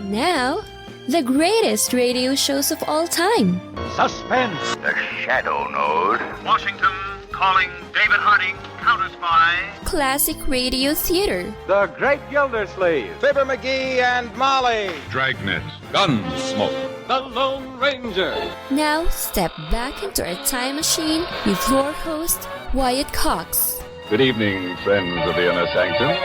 Now, the greatest radio shows of all time. Suspense. The Shadow Node. Washington calling David Harding, counter-spy. Classic radio theater. The Great Gildersleeve. Fibber McGee and Molly. Dragnet. Gunsmoke. The Lone Ranger. Now, step back into a time machine with your host, Wyatt Cox. Good evening, friends of the Inner Sanctum.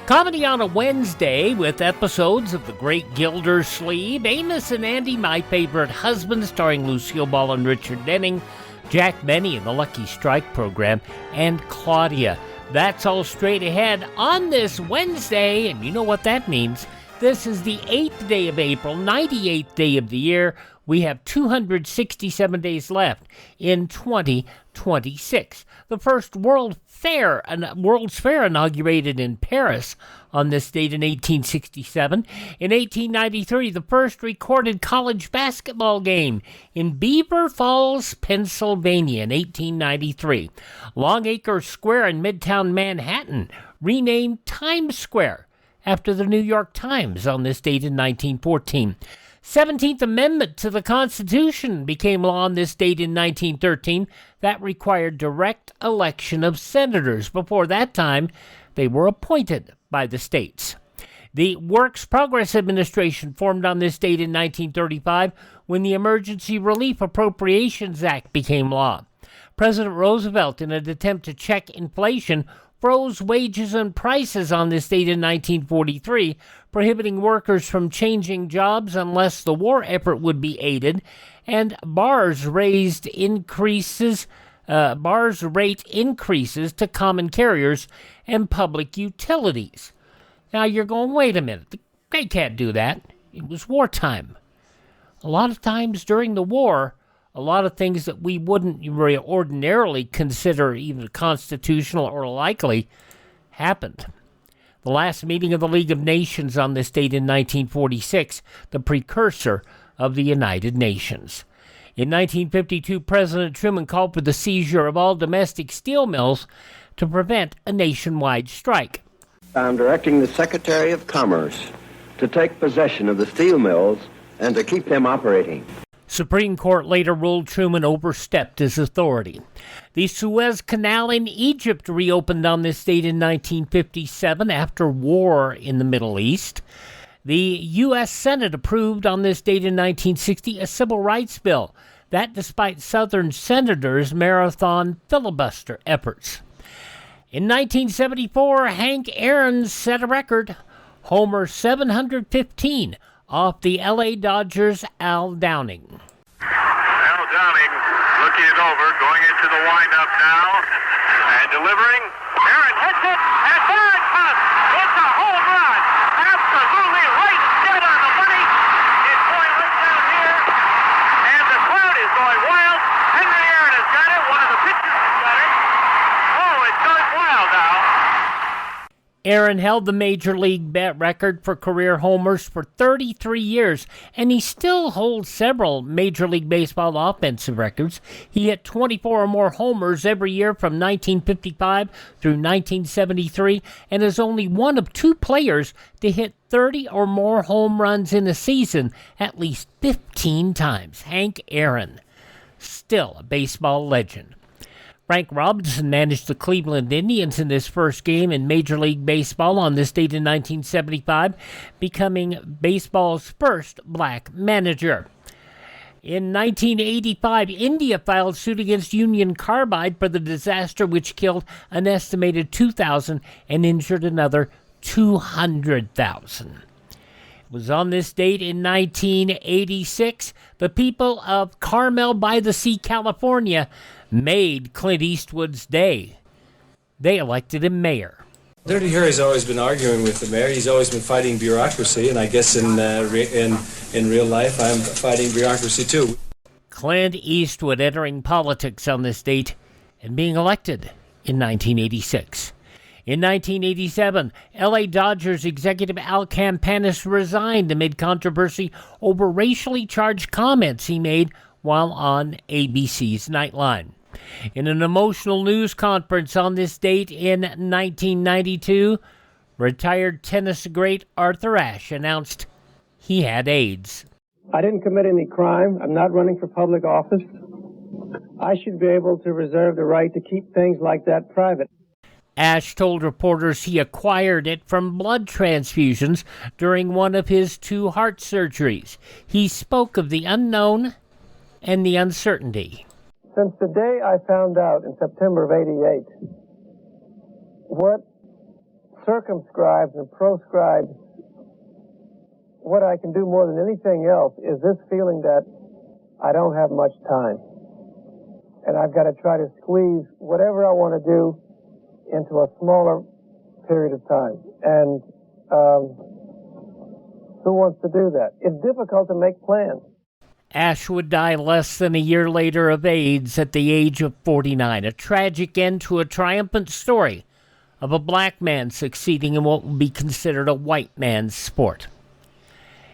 Comedy on a Wednesday with episodes of The Great Gildersleeve, Amos and Andy, My Favorite Husband, starring Lucille Ball and Richard Denning, Jack Benny in the Lucky Strike program, and Claudia. That's all straight ahead on this Wednesday, and you know what that means. This is the 8th day of April, 98th day of the year. We have 267 days left in 2026. The first World's Fair inaugurated in Paris on this date in 1867. In 1893, the first recorded college basketball game in Beaver Falls, Pennsylvania in 1893. Longacre Square in Midtown Manhattan renamed Times Square after the New York Times on this date in 1914. 17th Amendment to the Constitution became law on this date in 1913. That required direct election of senators. Before that time, they were appointed by the states. The Works Progress Administration formed on this date in 1935 when the Emergency Relief Appropriations Act became law. President Roosevelt, in an attempt to check inflation, froze wages and prices on this date in 1943, prohibiting workers from changing jobs unless the war effort would be aided, and bars rate increases to common carriers and public utilities. Now you're going, wait a minute, they can't do that. It was wartime. A lot of times during the war, a lot of things that we wouldn't ordinarily consider even constitutional or likely happened. The last meeting of the League of Nations on this date in 1946, the precursor of the United Nations. In 1952, President Truman called for the seizure of all domestic steel mills to prevent a nationwide strike. I'm directing the Secretary of Commerce to take possession of the steel mills and to keep them operating. Supreme Court later ruled Truman overstepped his authority. The Suez Canal in Egypt reopened on this date in 1957 after war in the Middle East. The U.S. Senate approved on this date in 1960 a civil rights bill, that despite Southern senators' marathon filibuster efforts. In 1974, Hank Aaron set a record, homer 715, off the L.A. Dodgers' Al Downing. Al Downing looking it over, going into the windup now, and delivering. Aaron hits it, and there it comes. It's a home run. Absolutely right dead on the money. It's going right down here, and the crowd is going wild. Henry Aaron has got it. One of the pitchers has got it. Oh, it's going wild now. Aaron held the Major League record for career homers for 33 years, and he still holds several Major League Baseball offensive records. He hit 24 or more homers every year from 1955 through 1973, and is only one of two players to hit 30 or more home runs in a season at least 15 times. Hank Aaron, still a baseball legend. Frank Robinson managed the Cleveland Indians in his first game in Major League Baseball on this date in 1975, becoming baseball's first black manager. In 1985, India filed suit against Union Carbide for the disaster which killed an estimated 2,000 and injured another 200,000. It was on this date in 1986, the people of Carmel by the Sea, California, made Clint Eastwood's day. They elected him mayor. Dirty Harry's always been arguing with the mayor. He's always been fighting bureaucracy, and I guess in real life, I'm fighting bureaucracy too. Clint Eastwood entering politics on this date and being elected in 1986. In 1987, L.A. Dodgers executive Al Campanis resigned amid controversy over racially charged comments he made while on ABC's Nightline. In an emotional news conference on this date in 1992, retired tennis great Arthur Ashe announced he had AIDS. I didn't commit any crime. I'm not running for public office. I should be able to reserve the right to keep things like that private. Ashe told reporters he acquired it from blood transfusions during one of his 2 heart surgeries. He spoke of the unknown and the uncertainty. Since the day I found out in September of '88, what circumscribes and proscribes what I can do more than anything else is this feeling that I don't have much time. And I've got to try to squeeze whatever I want to do into a smaller period of time. And who wants to do that? It's difficult to make plans. Ashe would die less than a year later of AIDS at the age of 49, a tragic end to a triumphant story of a black man succeeding in what would be considered a white man's sport.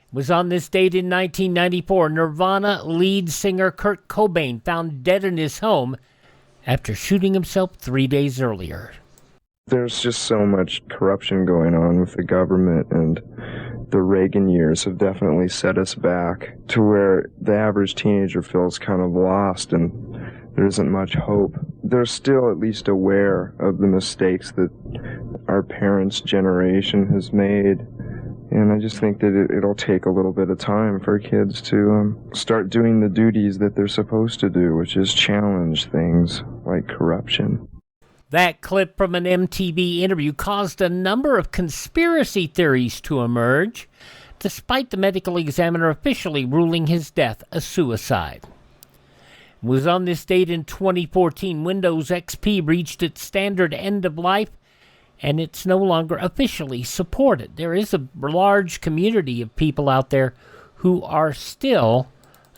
It was on this date in 1994, Nirvana lead singer Kurt Cobain found dead in his home after shooting himself 3 days earlier. There's just so much corruption going on with the government, and the Reagan years have definitely set us back to where the average teenager feels kind of lost and there isn't much hope. They're still at least aware of the mistakes that our parents' generation has made. And I just think that it'll take a little bit of time for kids to start doing the duties that they're supposed to do, which is challenge things like corruption. That clip from an MTV interview caused a number of conspiracy theories to emerge, despite the medical examiner officially ruling his death a suicide. It was on this date in 2014 Windows XP reached its standard end of life, and it's no longer officially supported. There is a large community of people out there who are still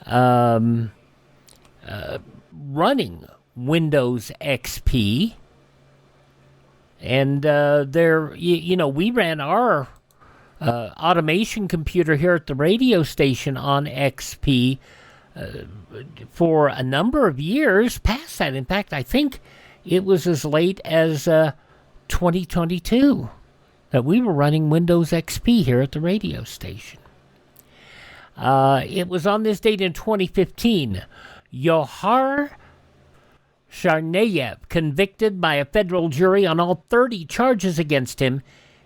running Windows XP. And we ran our automation computer here at the radio station on XP for a number of years past that. In fact, I think it was as late as 2022 that we were running Windows XP here at the radio station. It was on this date in 2015. Yohar Tsarnaev convicted by a federal jury on all 30 charges against him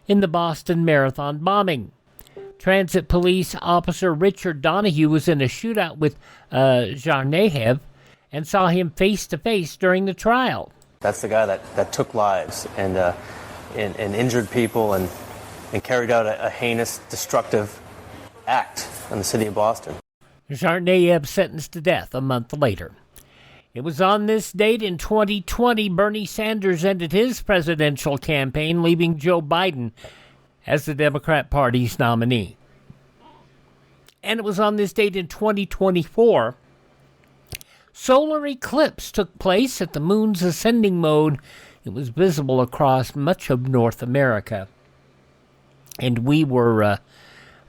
in the Boston Marathon bombing. Transit police officer Richard Donahue was in a shootout with Tsarnaev and saw him face-to-face during the trial. That's the guy that took lives and injured people and carried out a heinous, destructive act in the city of Boston. Tsarnaev sentenced to death a month later. It was on this date in 2020 Bernie Sanders ended his presidential campaign, leaving Joe Biden as the Democrat Party's nominee. And it was on this date in 2024 solar eclipse took place at the moon's ascending mode. It was visible across much of North America. And we were,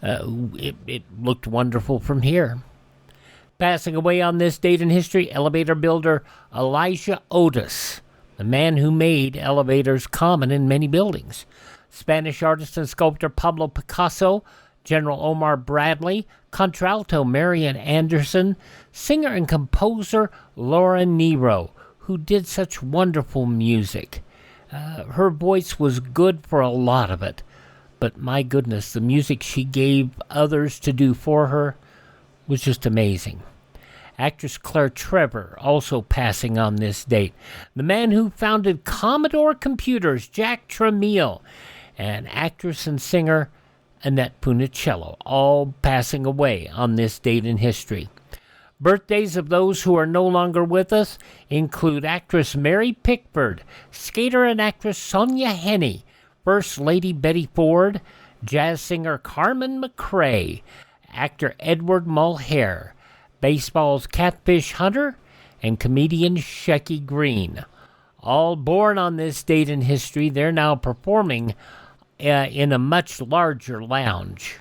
it looked wonderful from here. Passing away on this date in history, elevator builder Elijah Otis, the man who made elevators common in many buildings. Spanish artist and sculptor Pablo Picasso, General Omar Bradley, contralto Marian Anderson, singer and composer Laura Nyro, who did such wonderful music. Her voice was good for a lot of it, but my goodness, the music she gave others to do for her was just amazing. Actress Claire Trevor also passing on this date. The man who founded Commodore Computers, Jack Tramiel, and actress and singer Annette Funicello, all passing away on this date in history. Birthdays of those who are no longer with us include actress Mary Pickford, skater and actress Sonia Henney, First Lady Betty Ford, jazz singer Carmen McRae, actor Edward Mulhare, baseball's Catfish Hunter, and comedian Shecky Green. All born on this date in history, they're now performing in a much larger lounge.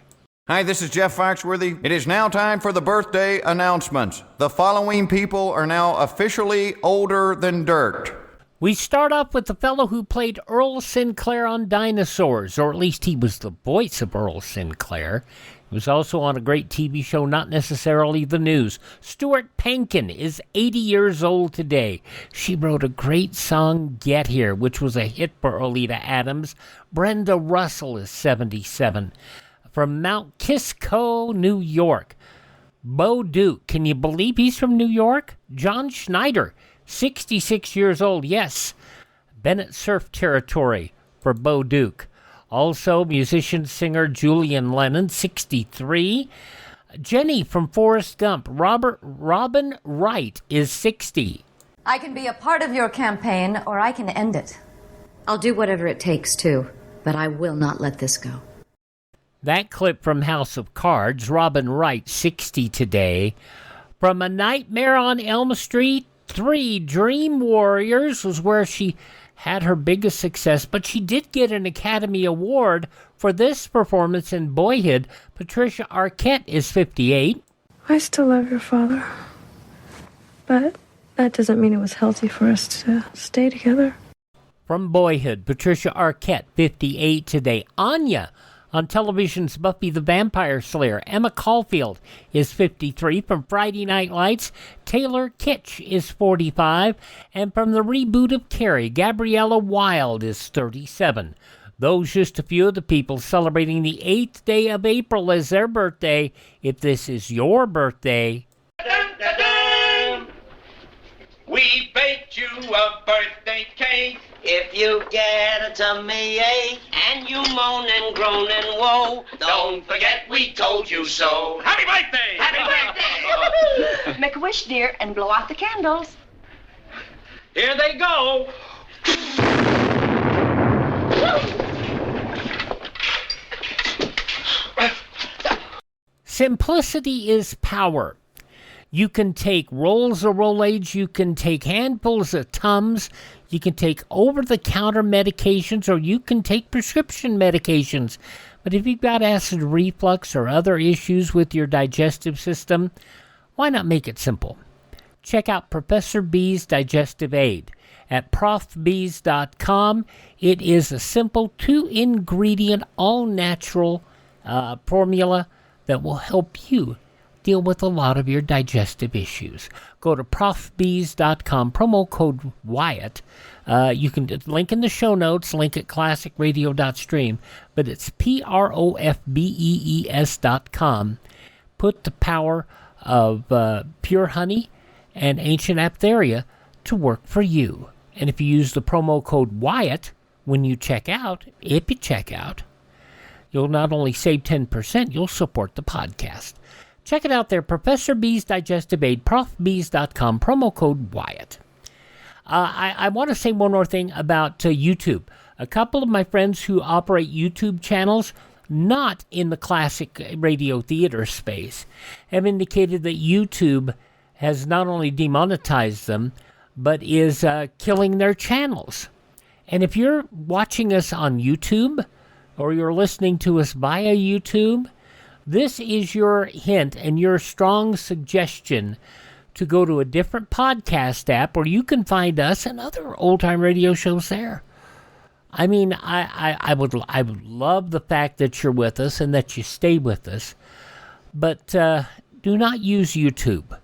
Hi, this is Jeff Foxworthy. It is now time for the birthday announcements. The following people are now officially older than dirt. We start off with the fellow who played Earl Sinclair on Dinosaurs, or at least he was the voice of Earl Sinclair. He was also on a great TV show, not necessarily the news. Stuart Pankin is 80 years old today. She wrote a great song, Get Here, which was a hit for Oleta Adams. Brenda Russell is 77. From Mount Kisco, New York, Bo Duke. Can you believe he's from New York? John Schneider, 66 years old. Yes, Bennett Surf territory for Bo Duke. Also, musician-singer Julian Lennon, 63. Jenny from Forrest Gump. Robin Wright is 60. I can be a part of your campaign, or I can end it. I'll do whatever it takes, too, but I will not let this go. That clip from House of Cards, Robin Wright, 60 today. From A Nightmare on Elm Street 3, Dream Warriors was where she had her biggest success, but she did get an Academy Award for this performance in Boyhood. Patricia Arquette is 58. I still love your father, but that doesn't mean it was healthy for us to stay together. From Boyhood, Patricia Arquette, 58 today. Anya on television's Buffy the Vampire Slayer. Emma Caulfield is 53. From Friday Night Lights, Taylor Kitsch is 45. And from the reboot of Carrie, Gabriella Wilde is 37. Those just a few of the people celebrating the 8th day of April as their birthday. If this is your birthday, we baked you a birthday cake. If you get a tummy ache and you moan and groan and woe, don't forget we told you so. Happy birthday! Happy birthday! Make a wish, dear, and blow out the candles. Here they go. simplicity is power. You can take rolls of Rolaids, you can take handfuls of Tums, you can take over-the-counter medications, or you can take prescription medications. But if you've got acid reflux or other issues with your digestive system, why not make it simple? Check out Professor B's Digestive Aid at profbees.com. It is a simple 2-ingredient, all-natural formula that will help you deal with a lot of your digestive issues. Go to profbees.com, promo code Wyatt. You can link in the show notes, link at classicradio.stream, but it's profbees.com. Put the power of pure honey and ancient aphtheria to work for you. And if you use the promo code Wyatt when you check out, you'll not only save 10%, you'll support the podcast. Check it out there, Professor B's Digestive Aid, profbees.com, promo code Wyatt. I want to say one more thing about YouTube. A couple of my friends who operate YouTube channels, not in the classic radio theater space, have indicated that YouTube has not only demonetized them, but is killing their channels. And if you're watching us on YouTube, or you're listening to us via YouTube, this is your hint and your strong suggestion to go to a different podcast app where you can find us and other old-time radio shows there. I mean, I would love the fact that you're with us and that you stay with us, but do not use YouTube.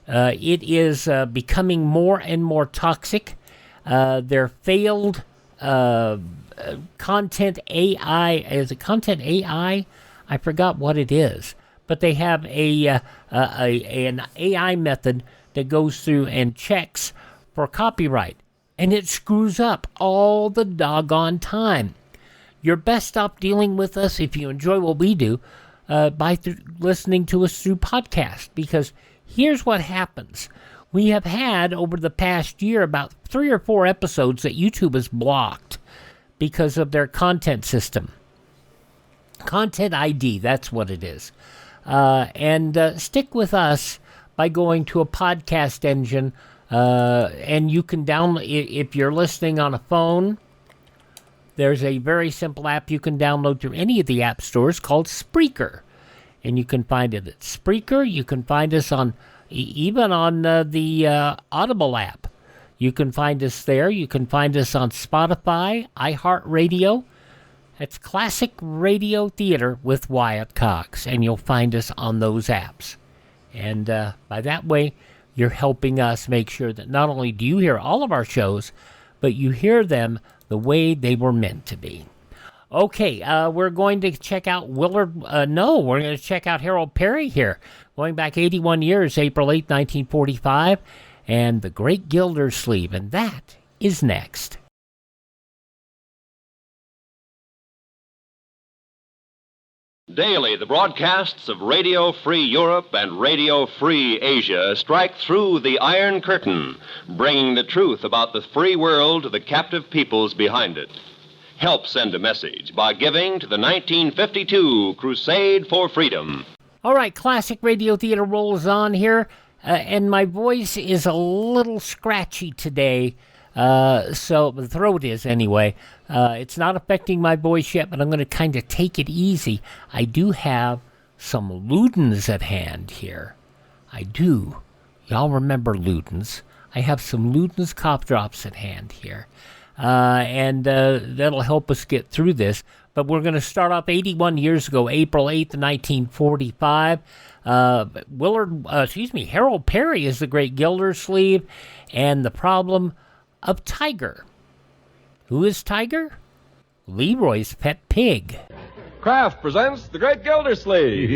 It is becoming more and more toxic. Their failed content AI, is it content AI? I forgot what it is, but they have an AI method that goes through and checks for copyright, and it screws up all the doggone time. You're best off dealing with us if you enjoy what we do by listening to us through podcast, because here's what happens. We have had over the past year about 3 or 4 episodes that YouTube has blocked because of their content system. Content ID, that's what it is. And stick with us by going to a podcast engine, and you can download, if you're listening on a phone, there's a very simple app you can download through any of the app stores called Spreaker. And you can find it at Spreaker. You can find us on even on the Audible app. You can find us there. You can find us on Spotify, iHeartRadio. That's Classic Radio Theater with Wyatt Cox, and you'll find us on those apps. And by that way, you're helping us make sure that not only do you hear all of our shows, but you hear them the way they were meant to be. Okay, we're going to check out we're going to check out Harold Peary here, going back 81 years, April 8, 1945, and the Great Gildersleeve, and that is next. Daily, the broadcasts of Radio Free Europe and Radio Free Asia strike through the Iron Curtain, bringing the truth about the free world to the captive peoples behind it. Help send a message by giving to the 1952 Crusade for Freedom. All right, Classic Radio Theater rolls on here, and my voice is a little scratchy today. So the throat is anyway. It's not affecting my voice yet, but I'm going to kind of take it easy. I do have some Ludens at hand here. I do. Y'all remember Ludens. I have some Ludens cough drops at hand here. And that'll help us get through this. But we're going to start off 81 years ago, April 8th, 1945. Harold Peary is the Great Gildersleeve, and the problem of Tiger. Who is Tiger? Leroy's pet pig. Kraft presents The Great Gildersleeve.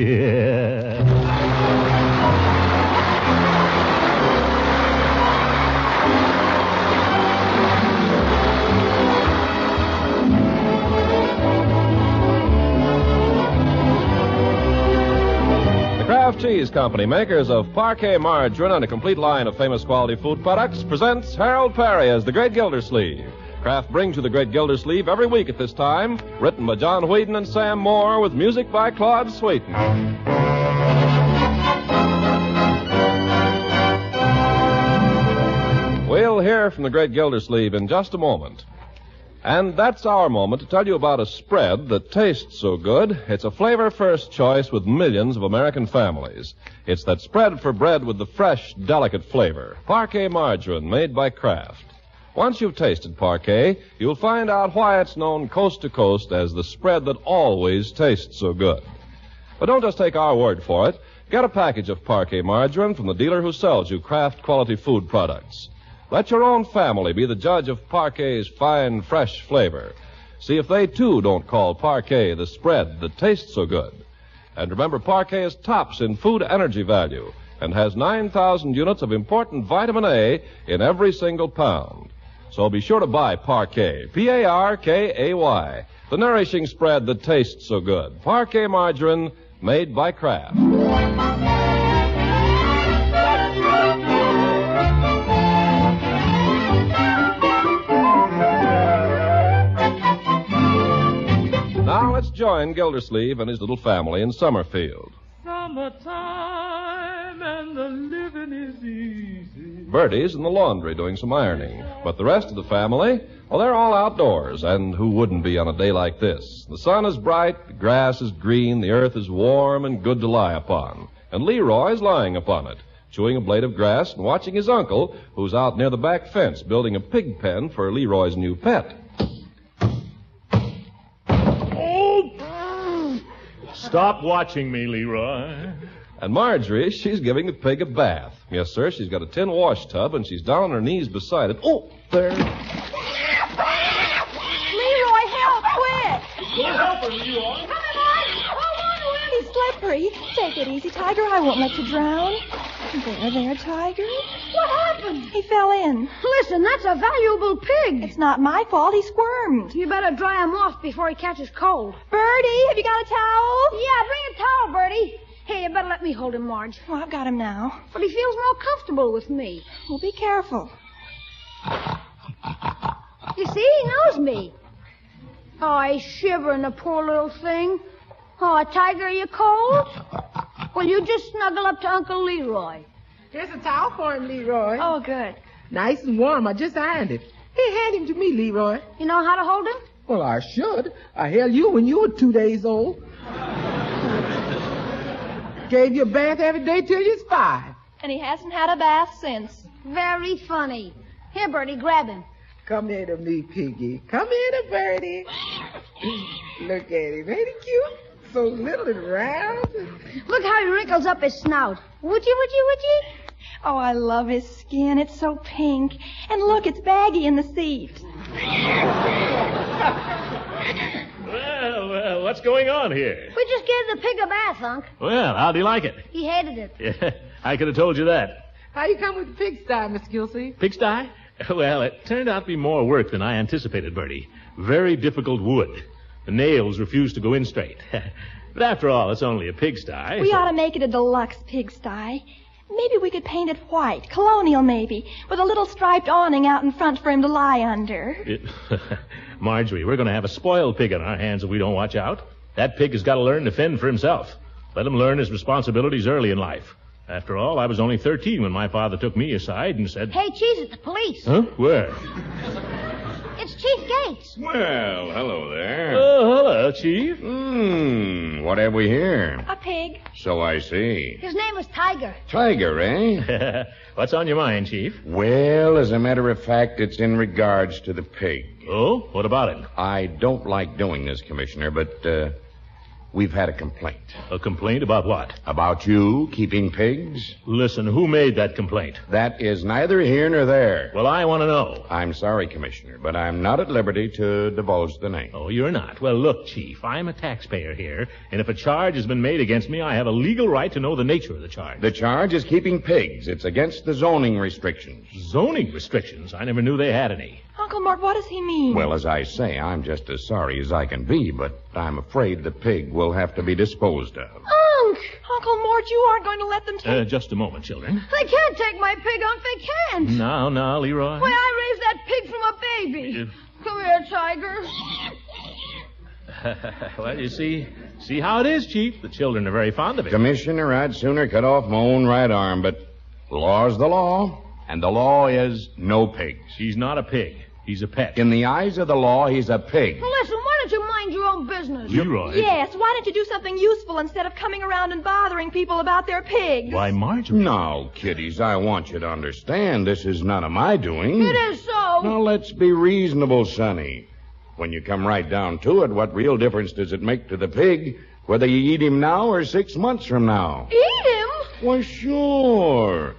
The Kraft Cheese Company, makers of Parquet margarine and a complete line of famous quality food products, presents Harold Peary as The Great Gildersleeve. Kraft brings you The Great Gildersleeve every week at this time, written by John Whedon and Sam Moore, with music by Claude Sweeten. We'll hear from The Great Gildersleeve in just a moment. And that's our moment to tell you about a spread that tastes so good, it's a flavor first choice with millions of American families. It's that spread for bread with the fresh, delicate flavor, Parquet margarine made by Kraft. Once you've tasted Parquet, you'll find out why it's known coast to coast as the spread that always tastes so good. But don't just take our word for it. Get a package of Parquet margarine from the dealer who sells you Kraft quality food products. Let your own family be the judge of Parquet's fine, fresh flavor. See if they, too, don't call Parquet the spread that tastes so good. And remember, Parquet is tops in food energy value and has 9,000 units of important vitamin A in every single pound. So be sure to buy Parquet, P-A-R-K-A-Y, the nourishing spread that tastes so good. Parquet margarine made by Kraft. Now let's join Gildersleeve and his little family in Summerfield. Summertime and the living is easy. Bertie's in the laundry doing some ironing. But the rest of the family, well, they're all outdoors. And who wouldn't be on a day like this? The sun is bright, the grass is green, the earth is warm and good to lie upon. And Leroy's lying upon it, chewing a blade of grass and watching his uncle, who's out near the back fence building a pig pen for Leroy's new pet. Stop watching me, Leroy. And Marjorie, she's giving the pig a bath. Yes, sir, she's got a tin wash tub, and she's down on her knees beside it. Oh, there. Leroy, help, quick! We're helping, Leroy. Come on! He's slippery. Take it easy, Tiger. I won't let you drown. There, Tiger. What happened? He fell in. Listen, that's a valuable pig. It's not my fault. He squirmed. You better dry him off before he catches cold. Bertie, have you got a towel? Yeah, bring a towel, Bertie. Hey, you better let me hold him, Marge. Well, I've got him now. But he feels more comfortable with me. Well, be careful. You see, he knows me. Oh, he's shivering, the poor little thing. Oh, Tiger, are you cold? Well, you just snuggle up to Uncle Leroy. Here's a towel for him, Leroy. Oh, good. Nice and warm. I just ironed it. Here, hand him to me, Leroy. You know how to hold him? Well, I should. I held you when you were 2 days old. Gave you a bath every day till you was 5. And he hasn't had a bath since. Very funny. Here, Bertie, grab him. Come here to me, Piggy. Come here to Bertie. Look at him. Ain't he cute? So little and round. Look how he wrinkles up his snout. Would you? Oh, I love his skin. It's so pink. And look, it's baggy in the seat. Well, what's going on here? We just gave the pig a bath, Unc. Well, how'd he like it? He hated it. Yeah, I could have told you that. How you come with the pigsty, Miss Gilsey? Pigsty? Well, it turned out to be more work than I anticipated, Bertie. Very difficult wood. The nails refused to go in straight. But after all, it's only a pigsty. We ought to make it a deluxe pigsty. Maybe we could paint it white, colonial maybe, with a little striped awning out in front for him to lie under. Marjorie, we're going to have a spoiled pig on our hands if we don't watch out. That pig has got to learn to fend for himself. Let him learn his responsibilities early in life. After all, I was only 13 when my father took me aside and said... Hey, Cheese, it's the police. Huh? Where? It's Chief Gates. Well, hello there. Oh, hello, Chief. What have we here? A pig. So I see. His name was Tiger. Tiger, eh? What's on your mind, Chief? Well, as a matter of fact, it's in regards to the pig. Oh? What about it? I don't like doing this, Commissioner, but, we've had a complaint. A complaint about what? About you keeping pigs. Listen, who made that complaint? That is neither here nor there. Well, I want to know. I'm sorry, Commissioner, but I'm not at liberty to divulge the name. Oh, you're not? Well, look, Chief, I'm a taxpayer here, and if a charge has been made against me, I have a legal right to know the nature of the charge. The charge is keeping pigs. It's against the zoning restrictions. Zoning restrictions? I never knew they had any. Uncle Mort, what does he mean? Well, as I say, I'm just as sorry as I can be, but I'm afraid the pig will have to be disposed of. Uncle Mort, you aren't going to let them take... Just a moment, children. They can't take my pig, Unc. They can't. Now, Leroy. Why, I raised that pig from a baby. Come here, Tiger. Well, you see how it is, Chief. The children are very fond of it. Commissioner, I'd sooner cut off my own right arm, but the law's the law, and the law is no pigs. He's not a pig. He's a pet. In the eyes of the law, he's a pig. Well, listen, why don't you mind your own business? Leroy. Yes, why don't you do something useful instead of coming around and bothering people about their pigs? Why, Marjorie. Now, kiddies, I want you to understand this is none of my doing. It is so. Now, let's be reasonable, Sonny. When you come right down to it, what real difference does it make to the pig whether you eat him now or 6 months from now? Eat him? Why, sure.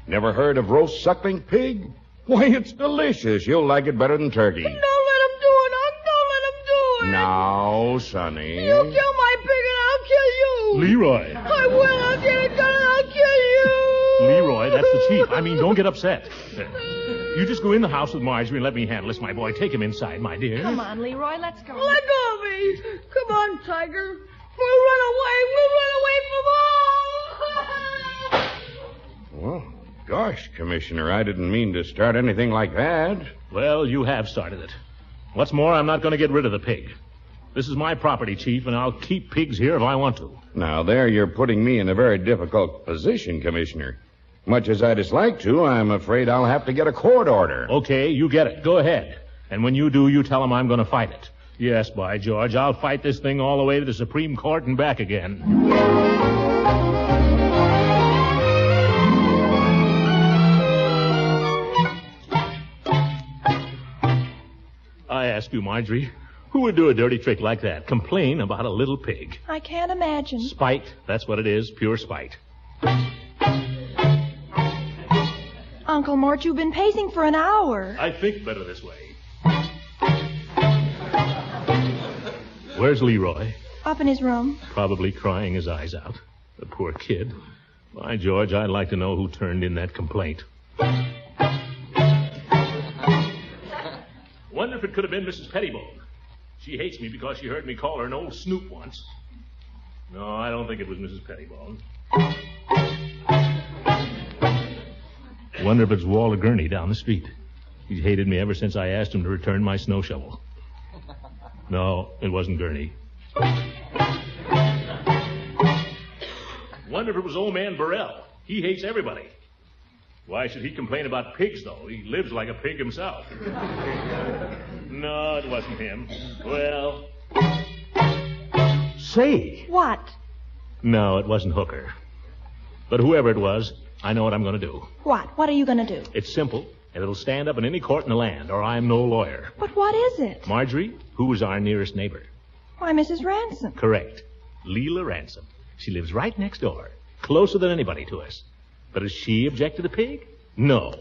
Never heard of roast suckling pig? Why, it's delicious. You'll like it better than turkey. Don't let him do it, Unc. Don't let him do it. Now, Sonny. You kill my pig and I'll kill you. Leroy. I will. I'll get it done and I'll kill you. Leroy, that's the chief. I mean, don't get upset. You just go in the house with Marjorie and let me handle this, my boy. Take him inside, my dear. Come on, Leroy, let's go. Let go of me. Come on, Tiger. We'll run away. Well, gosh, Commissioner, I didn't mean to start anything like that. Well, you have started it. What's more, I'm not going to get rid of the pig. This is my property, Chief, and I'll keep pigs here if I want to. Now, there you're putting me in a very difficult position, Commissioner. Much as I dislike to, I'm afraid I'll have to get a court order. Okay, you get it. Go ahead. And when you do, you tell them I'm going to fight it. Yes, by George, I'll fight this thing all the way to the Supreme Court and back again. I ask you, Marjorie, who would do a dirty trick like that? Complain about a little pig. I can't imagine. Spite, that's what it is, pure spite. Uncle Mort, you've been pacing for an hour. I think better this way. Where's Leroy? Up in his room. Probably crying his eyes out. The poor kid. By George, I'd like to know who turned in that complaint. Wonder if it could have been Mrs. Pettibone. She hates me because she heard me call her an old snoop once. No, I don't think it was Mrs. Pettibone. Wonder if it's Walter Gurney down the street. He's hated me ever since I asked him to return my snow shovel. No, it wasn't Gurney. Wonder if it was old man Burrell. He hates everybody. Why should he complain about pigs, though? He lives like a pig himself. No, it wasn't him. Well... Say! What? No, it wasn't Hooker. But whoever it was, I know what I'm going to do. What? What are you going to do? It's simple, and it'll stand up in any court in the land, or I'm no lawyer. But what is it? Marjorie, who is our nearest neighbor? Why, Mrs. Ransom. Correct. Leela Ransom. She lives right next door, closer than anybody to us. But does she object to the pig? No.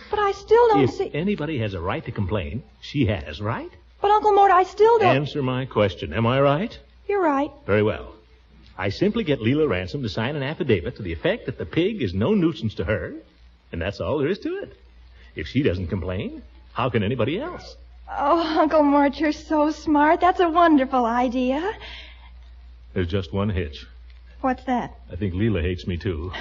But I still don't If see... anybody has a right to complain, she has, right? But, Uncle Mort, I still don't... Answer my question. Am I right? You're right. Very well. I simply get Leela Ransom to sign an affidavit to the effect that the pig is no nuisance to her, and that's all there is to it. If she doesn't complain, how can anybody else? Oh, Uncle Mort, you're so smart. That's a wonderful idea. There's just one hitch. What's that? I think Leela hates me, too.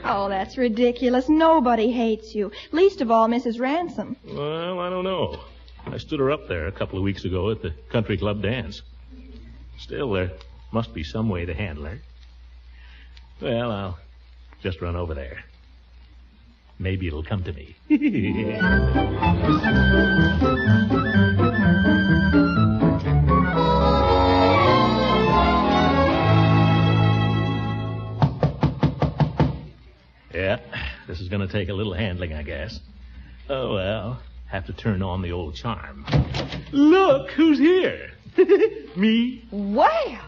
Oh, that's ridiculous. Nobody hates you. Least of all, Mrs. Ransom. Well, I don't know. I stood her up there a couple of weeks ago at the country club dance. Still, there must be some way to handle her. Well, I'll just run over there. Maybe it'll come to me. Yeah, this is going to take a little handling, I guess. Oh, well, have to turn on the old charm. Look, who's here? Me? Well.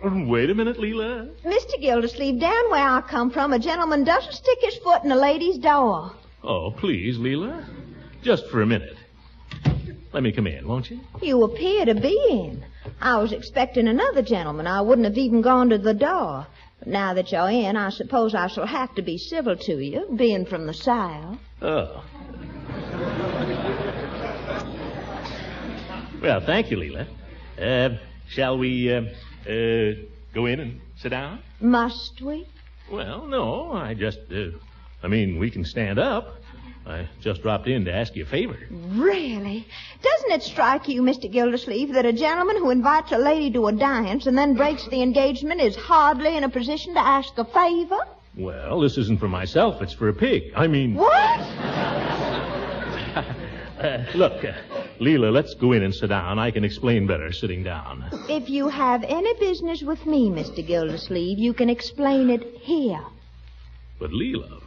Wait a minute, Leela. Mr. Gildersleeve, down where I come from, a gentleman doesn't stick his foot in a lady's door. Oh, please, Leela. Just for a minute. Let me come in, won't you? You appear to be in. I was expecting another gentleman. I wouldn't have even gone to the door. But now that you're in, I suppose I shall have to be civil to you, being from the South. Oh. Well, thank you, Leela. Shall we, go in and sit down? Must we? Well, no, we can stand up. I just dropped in to ask you a favor. Really? Doesn't it strike you, Mr. Gildersleeve, that a gentleman who invites a lady to a dance and then breaks the engagement is hardly in a position to ask a favor? Well, this isn't for myself. It's for a pig. What? Look, Leela, let's go in and sit down. I can explain better sitting down. If you have any business with me, Mr. Gildersleeve, you can explain it here. But, Leela,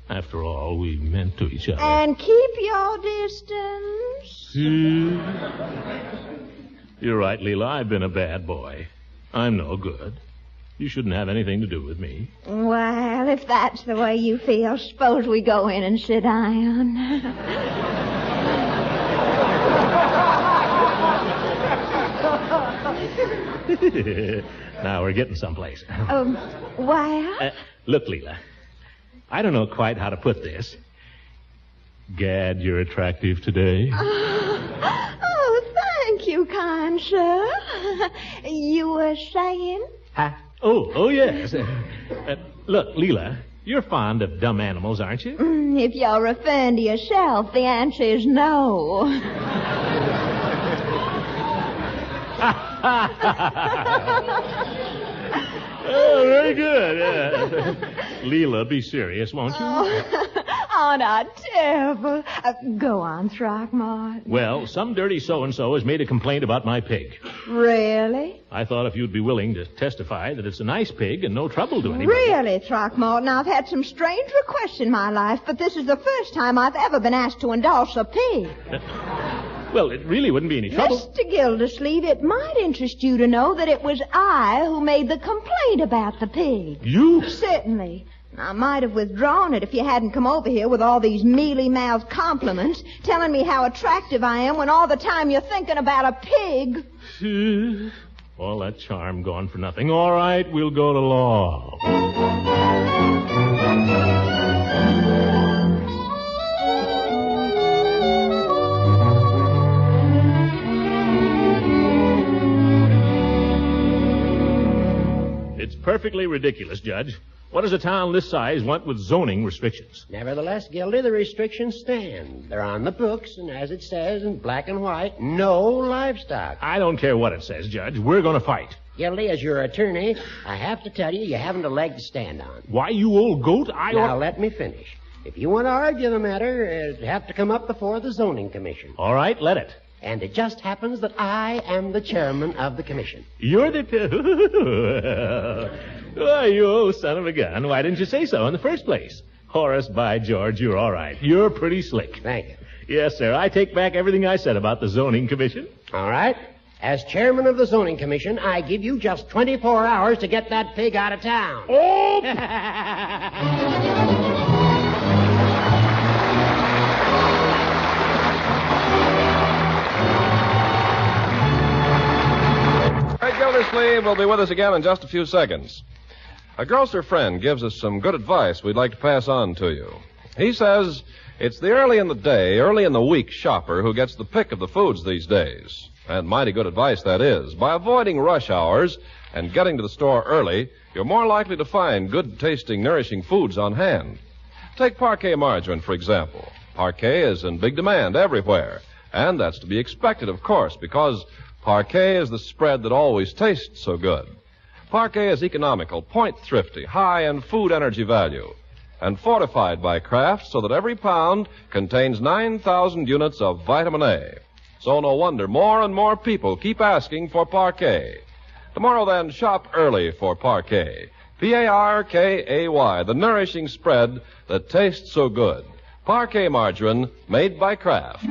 after all, we meant to each other. And keep your distance. You're right, Leela. I've been a bad boy. I'm no good. You shouldn't have anything to do with me. Well, if that's the way you feel, suppose we go in and sit down. Now we're getting someplace. Well? Look, Leela, I don't know quite how to put this. Gad, you're attractive today. Oh, thank you, kind sir. You were saying? Oh, yes. Look, Leela, you're fond of dumb animals, aren't you? If you're referring to yourself, the answer is no. Oh, very good. Yeah. Leela, be serious, won't you? Oh, not terrible. Go on, Throckmorton. Well, some dirty so-and-so has made a complaint about my pig. Really? I thought if you'd be willing to testify that it's a nice pig and no trouble to anybody. Really, Throckmorton, I've had some strange requests in my life, but this is the first time I've ever been asked to endorse a pig. Well, it really wouldn't be any trouble. Mr. Gildersleeve, it might interest you to know that it was I who made the complaint about the pig. You? Certainly. I might have withdrawn it if you hadn't come over here with all these mealy-mouthed compliments, telling me how attractive I am when all the time you're thinking about a pig. All that charm gone for nothing. All right, we'll go to law. It's perfectly ridiculous, Judge. What does a town this size want with zoning restrictions? Nevertheless, Gildy, the restrictions stand. They're on the books, and as it says in black and white, no livestock. I don't care what it says, Judge. We're going to fight. Gildy, as your attorney, I have to tell you, you haven't a leg to stand on. Why, you old goat, Now, let me finish. If you want to argue the matter, it'd have to come up before the zoning commission. All right, let it. And it just happens that I am the chairman of the commission. You're the... Oh, you old son of a gun. Why didn't you say so in the first place? Horace, by George, you're all right. You're pretty slick. Thank you. Yes, sir. I take back everything I said about the zoning commission. All right. As chairman of the zoning commission, I give you just 24 hours to get that pig out of town. Oh! Great Gildersleeve will be with us again in just a few seconds. A grocer friend gives us some good advice we'd like to pass on to you. He says it's the early in the week shopper who gets the pick of the foods these days. And mighty good advice that is. By avoiding rush hours and getting to the store early, you're more likely to find good-tasting, nourishing foods on hand. Take Parquet margarine, for example. Parquet is in big demand everywhere. And that's to be expected, of course, because Parquet is the spread that always tastes so good. Parquet is economical, point-thrifty, high in food energy value, and fortified by Kraft so that every pound contains 9,000 units of vitamin A. So no wonder more and more people keep asking for Parquet. Tomorrow, then, shop early for Parquet. Parkay, the nourishing spread that tastes so good. Parquet margarine made by Kraft.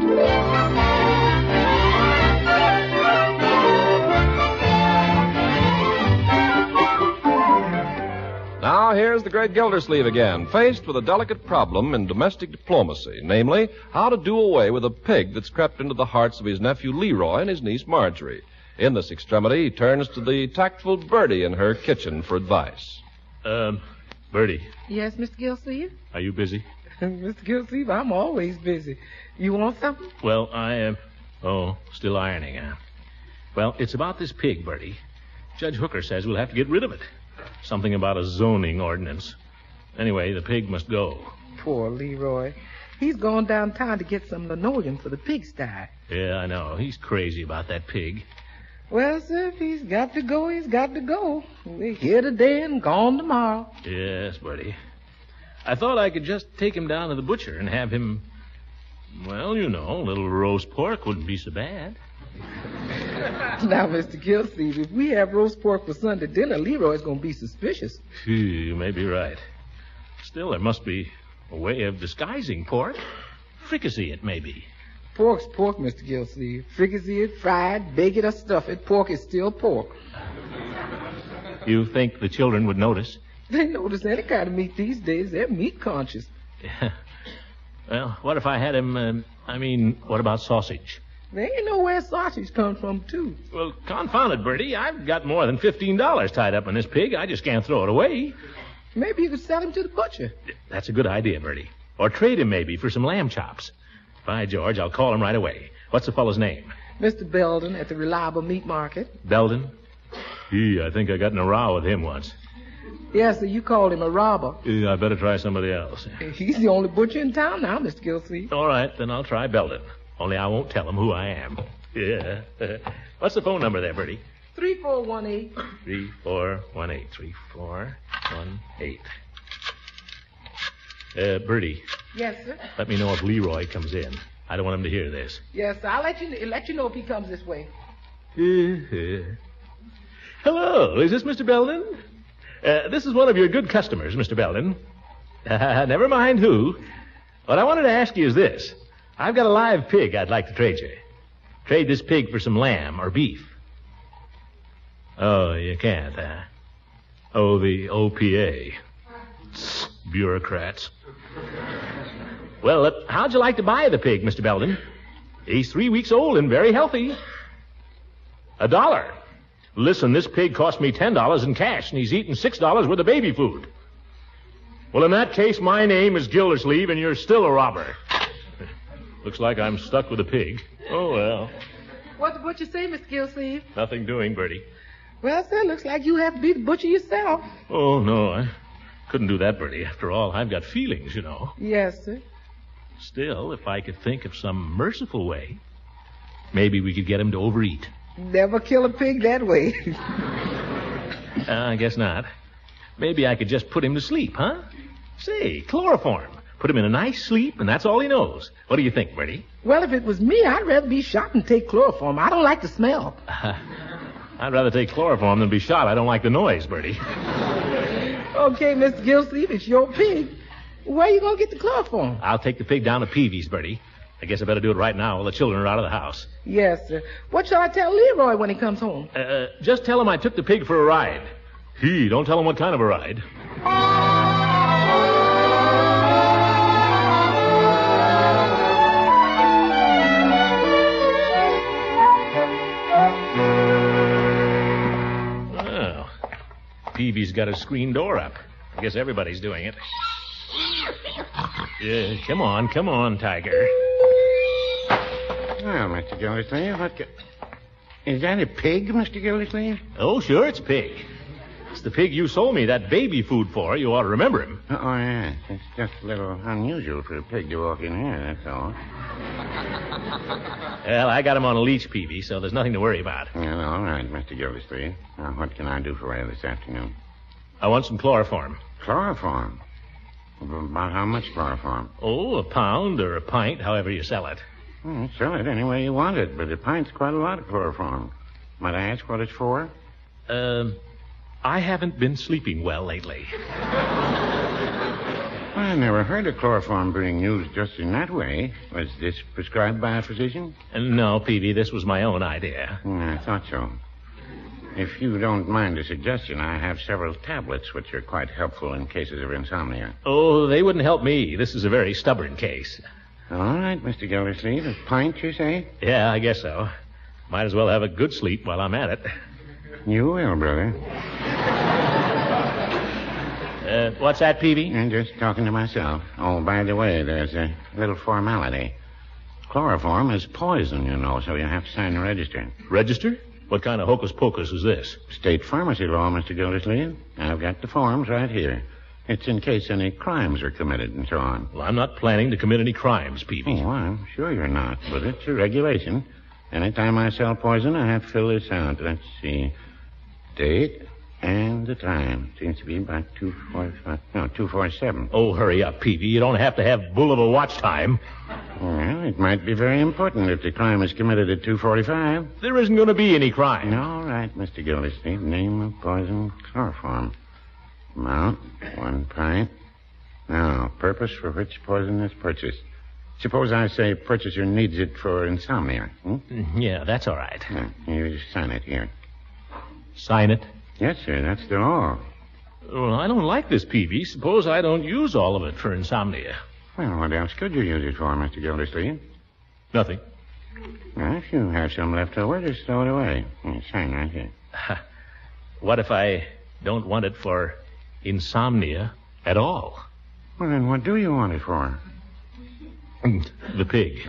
Now, here's the great Gildersleeve again, faced with a delicate problem in domestic diplomacy, namely, how to do away with a pig that's crept into the hearts of his nephew Leroy and his niece Marjorie. In this extremity, he turns to the tactful Bertie in her kitchen for advice. Bertie. Yes, Mr. Gildersleeve? Are you busy? Mr. Gildersleeve, I'm always busy. You want something? Well, I am... still ironing, huh? Well, it's about this pig, Bertie. Judge Hooker says we'll have to get rid of it. Something about a zoning ordinance. Anyway, the pig must go. Poor Leroy. He's gone downtown to get some linoleum for the pigsty. Yeah, I know. He's crazy about that pig. Well, sir, if he's got to go, he's got to go. We're here today and gone tomorrow. Yes, Bertie. I thought I could just take him down to the butcher and have him... Well, you know, a little roast pork wouldn't be so bad. Now, Mr. Gildersleeve, if we have roast pork for Sunday dinner, Leroy's going to be suspicious. You may be right. Still, there must be a way of disguising pork. Fricassee it may be. Pork's pork, Mr. Gildersleeve. Fricassee it, fried, bake it, or stuff it. Pork is still pork. You think the children would notice? They notice any kind of meat these days. They're meat conscious. Yeah. Well, what if I had him, what about sausage? They ain't know where sausage comes from, too. Well, confound it, Bertie. I've got more than $15 tied up in this pig. I just can't throw it away. Maybe you could sell him to the butcher. That's a good idea, Bertie. Or trade him, maybe, for some lamb chops. By George, I'll call him right away. What's the fellow's name? Mr. Belden at the Reliable Meat Market. Belden? I think I got in a row with him once. Yes, sir, you called him a robber. I better try somebody else. He's the only butcher in town now, Mr. Gildersleeve. All right, then I'll try Belden. Only I won't tell him who I am. Yeah. What's the phone number there, Bertie? 3418. 3418. 3418. Bertie. Yes, sir. Let me know if Leroy comes in. I don't want him to hear this. Yes, sir. I'll let you know if he comes this way. Hello, is this Mr. Belden? This is one of your good customers, Mr. Belden. Never mind who. What I wanted to ask you is this. I've got a live pig I'd like to trade you. Trade this pig for some lamb or beef. Oh, you can't, huh? Oh, the OPA. Bureaucrats. Well, how'd you like to buy the pig, Mr. Belden? He's 3 weeks old and very healthy. $1. Listen, this pig cost me $10 in cash, and he's eaten $6 worth of baby food. Well, in that case, my name is Gildersleeve, and you're still a robber. Looks like I'm stuck with a pig. Oh, well. What the butcher say, Mr. Gildersleeve? Nothing doing, Bertie. Well, sir, looks like you have to be the butcher yourself. Oh, no, I couldn't do that, Bertie. After all, I've got feelings, you know. Yes, sir. Still, if I could think of some merciful way, maybe we could get him to overeat. Never kill a pig that way. I guess not. Maybe I could just put him to sleep, huh? Say, chloroform. Put him in a nice sleep, and that's all he knows. What do you think, Bertie? Well, if it was me, I'd rather be shot than take chloroform. I don't like the smell. I'd rather take chloroform than be shot. I don't like the noise, Bertie. Okay, Mr. Gildersleeve, it's your pig. Where you going to get the chloroform? I'll take the pig down to Peavy's, Bertie. I guess I better do it right now while the children are out of the house. Yes, sir. What shall I tell Leroy when he comes home? Just tell him I took the pig for a ride. Don't tell him what kind of a ride. Well, Peavy's got his screen door up. I guess everybody's doing it. Come on, Tiger. Well, Mr. Gildersleeve, is that a pig, Mr. Gildersleeve? Oh, sure, it's a pig. It's the pig you sold me that baby food for. You ought to remember him. Oh, yes. It's just a little unusual for a pig to walk in here, that's all. Well, I got him on a leash, Peavy, so there's nothing to worry about. Well, all right, Mr. Gildersleeve. Now, what can I do for you this afternoon? I want some chloroform. Chloroform? About how much chloroform? Oh, a pound or a pint, however you sell it. Sell it any way you want it, but a pint's quite a lot of chloroform. Might I ask what it's for? I haven't been sleeping well lately. I never heard of chloroform being used just in that way. Was this prescribed by a physician? No, Peavy, this was my own idea. I thought so. If you don't mind a suggestion, I have several tablets which are quite helpful in cases of insomnia. Oh, they wouldn't help me. This is a very stubborn case. All right, Mr. Gildersleeve. A pint, you say? Yeah, I guess so. Might as well have a good sleep while I'm at it. You will, brother. What's that, Peavy? I'm just talking to myself. Oh, by the way, there's a little formality. Chloroform is poison, you know, so you have to sign the register. Register? What kind of hocus pocus is this? State pharmacy law, Mr. Gildersleeve. I've got the forms right here. It's in case any crimes are committed and so on. Well, I'm not planning to commit any crimes, Peavy. Oh, I'm sure you're not, but it's a regulation. Anytime I sell poison, I have to fill this out. Let's see. Date and the time. Seems to be about 2:45. No, 2:47. Oh, hurry up, Peavy. You don't have to have bull of a watch time. Well, it might be very important if the crime is committed at 2:45. There isn't going to be any crime. All right, Mr. Gildersleeve. Name of poison, chloroform. Amount, 1 pint. Now, purpose for which poison is purchased. Suppose I say purchaser needs it for insomnia. Yeah, that's all right. You just sign it here. Sign it? Yes, sir. That's the law. Well, I don't like this, Peavy. Suppose I don't use all of it for insomnia. Well, what else could you use it for, Mr. Gildersleeve? Nothing. Well, if you have some left over, just throw it away. Sign right here. What if I don't want it for insomnia at all? Well, then what do you want it for? The pig.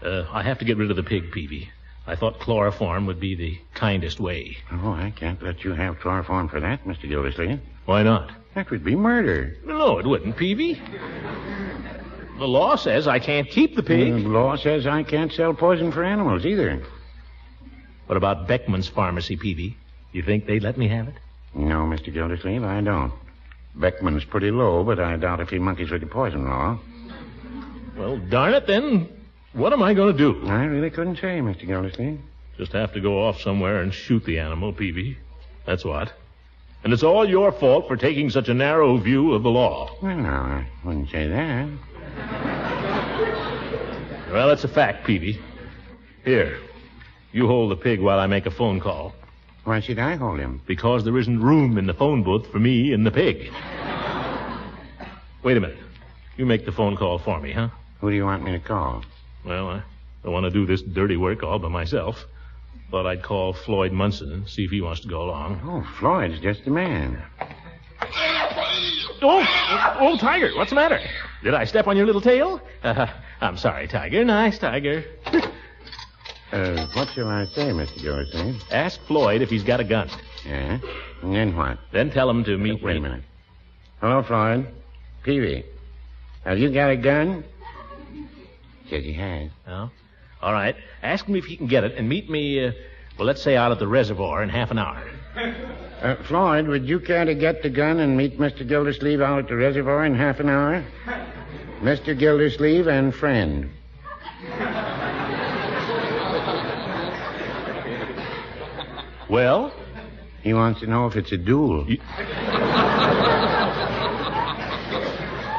I have to get rid of the pig, Peavy. I thought chloroform would be the kindest way. Oh, I can't let you have chloroform for that, Mr. Gildersleeve. Why not? That would be murder. No, it wouldn't, Peavy. The law says I can't keep the pig. The law says I can't sell poison for animals either. What about Beckman's pharmacy, Peavy? You think they'd let me have it? No, Mr. Gildersleeve, I don't. Beckman's pretty low, but I doubt if he monkeys with the poison law. Well, darn it, then. What am I going to do? I really couldn't say, Mr. Gildersleeve. Just have to go off somewhere and shoot the animal, Peavy. That's what. And it's all your fault for taking such a narrow view of the law. Well, no, I wouldn't say that. Well, it's a fact, Peavy. Here, you hold the pig while I make a phone call. Why should I hold him? Because there isn't room in the phone booth for me and the pig. Wait a minute. You make the phone call for me, huh? Who do you want me to call? Well, I don't want to do this dirty work all by myself. Thought I'd call Floyd Munson and see if he wants to go along. Oh, Floyd's just the man. Oh, Tiger, what's the matter? Did I step on your little tail? I'm sorry, Tiger. Nice, Tiger. What shall I say, Mr. Gildersleeve? Ask Floyd if he's got a gun. Yeah? And then what? Then tell him to meet me. Wait a minute. Hello, Floyd. Peavy. Have you got a gun? Says he has. Oh? All right. Ask him if he can get it and meet me, let's say out at the reservoir in half an hour. Floyd, would you care to get the gun and meet Mr. Gildersleeve out at the reservoir in half an hour? Mr. Gildersleeve and friend. Well, He wants to know if it's a duel.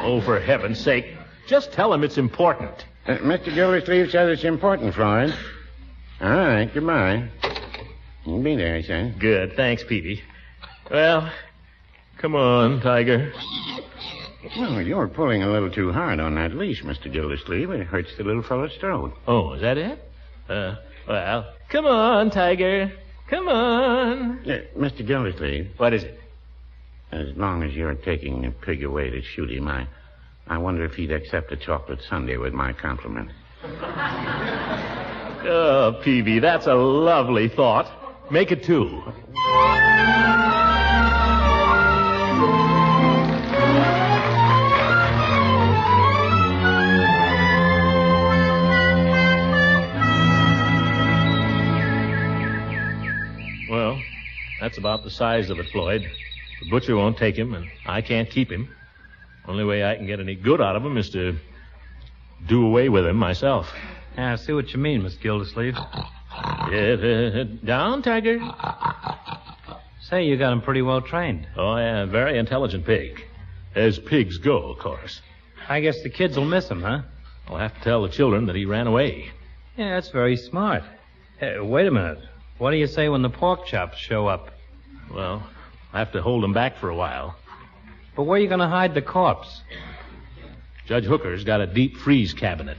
Oh, for heaven's sake. Just tell him it's important. Mr. Gildersleeve says it's important, Floyd. All right, goodbye. You'll be there, son. Good. Thanks, Peavy. Well, come on, Tiger. Well, you're pulling a little too hard on that leash, Mr. Gildersleeve. It hurts the little fellow's throat. Oh, is that it? Well, come on, Tiger. Come on. Mr. Gildersleeve. What is it? As long as you're taking the pig away to shoot him, I wonder if he'd accept a chocolate sundae with my compliment. Oh, Peavy, that's a lovely thought. Make it 2. Well, that's about the size of it, Floyd. The butcher won't take him, and I can't keep him. Only way I can get any good out of him is to do away with him myself. Yeah, I see what you mean, Miss Gildersleeve. Down, Tiger. Say, you got him pretty well trained. Oh, yeah, very intelligent pig. As pigs go, of course. I guess the kids will miss him, huh? I'll have to tell the children that he ran away. Yeah, that's very smart. Hey, wait a minute. What do you say when the pork chops show up? Well, I have to hold them back for a while. But where are you going to hide the corpse? Judge Hooker's got a deep freeze cabinet.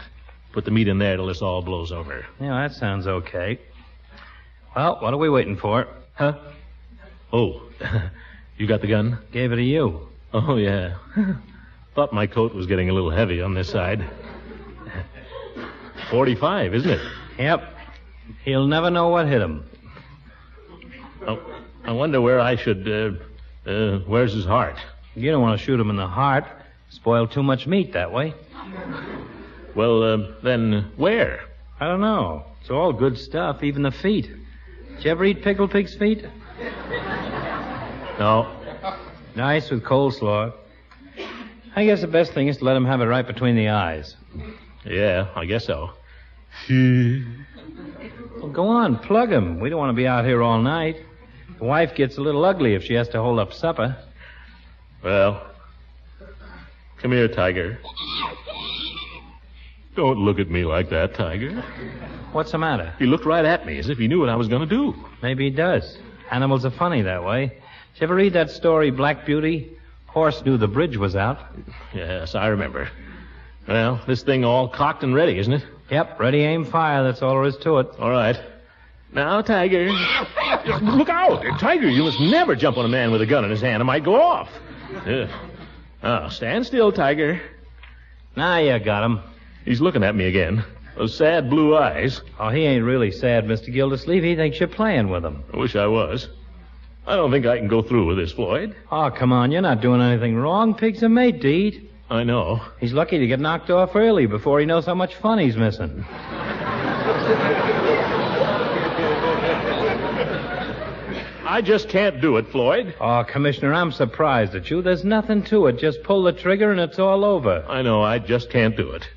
Put the meat in there till this all blows over. Yeah, that sounds okay. Well, what are we waiting for? Huh? Oh, you got the gun? Gave it to you. Oh, yeah. Thought my coat was getting a little heavy on this side. 45, isn't it? Yep. He'll never know what hit him. Oh, I wonder where I should, where's his heart? You don't want to shoot him in the heart. Spoil too much meat that way. Well, then where? I don't know. It's all good stuff, even the feet. Did you ever eat pickled pig's feet? No. Nice with coleslaw. I guess the best thing is to let him have it right between the eyes. Yeah, I guess so. Well, go on, plug him. We don't want to be out here all night. The wife gets a little ugly if she has to hold up supper. Well, come here, Tiger. Don't look at me like that, Tiger. What's the matter? He looked right at me as if he knew what I was going to do. Maybe he does. Animals are funny that way. Did you ever read that story, Black Beauty? Horse knew the bridge was out. Yes, I remember. Well, this thing all cocked and ready, isn't it? Yep, ready, aim, fire. That's all there is to it. All right. Now, Tiger. Look out! Tiger, you must never jump on a man with a gun in his hand. It might go off. Now, stand still, Tiger. Now you got him. He's looking at me again. Those sad blue eyes. Oh, he ain't really sad, Mr. Gildersleeve. He thinks you're playing with him. I wish I was. I don't think I can go through with this, Floyd. Oh, come on. You're not doing anything wrong. Pigs are made to eat. I know. He's lucky to get knocked off early before he knows how much fun he's missing. I just can't do it, Floyd. Oh, Commissioner, I'm surprised at you. There's nothing to it. Just pull the trigger and it's all over. I know. I just can't do it.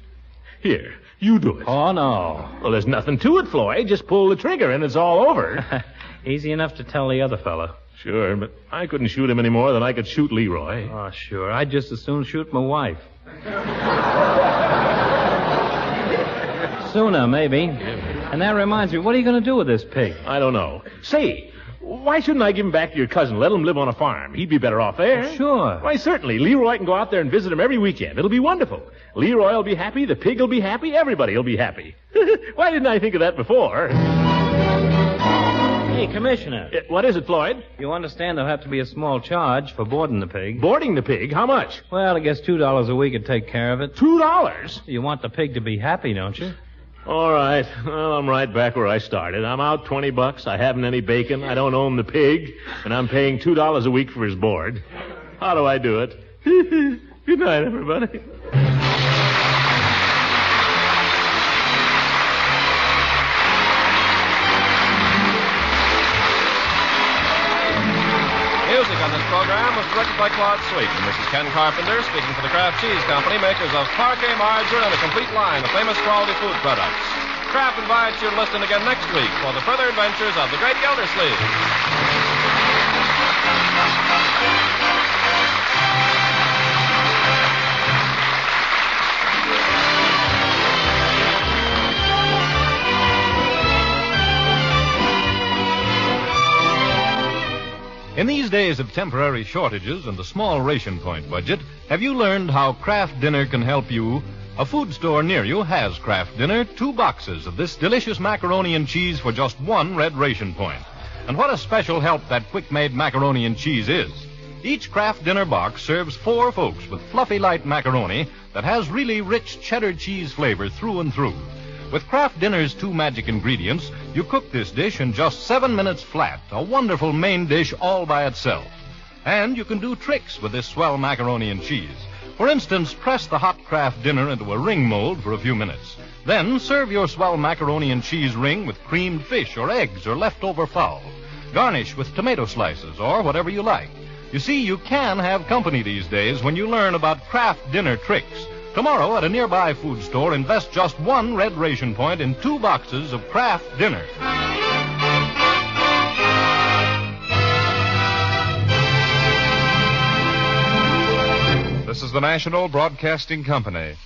Here, you do it. Oh, no. Well, there's nothing to it, Floyd. Just pull the trigger and it's all over. Easy enough to tell the other fella. Sure, but I couldn't shoot him any more than I could shoot Leroy. Oh, sure. I'd just as soon shoot my wife. Sooner, maybe. And that reminds me, what are you going to do with this pig? I don't know. Say, why shouldn't I give him back to your cousin? Let him live on a farm. He'd be better off there. Oh, sure. Why, certainly. Leroy can go out there and visit him every weekend. It'll be wonderful. Leroy will be happy, the pig will be happy, everybody will be happy. Why didn't I think of that before? Hey, Commissioner. What is it, Floyd? You understand there'll have to be a small charge for boarding the pig. Boarding the pig? How much? Well, I guess $2 a week would take care of it. $2? You want the pig to be happy, don't you? All right. Well, I'm right back where I started. I'm out $20. I haven't any bacon. I don't own the pig. And I'm paying $2 a week for his board. How do I do it? Good night, everybody. Music on this program was directed by Claude Sweet, and this is Ken Carpenter speaking for the Kraft Cheese Company, makers of parquet margarine and a complete line of famous quality food products. Kraft invites you to listen again next week for the further adventures of the Great Gildersleeve. days of temporary shortages and a small ration point budget, have you learned how Kraft Dinner can help you? A food store near you has Kraft Dinner, 2 boxes of this delicious macaroni and cheese for just 1 red ration point. And what a special help that quick-made macaroni and cheese is. Each Kraft Dinner box serves 4 folks with fluffy light macaroni that has really rich cheddar cheese flavor through and through. With Kraft Dinner's 2 magic ingredients, you cook this dish in just 7 minutes flat, a wonderful main dish all by itself. And you can do tricks with this swell macaroni and cheese. For instance, press the hot Kraft Dinner into a ring mold for a few minutes. Then serve your swell macaroni and cheese ring with creamed fish or eggs or leftover fowl. Garnish with tomato slices or whatever you like. You see, you can have company these days when you learn about Kraft Dinner tricks. Tomorrow at a nearby food store, invest just 1 red ration point in 2 boxes of Kraft Dinner. This is the National Broadcasting Company.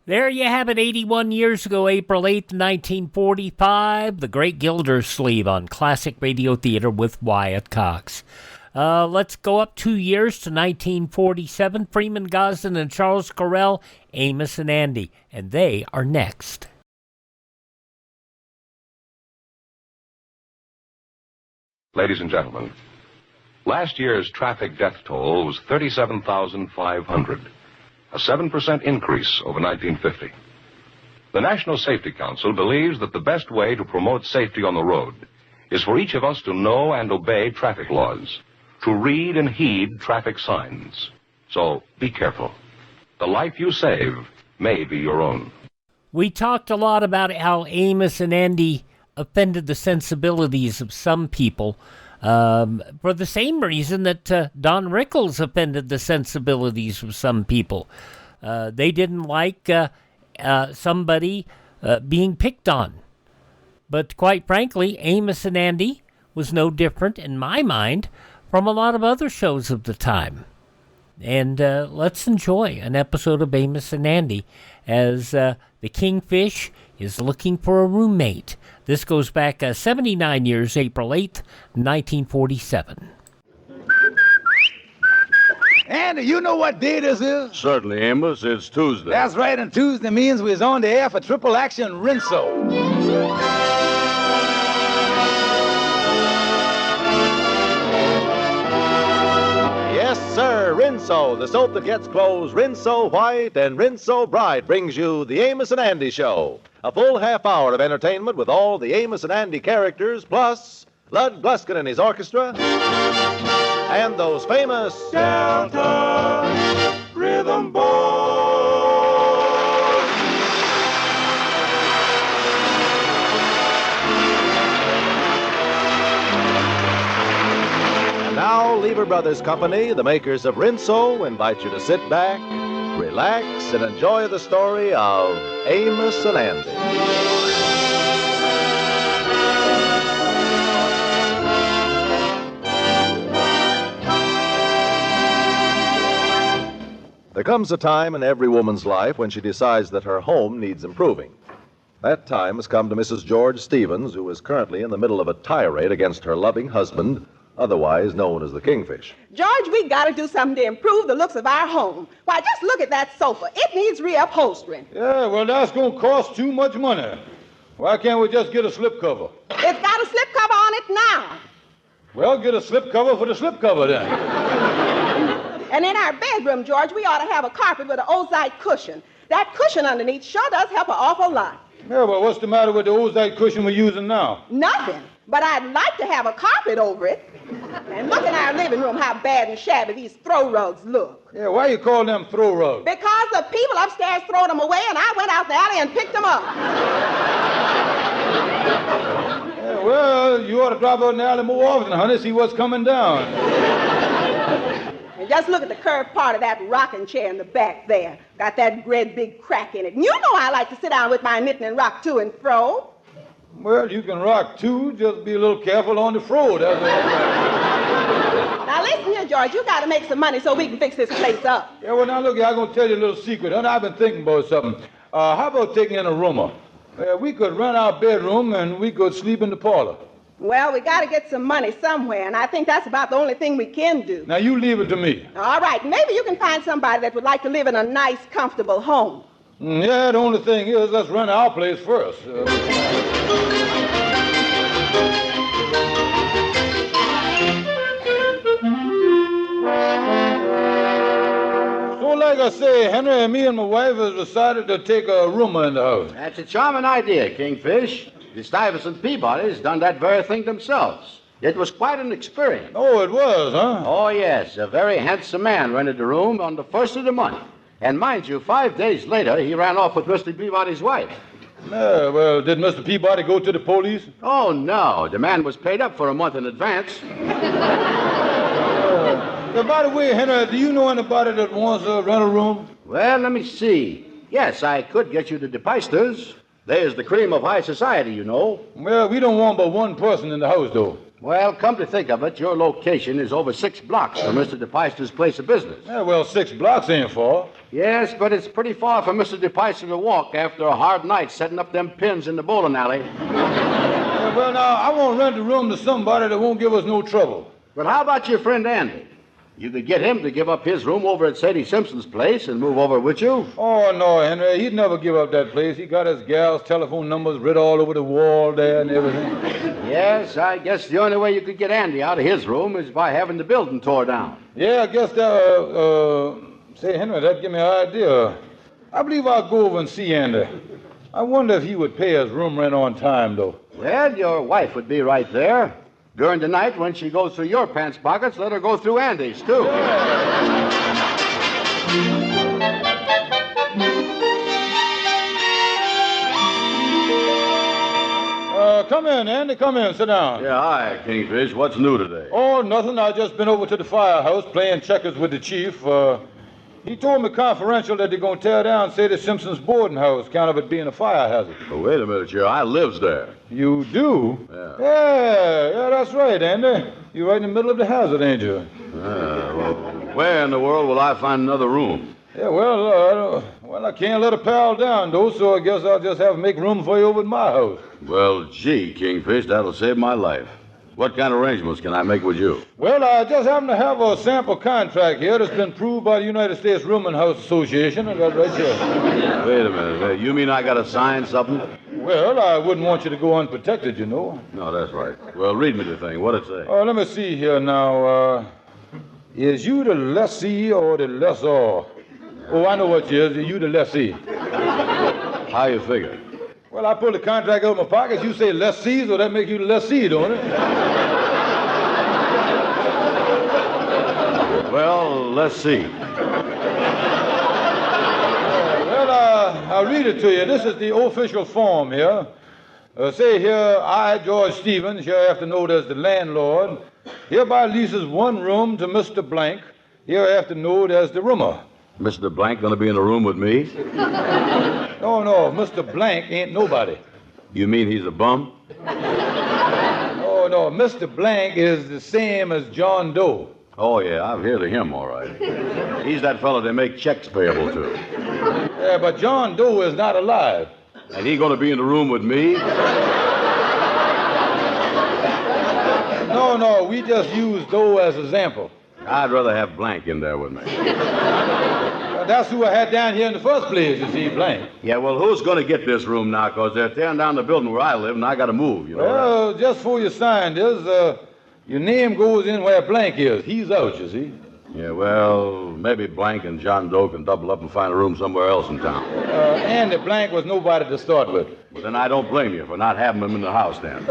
There you have it, 81 years ago, April 8th, 1945, the Great Gildersleeve on Classic Radio Theater with Wyatt Cox. Let's go up 2 years to 1947. Freeman Gosden and Charles Correll, Amos and Andy, and they are next. Ladies and gentlemen, last year's traffic death toll was 37,500, a 7% increase over 1950. The National Safety Council believes that the best way to promote safety on the road is for each of us to know and obey traffic laws, to read and heed traffic signs. So be careful. The life you save may be your own. We talked a lot about how Amos and Andy offended the sensibilities of some people for the same reason that Don Rickles offended the sensibilities of some people. They didn't like somebody being picked on. But quite frankly, Amos and Andy was no different, in my mind, from a lot of other shows of the time. And let's enjoy an episode of Amos and Andy as the Kingfish is looking for a roommate. This goes back 79 years, April 8th, 1947. Andy, you know what day this is? Certainly, Amos. It's Tuesday. That's right, and Tuesday means we're on the air for Triple Action Rinso. Yes, sir, Rinso, the soap that gets clothes Rinso white and Rinso bright, brings you the Amos and Andy Show. A full half hour of entertainment with all the Amos and Andy characters, plus Lud Gluskin and his orchestra, and those famous Delta Rhythm Boys. And now, Lever Brothers Company, the makers of Rinso, invite you to sit back, relax, and enjoy the story of Amos and Andy. There comes a time in every woman's life when she decides that her home needs improving. That time has come to Mrs. George Stevens, who is currently in the middle of a tirade against her loving husband, otherwise known as the Kingfish. George, we got to do something to improve the looks of our home. Why, just look at that sofa. It needs reupholstering. Yeah, well, that's going to cost too much money. Why can't we just get a slipcover? It's got a slipcover on it now. Well, get a slipcover for the slipcover then. And in our bedroom, George, we ought to have a carpet with an ozite cushion. That cushion underneath sure does help an awful lot. Yeah, well, what's the matter with the ozite cushion we're using now? Nothing. But I'd like to have a carpet over it. And look in our living room how bad and shabby these throw rugs look. Yeah, why you call them throw rugs? Because the people upstairs throw them away, and I went out in the alley and picked them up. Yeah, well, you ought to drop out in the alley more often, honey, see what's coming down. And just look at the curved part of that rocking chair in the back there. Got that great big crack in it. And you know I like to sit down with my knitting and rock to and fro. Well, you can rock too, just be a little careful on the fro, that's all. Now listen here, George, you got to make some money so we can fix this place up. Yeah, well, now look here, I'm going to tell you a little secret, honey. I've been thinking about something. How about taking in a roomer? We could rent our bedroom and we could sleep in the parlor. Well, we got to get some money somewhere, and I think that's about the only thing we can do. Now, you leave it to me. All right, maybe you can find somebody that would like to live in a nice, comfortable home. Yeah, the only thing is, let's run our place first. So, like I say, Henry, me and my wife has decided to take a roomer in the house. That's a charming idea, Kingfish. The Stuyvesant Peabodys done that very thing themselves. It was quite an experience. Oh, it was, huh? Oh, yes. A very handsome man rented the room on the first of the month. And mind you, 5 days later, he ran off with Mr. Peabody's wife. Yeah, well, did Mr. Peabody go to the police? Oh, no. The man was paid up for a month in advance. By the way, Henry, do you know anybody that wants to rent a room? Well, let me see. Yes, I could get you the DePeisters. There's the cream of high society, you know. Well, we don't want but one person in the house, though. Well, come to think of it, your location is over 6 blocks from Mr. DePeister's place of business. Yeah, well, 6 blocks ain't far. Yes, but it's pretty far for Mr. DePeister to walk after a hard night setting up them pins in the bowling alley. Yeah, well, now, I won't rent the room to somebody that won't give us no trouble. But how about your friend Andy? You could get him to give up his room over at Sadie Simpson's place and move over with you. Oh, no, Henry. He'd never give up that place. He got his gal's telephone numbers written all over the wall there and everything. Yes, I guess the only way you could get Andy out of his room is by having the building tore down. Yeah, I guess that, say, Henry, that give me an idea. I believe I'll go over and see Andy. I wonder if he would pay his room rent on time, though. Well, your wife would be right there. During the night, when she goes through your pants pockets, let her go through Andy's, too. Come in, Andy. Come in. Sit down. Yeah, hi, Kingfish. What's new today? Oh, nothing. I just been over to the firehouse playing checkers with the chief. He told me confidential that they're going to tear down Sadie Simpson's boarding house, count of it being a fire hazard. Well, wait a minute, Chair. I lives there. You do? Yeah. That's right, Andy. You're right in the middle of the hazard, ain't you? Well, where in the world will I find another room? Yeah, well, I can't let a pal down, though, so I guess I'll just have to make room for you over at my house. Well, gee, Kingfish, that'll save my life. What kind of arrangements can I make with you? Well, I just happen to have a sample contract here that's been approved by the United States Rooming House Association. I got it right here. Wait a minute. You mean I got to sign something? Well, I wouldn't want you to go unprotected, you know. No, that's right. Well, read me the thing. What'd it say? Let me see here now. Is you the lessee or the lessor? Oh, I know what you is. You the lessee. How you figure? Well, I pull the contract out of my pocket. You say lessee, so that makes you the lessee, don't it? Well, let's see. I'll read it to you. This is the official form here. Say here, I, George Stevens, hereafter known as the landlord, hereby leases one room to Mr. Blank, hereafter known as the roomer. Mr. Blank gonna be in the room with me? No, Mr. Blank ain't nobody. You mean he's a bum? No, Mr. Blank is the same as John Doe. Oh, yeah, I've heard of him, all right. He's that fellow they make checks payable to. Yeah, but John Doe is not alive. And he gonna be in the room with me? No, we just use Doe as an example. I'd rather have Blank in there with me. That's who I had down here in the first place, you see, Blank. Yeah, well, who's going to get this room now? Because they're tearing down the building where I live, and I got to move, you know. Well, just before you sign this, your name goes in where Blank is. He's out, you see. Yeah, well, maybe Blank and John Doe can double up and find a room somewhere else in town. Andy Blank was nobody to start with. Well, then I don't blame you for not having him in the house then.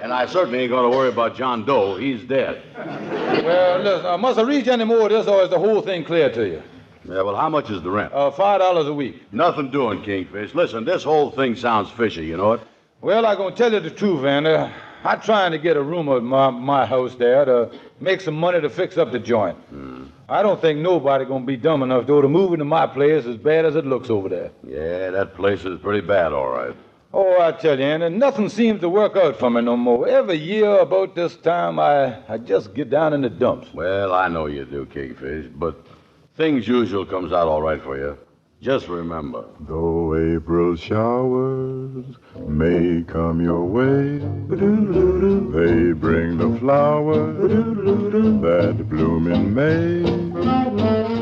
And I certainly ain't going to worry about John Doe. He's dead. Well, listen, must I read you any more of this, or is the whole thing clear to you? Yeah, well, how much is the rent? $5 a week. Nothing doing, Kingfish. Listen, this whole thing sounds fishy, you know it? Well, I'm going to tell you the truth, Andy. I'm trying to get a room at my house there to make some money to fix up the joint. I don't think nobody going to be dumb enough, though, to move into my place as bad as it looks over there. Yeah, that place is pretty bad, all right. Oh, I tell you, Andy, nothing seems to work out for me no more. Every year about this time, I just get down in the dumps. Well, I know you do, Kingfish, but things usual comes out all right for you. Just remember. Though April showers may come your way, they bring the flowers that bloom in May.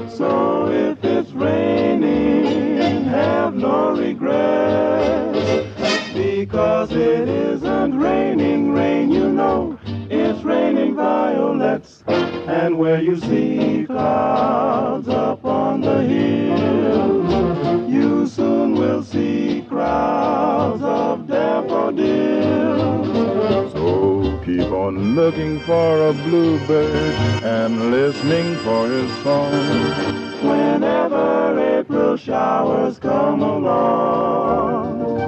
So if it's raining, have no regrets, because it isn't raining rain, you know. It's raining violets, and where you see clouds up on the hill, you soon will see crowds of daffodils. So keep on looking for a bluebird and listening for his song whenever April showers come along.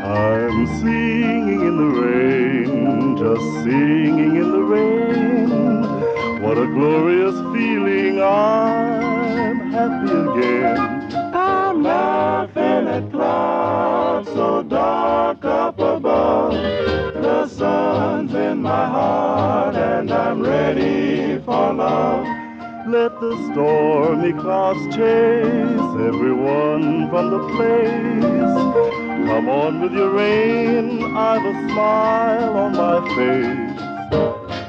I'm singing in the rain, just singing in the rain. What a glorious feeling, I'm happy again. I'm laughing at clouds so dark up above. The sun's in my heart and I'm ready for love. Let the stormy clouds chase everyone from the place. Come on with your rain, I've a smile on my face.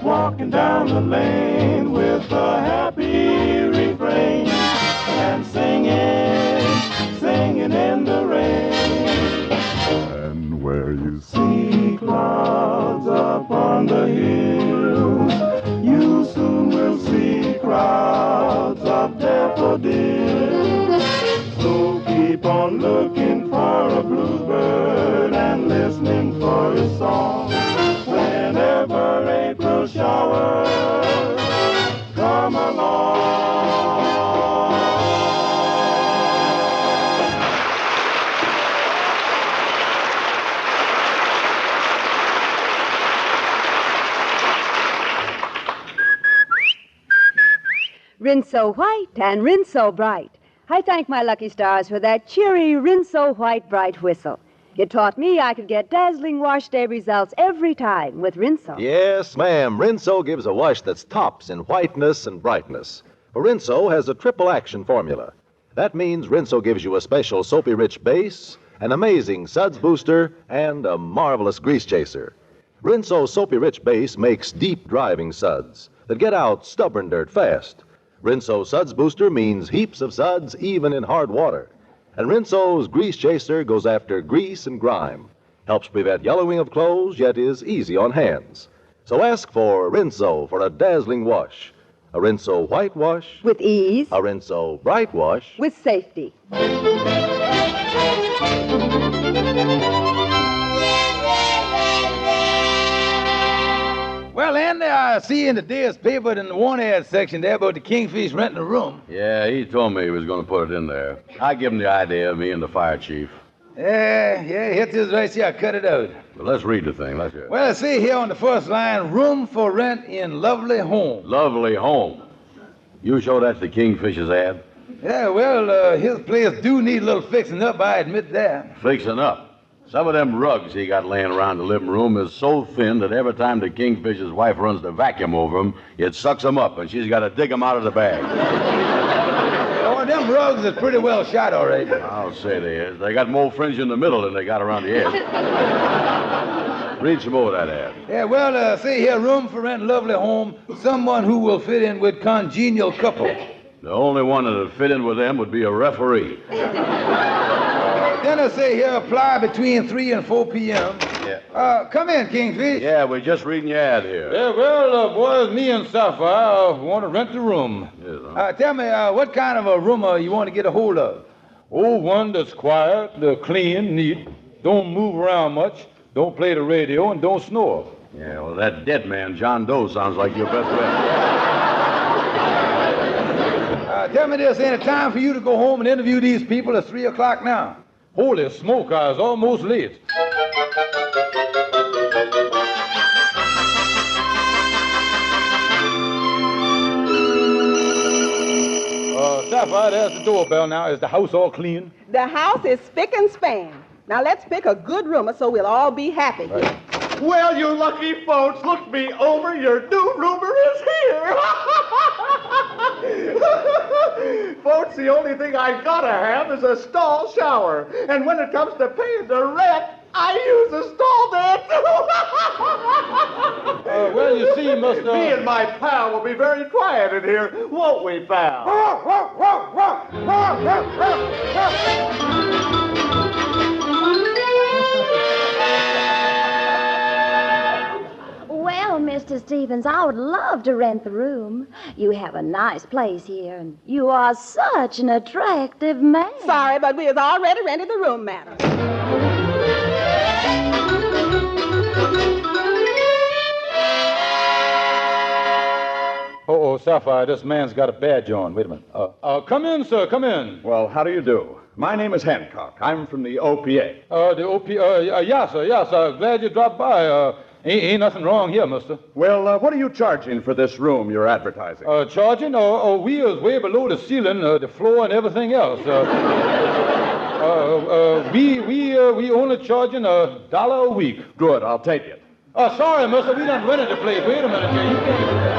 Walking down the lane with a happy refrain and singing in the rain. And where you see clouds up on the hills, you soon will see crowds of daffodils. So keep on looking for a bluebird and listening for his song whenever April showers come along. Rinse so white and rinse so bright. I thank my lucky stars for that cheery rinse so white bright whistle. It taught me I could get dazzling wash day results every time with Rinso. Yes, ma'am. Rinso gives a wash that's tops in whiteness and brightness. For Rinso has a triple action formula. That means Rinso gives you a special soapy-rich base, an amazing suds booster, and a marvelous grease chaser. Rinso's soapy-rich base makes deep driving suds that get out stubborn dirt fast. Rinso Suds Booster means heaps of suds even in hard water. And Rinso's Grease Chaser goes after grease and grime. Helps prevent yellowing of clothes, yet is easy on hands. So ask for Rinso for a dazzling wash. A Rinso white wash. With ease. A Rinso bright wash. With safety. Well, Andy, I see in today's paper in the want-ad section there about the Kingfish renting a room. Yeah, he told me he was going to put it in there. I give him the idea, me and the fire chief. Yeah, hit this right here. I cut it out. But let's read the thing. Let's hear it. Well, I see here on the first line, room for rent in Lovely Home. Lovely Home. You show that's the Kingfish's ad? Yeah, well, his place do need a little fixing up, I admit that. Fixing up. Some of them rugs he got laying around the living room is so thin that every time the Kingfish's wife runs the vacuum over them, it sucks them up, and she's got to dig them out of the bag. Oh, them rugs is pretty well shot, all right. I'll say they is. They got more fringe in the middle than they got around the edge. Read some more of that ad. Yeah, well, see here, room for rent, Lovely Home, someone who will fit in with congenial couple. The only one that would fit in with them would be a referee. Then I say here, apply between 3 and 4 p.m. Yeah. Come in, Kingfish. Yeah, we're just reading your ad here. Yeah, well, boys, me and Sapphire want to rent the room. Yes, huh? Tell me, what kind of a room you want to get a hold of? Oh, one that's quiet, clean, neat, don't move around much, don't play the radio, and don't snore. Yeah, well, that dead man, John Doe, sounds like your best bet. Tell me this, ain't it time for you to go home and interview these people at 3 o'clock now? Holy smoke, I was almost late. Sapphire, there's the doorbell now. Is the house all clean? The house is spick and span. Now let's pick a good roomer so we'll all be happy. Right. Well, you lucky folks, look me over. Your new roomer is here. Folks, folks, the only thing I gotta have is a stall shower. And when it comes to paying the rent, I use a stall there, too. Well, you see, Mr. Me and my pal will be very quiet in here, won't we, pal? Well, Mr. Stevens, I would love to rent the room. You have a nice place here, and you are such an attractive man. Sorry, but we have already rented the room, madam. Oh, Sapphire, this man's got a badge on. Wait a minute. Come in, sir, come in. Well, how do you do? My name is Hancock. I'm from the OPA. The OPA, yes, sir. Glad you dropped by. Ain't nothing wrong here, mister. Well, what are you charging for this room you're advertising? Charging? We is way below the ceiling, the floor, and everything else. We only charging $1 a week. Good, I'll take it. Sorry, mister, we done rented the place. Wait a minute here. You can't...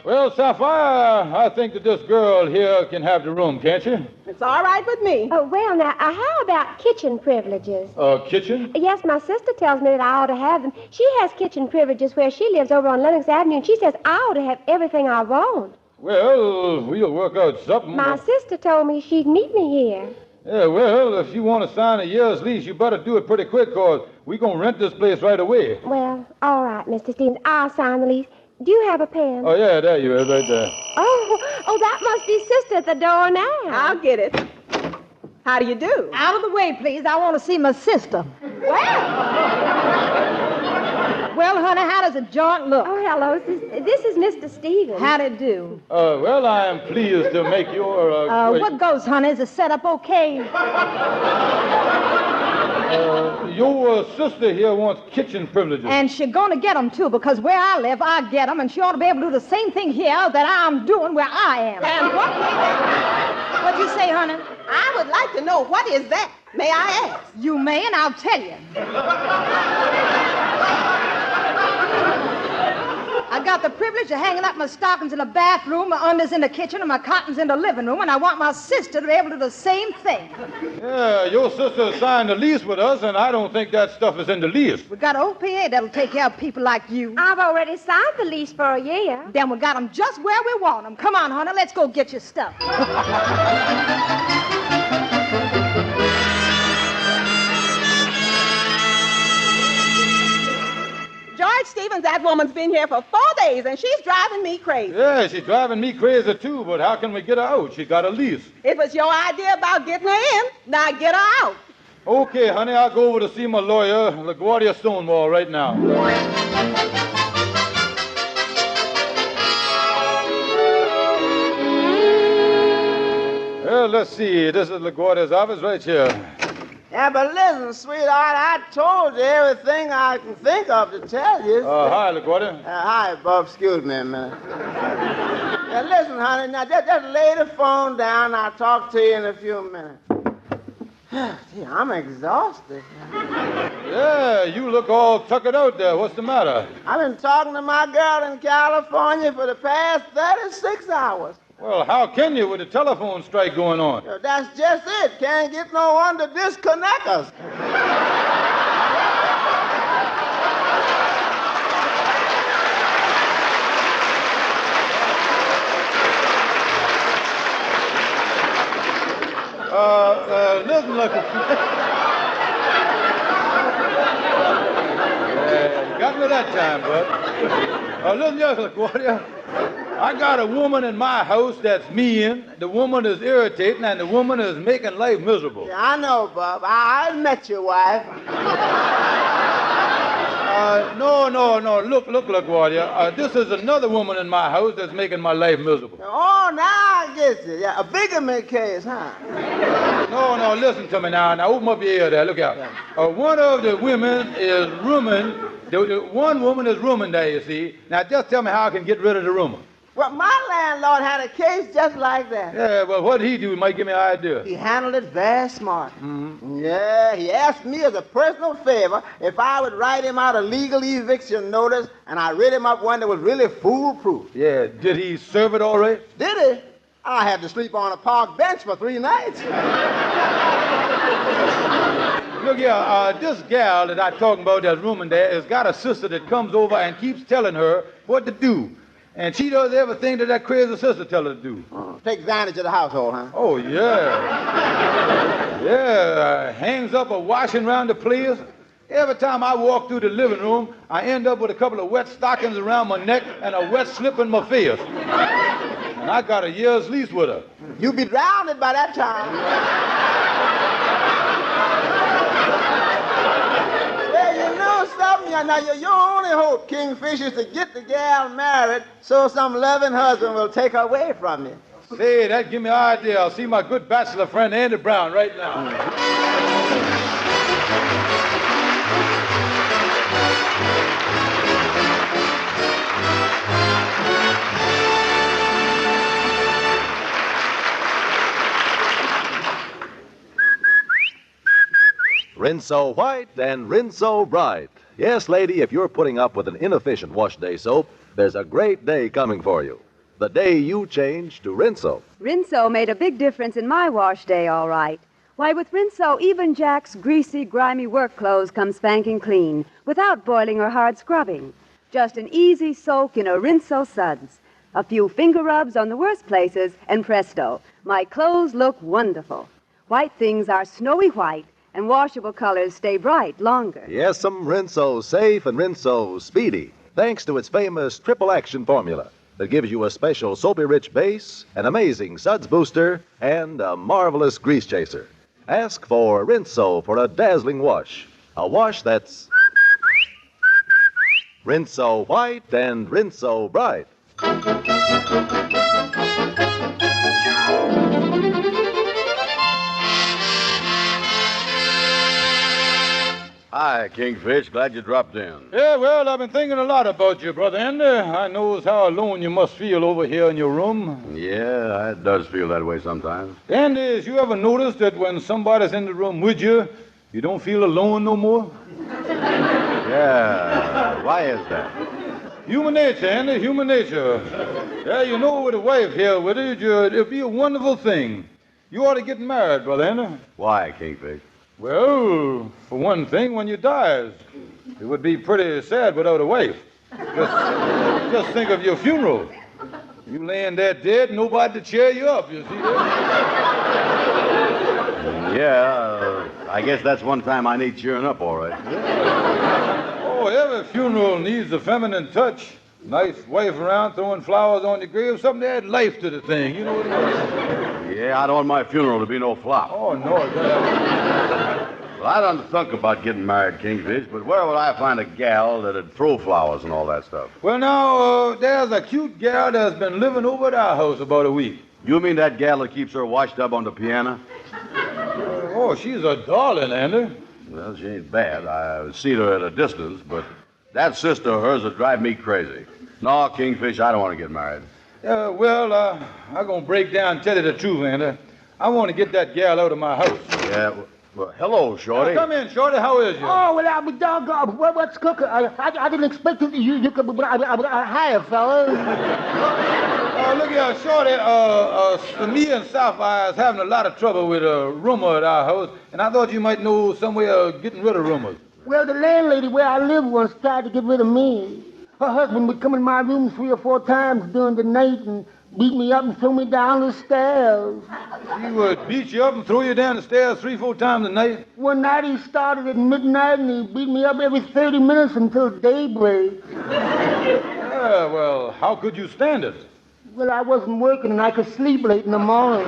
Well, Sapphire, I think that this girl here can have the room, can't you? It's all right with me. Oh, well, now, how about kitchen privileges? Kitchen? Yes, my sister tells me that I ought to have them. She has kitchen privileges where she lives over on Lenox Avenue, and she says I ought to have everything I want. Well, we'll work out something. My sister told me she'd meet me here. Yeah, well, if you want to sign a year's lease, you better do it pretty quick, because we're going to rent this place right away. Well, all right, Mr. Stevens, I'll sign the lease. Do you have a pen? Oh, yeah, there you are, right there. Oh, that must be Sister at the door now. I'll get it. How do you do? Out of the way, please. I want to see my sister. Well, honey, how does the joint look? Oh, hello. This is Mr. Stevens. How'd it do? Well, I am pleased to make your... what goes, honey? Is the setup okay? Your sister here wants kitchen privileges. And she's going to get them, too, because where I live, I get them, and she ought to be able to do the same thing here that I'm doing where I am. And what? What'd you say, honey? I would like to know, what is that? May I ask? You may, and I'll tell you. I got the privilege of hanging up my stockings in the bathroom, my unders in the kitchen, and my cottons in the living room, and I want my sister to be able to do the same thing. Yeah, your sister signed a lease with us, and I don't think that stuff is in the lease. We got an OPA that'll take care of people like you. I've already signed the lease for a year. Then we got them just where we want them. Come on, honey, let's go get your stuff. George Stevens, that woman's been here for 4 days, and she's driving me crazy. Yeah, she's driving me crazy, too, but how can we get her out? She got a lease. It was your idea about getting her in. Now get her out. Okay, honey, I'll go over to see my lawyer, LaGuardia Stonewall, right now. Well, let's see. This is LaGuardia's office right here. Yeah, but listen, sweetheart, I told you everything I can think of to tell you. Hi, LaGuardia. Hi, Bob. Excuse me a minute. Now, listen, honey, now just lay the phone down. I'll talk to you in a few minutes. Gee, I'm exhausted. Yeah, you look all tuckered out there. What's the matter? I've been talking to my girl in California for the past 36 hours. Well, how can you with the telephone strike going on? That's just it. Can't get no one to disconnect us. Listen, look. Yeah, you got me that time, bud. Listen, LaGuardia. I got a woman in my house that's mean, the woman is irritating, and the woman is making life miserable. Yeah, I know, Bob. I met your wife. No. Look, LaGuardia. This is another woman in my house that's making my life miserable. Oh, now I get you. Yeah, a bigamy case, huh? No, listen to me now. Now, open up your ear there. Look out. One of the women is rooming. The one woman is rooming there, you see. Now, just tell me how I can get rid of the roomer. Well, my landlord had a case just like that. Yeah, well, what'd he do? He might give me an idea. He handled it very smart. Yeah, he asked me as a personal favor if I would write him out a legal eviction notice, and I read him up one that was really foolproof. Yeah, did he serve it all right? Did he? I had to sleep on a park bench for 3 nights. Look here, this gal that I'm talking about that's rooming there has got a sister that comes over and keeps telling her what to do. And she does everything that crazy sister tells her to do. Take advantage of the household, huh? Oh, yeah. Yeah, hangs up a washing around the place. Every time I walk through the living room, I end up with a couple of wet stockings around my neck and a wet slip in my face. And I got a year's lease with her. You'll be drowned by that time. Well, you know something? Now, your only hope, Kingfish, is to get the gal married so some loving husband will take her away from you. Say, that give me an idea. I'll see my good bachelor friend Andy Brown right now. Rinse so white and rinse so bright. Yes, lady, if you're putting up with an inefficient wash day soap, there's a great day coming for you. The day you change to Rinso. Rinso made a big difference in my wash day, all right. Why, with Rinso, even Jack's greasy, grimy work clothes come spanking clean, without boiling or hard scrubbing. Just an easy soak in a Rinso suds. A few finger rubs on the worst places, and presto, my clothes look wonderful. White things are snowy white, and washable colors stay bright longer. Yes, some Rinso safe and Rinso speedy, thanks to its famous triple action formula that gives you a special soapy-rich base, an amazing suds booster, and a marvelous grease chaser. Ask for Rinso for a dazzling wash. A wash that's Rinso white and Rinso bright. Hi, Kingfish. Glad you dropped in. Yeah, well, I've been thinking a lot about you, Brother Andy. I knows how alone you must feel over here in your room. Yeah, it does feel that way sometimes. Andy, has you ever noticed that when somebody's in the room with you, you don't feel alone no more? Yeah. Why is that? Human nature, Andy, human nature. Yeah, you know, with a wife here with you, it'll be a wonderful thing. You ought to get married, Brother Andy. Why, Kingfish? Well, for one thing, when you dies, it would be pretty sad without a wife. Just think of your funeral. You laying there dead, nobody to cheer you up, you see that? Yeah, I guess that's one time I need cheering up, all right. Oh, every funeral needs a feminine touch. Nice wife around throwing flowers on your grave, something to add life to the thing, you know what I mean? Yeah, I don't want my funeral to be no flop. Oh, no. Well, I don't think about getting married, Kingfish, but where would I find a gal that'd throw flowers and all that stuff? Well, now, there's a cute gal that's been living over at our house about a week. You mean that gal that keeps her washed up on the piano? Oh, she's a darling, Andy. Well, she ain't bad. I've seen her at a distance, but that sister of hers would drive me crazy. No, Kingfish, I don't want to get married. I'm going to break down and tell you the truth, Andy. I want to get that gal out of my house. Yeah, well, hello, Shorty. Come in, Shorty. How is you? Oh, well, I'm doggone. What's cooking? I didn't expect it. You could. Hi, fellas. Look here, Shorty. Me and Sapphire is having a lot of trouble with a rumor at our house, and I thought you might know some way of getting rid of rumors. Well, the landlady where I live once tried to get rid of me. Her husband would come in my room 3 or 4 times during the night and beat me up and throw me down the stairs. He would beat you up and throw you down the stairs 3 or 4 times a night? One night he started at midnight and he beat me up every 30 minutes until daybreak. Yeah, well, how could you stand it? Well, I wasn't working and I could sleep late in the morning.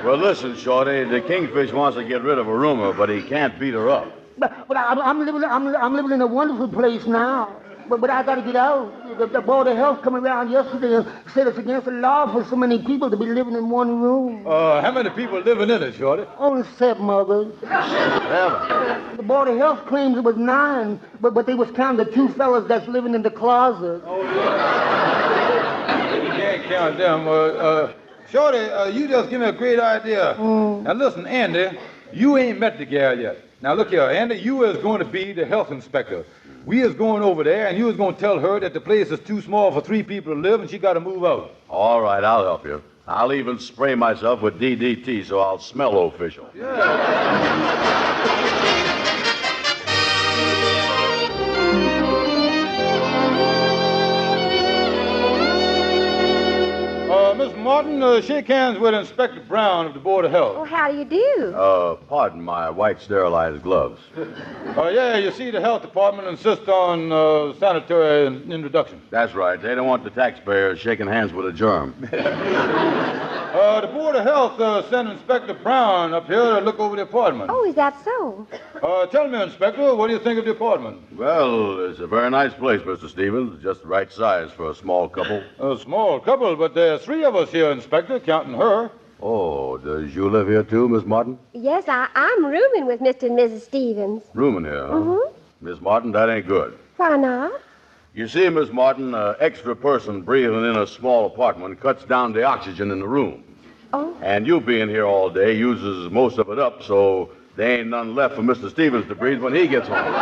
Well, listen, Shorty, the Kingfish wants to get rid of a rumor, but he can't beat her up. But I'm living in a wonderful place now. But I got to get out. The Board of Health come around yesterday and said it's against the law for so many people to be living in one room. How many people living in it, Shorty? Only 7 others. 7? The Board of Health claims it was 9, but they was counting the 2 fellas that's living in the closet. Oh, yeah. You can't count them. Shorty, you just give me a great idea. Now, listen, Andy, you ain't met the gal yet. Now, look here, Andy, you is going to be the health inspector. We is going over there, and you is going to tell her that the place is too small for 3 people to live, and she got to move out. All right, I'll help you. I'll even spray myself with DDT so I'll smell official. Miss Martin, shake hands with Inspector Brown of the Board of Health. Oh, how do you do? Pardon my white sterilized gloves. Yeah, you see, the health department insists on sanitary introduction. That's right. They don't want the taxpayers shaking hands with a germ. The Board of Health sent Inspector Brown up here to look over the apartment. Oh, is that so? Tell me, Inspector, what do you think of the apartment? Well, it's a very nice place, Mr. Stevens. Just the right size for a small couple. A small couple, but there's 3 of us here, Inspector, counting her. Oh, does you live here too, Miss Martin? Yes, I'm rooming with Mr. and Mrs. Stevens. Rooming here, huh? Mm-hmm. Miss Martin, that ain't good. Why not? You see, Miss Martin, an extra person breathing in a small apartment cuts down the oxygen in the room. Oh. And you being here all day uses most of it up, so there ain't none left for Mr. Stevens to breathe when he gets home.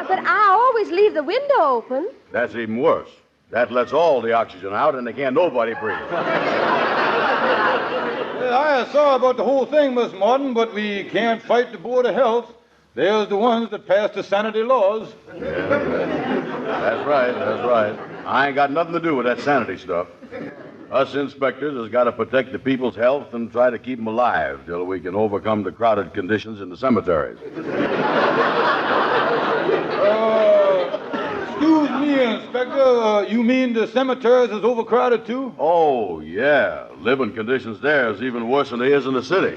But I always leave the window open. That's even worse. That lets all the oxygen out, and they can't nobody breathe. I saw about the whole thing, Miss Martin, but we can't fight the Board of Health. They're the ones that passed the sanity laws. Yeah, that's right. I ain't got nothing to do with that sanity stuff. Us inspectors has got to protect the people's health and try to keep them alive till we can overcome the crowded conditions in the cemeteries. Excuse me, Inspector. You mean the cemeteries is overcrowded, too? Oh, yeah. Living conditions there is even worse than they is in the city.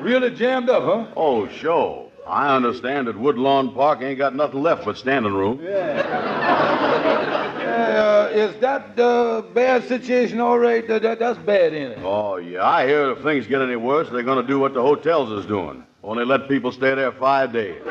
Really jammed up, huh? Oh, sure. I understand that Woodlawn Park ain't got nothing left but standing room. Is that bad situation all right? That's bad, ain't it? Oh, yeah. I hear if things get any worse, they're going to do what the hotels is doing. Only let people stay there 5 days.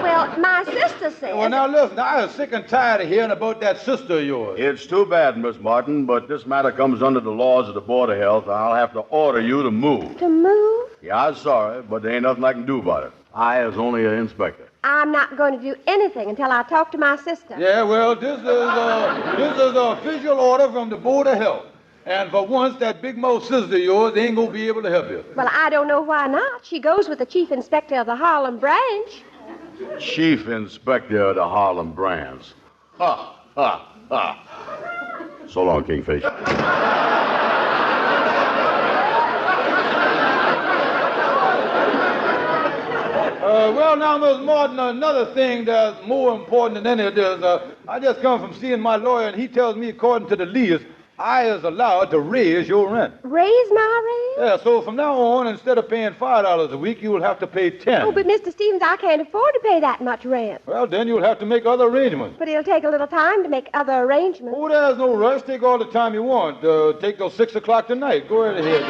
Well, my sister said... Well, now, listen, I am sick and tired of hearing about that sister of yours. It's too bad, Miss Martin, but this matter comes under the laws of the Board of Health, and I'll have to order you to move. To move? Yeah, I'm sorry, but there ain't nothing I can do about it. I is only an inspector. I'm not going to do anything until I talk to my sister. Yeah, well, this is an official order from the Board of Health. And for once, that big-mouth sister of yours ain't going to be able to help you. Well, I don't know why not. She goes with the chief inspector of the Harlem branch. Chief Inspector of the Harlem branch. Ha, ha, ha. So long, Kingfish. Well, now, Miss Martin, another thing that's more important than any of this, I just come from seeing my lawyer, and he tells me, according to the lease, I is allowed to raise your rent. Raise my rent? Yeah, so from now on, instead of paying $5 a week, you will have to pay $10. Oh, but Mr. Stevens, I can't afford to pay that much rent. Well, then you'll have to make other arrangements. But it'll take a little time to make other arrangements. Oh, there's no rush. Take all the time you want. Take till 6 o'clock tonight. Go right ahead.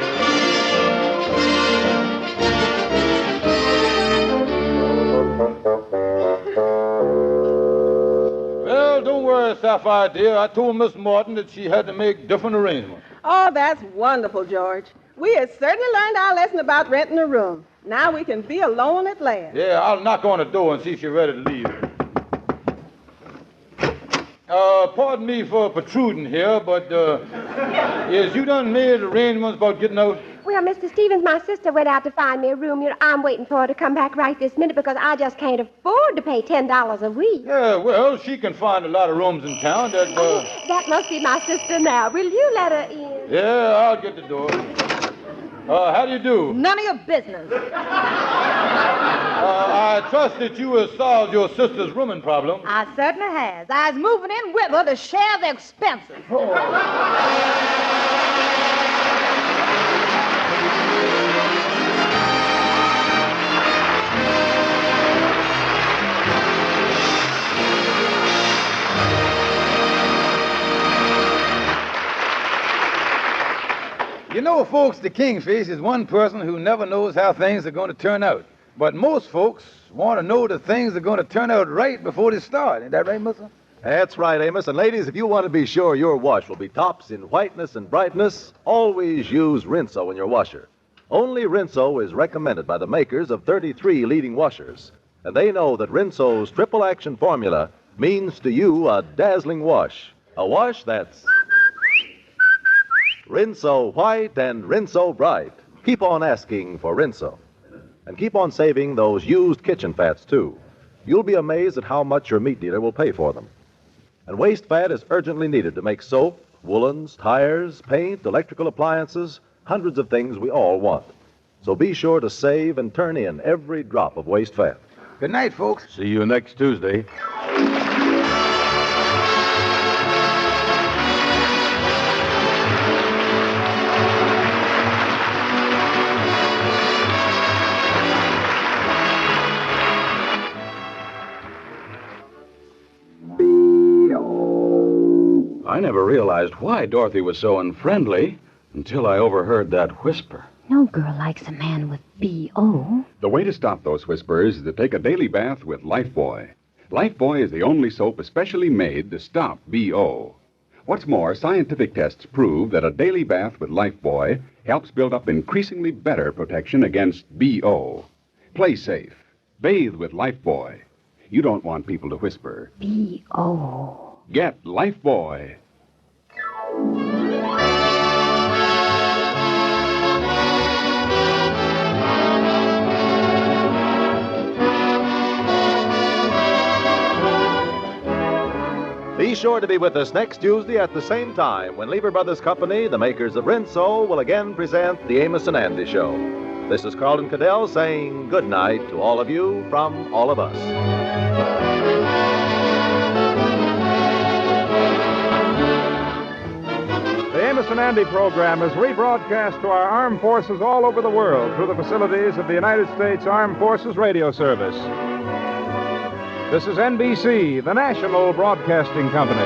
Well, don't worry, Sapphire, dear. I told Miss Martin that she had to make different arrangements. Oh, that's wonderful, George. We have certainly learned our lesson about renting a room. Now we can be alone at last. Yeah, I'll knock on the door and see if she's ready to leave. Pardon me for protruding here, but is you done made arrangements about getting out? Well, Mr. Stevens, my sister went out to find me a room. You know, I'm waiting for her to come back right this minute because I just can't afford to pay $10 a week. Yeah, well, she can find a lot of rooms in town that... That must be my sister now. Will you let her in? Yeah, I'll get the door. How do you do? None of your business. I trust that you have solved your sister's rooming problem. I certainly has. I was moving in with her to share the expenses. know, folks, the kingfish is one person who never knows how things are going to turn out. But most folks want to know that things are going to turn out right before they start. Ain't that right, mister? That's right, Amos. And ladies, if you want to be sure your wash will be tops in whiteness and brightness, always use Rinso in your washer. Only Rinso is recommended by the makers of 33 leading washers. And they know that Rinso's triple action formula means to you a dazzling wash. A wash that's Rinso white and Rinso bright. Keep on asking for Rinso. And keep on saving those used kitchen fats, too. You'll be amazed at how much your meat dealer will pay for them. And waste fat is urgently needed to make soap, woolens, tires, paint, electrical appliances, hundreds of things we all want. So be sure to save and turn in every drop of waste fat. Good night, folks. See you next Tuesday. I never realized why Dorothy was so unfriendly until I overheard that whisper. No girl likes a man with B.O. The way to stop those whispers is to take a daily bath with Lifebuoy. Lifebuoy is the only soap especially made to stop B.O. What's more, scientific tests prove that a daily bath with Lifebuoy helps build up increasingly better protection against B.O. Play safe. Bathe with Lifebuoy. You don't want people to whisper. B.O. Get Lifebuoy. Be sure to be with us next Tuesday at the same time when Lever Brothers Company, the makers of Rinso, will again present the Amos and Andy Show. This is Carlton Cadell saying good night to all of you from all of us. The Amos and Andy program is rebroadcast to our armed forces all over the world through the facilities of the United States Armed Forces Radio Service. This is NBC, the national broadcasting company.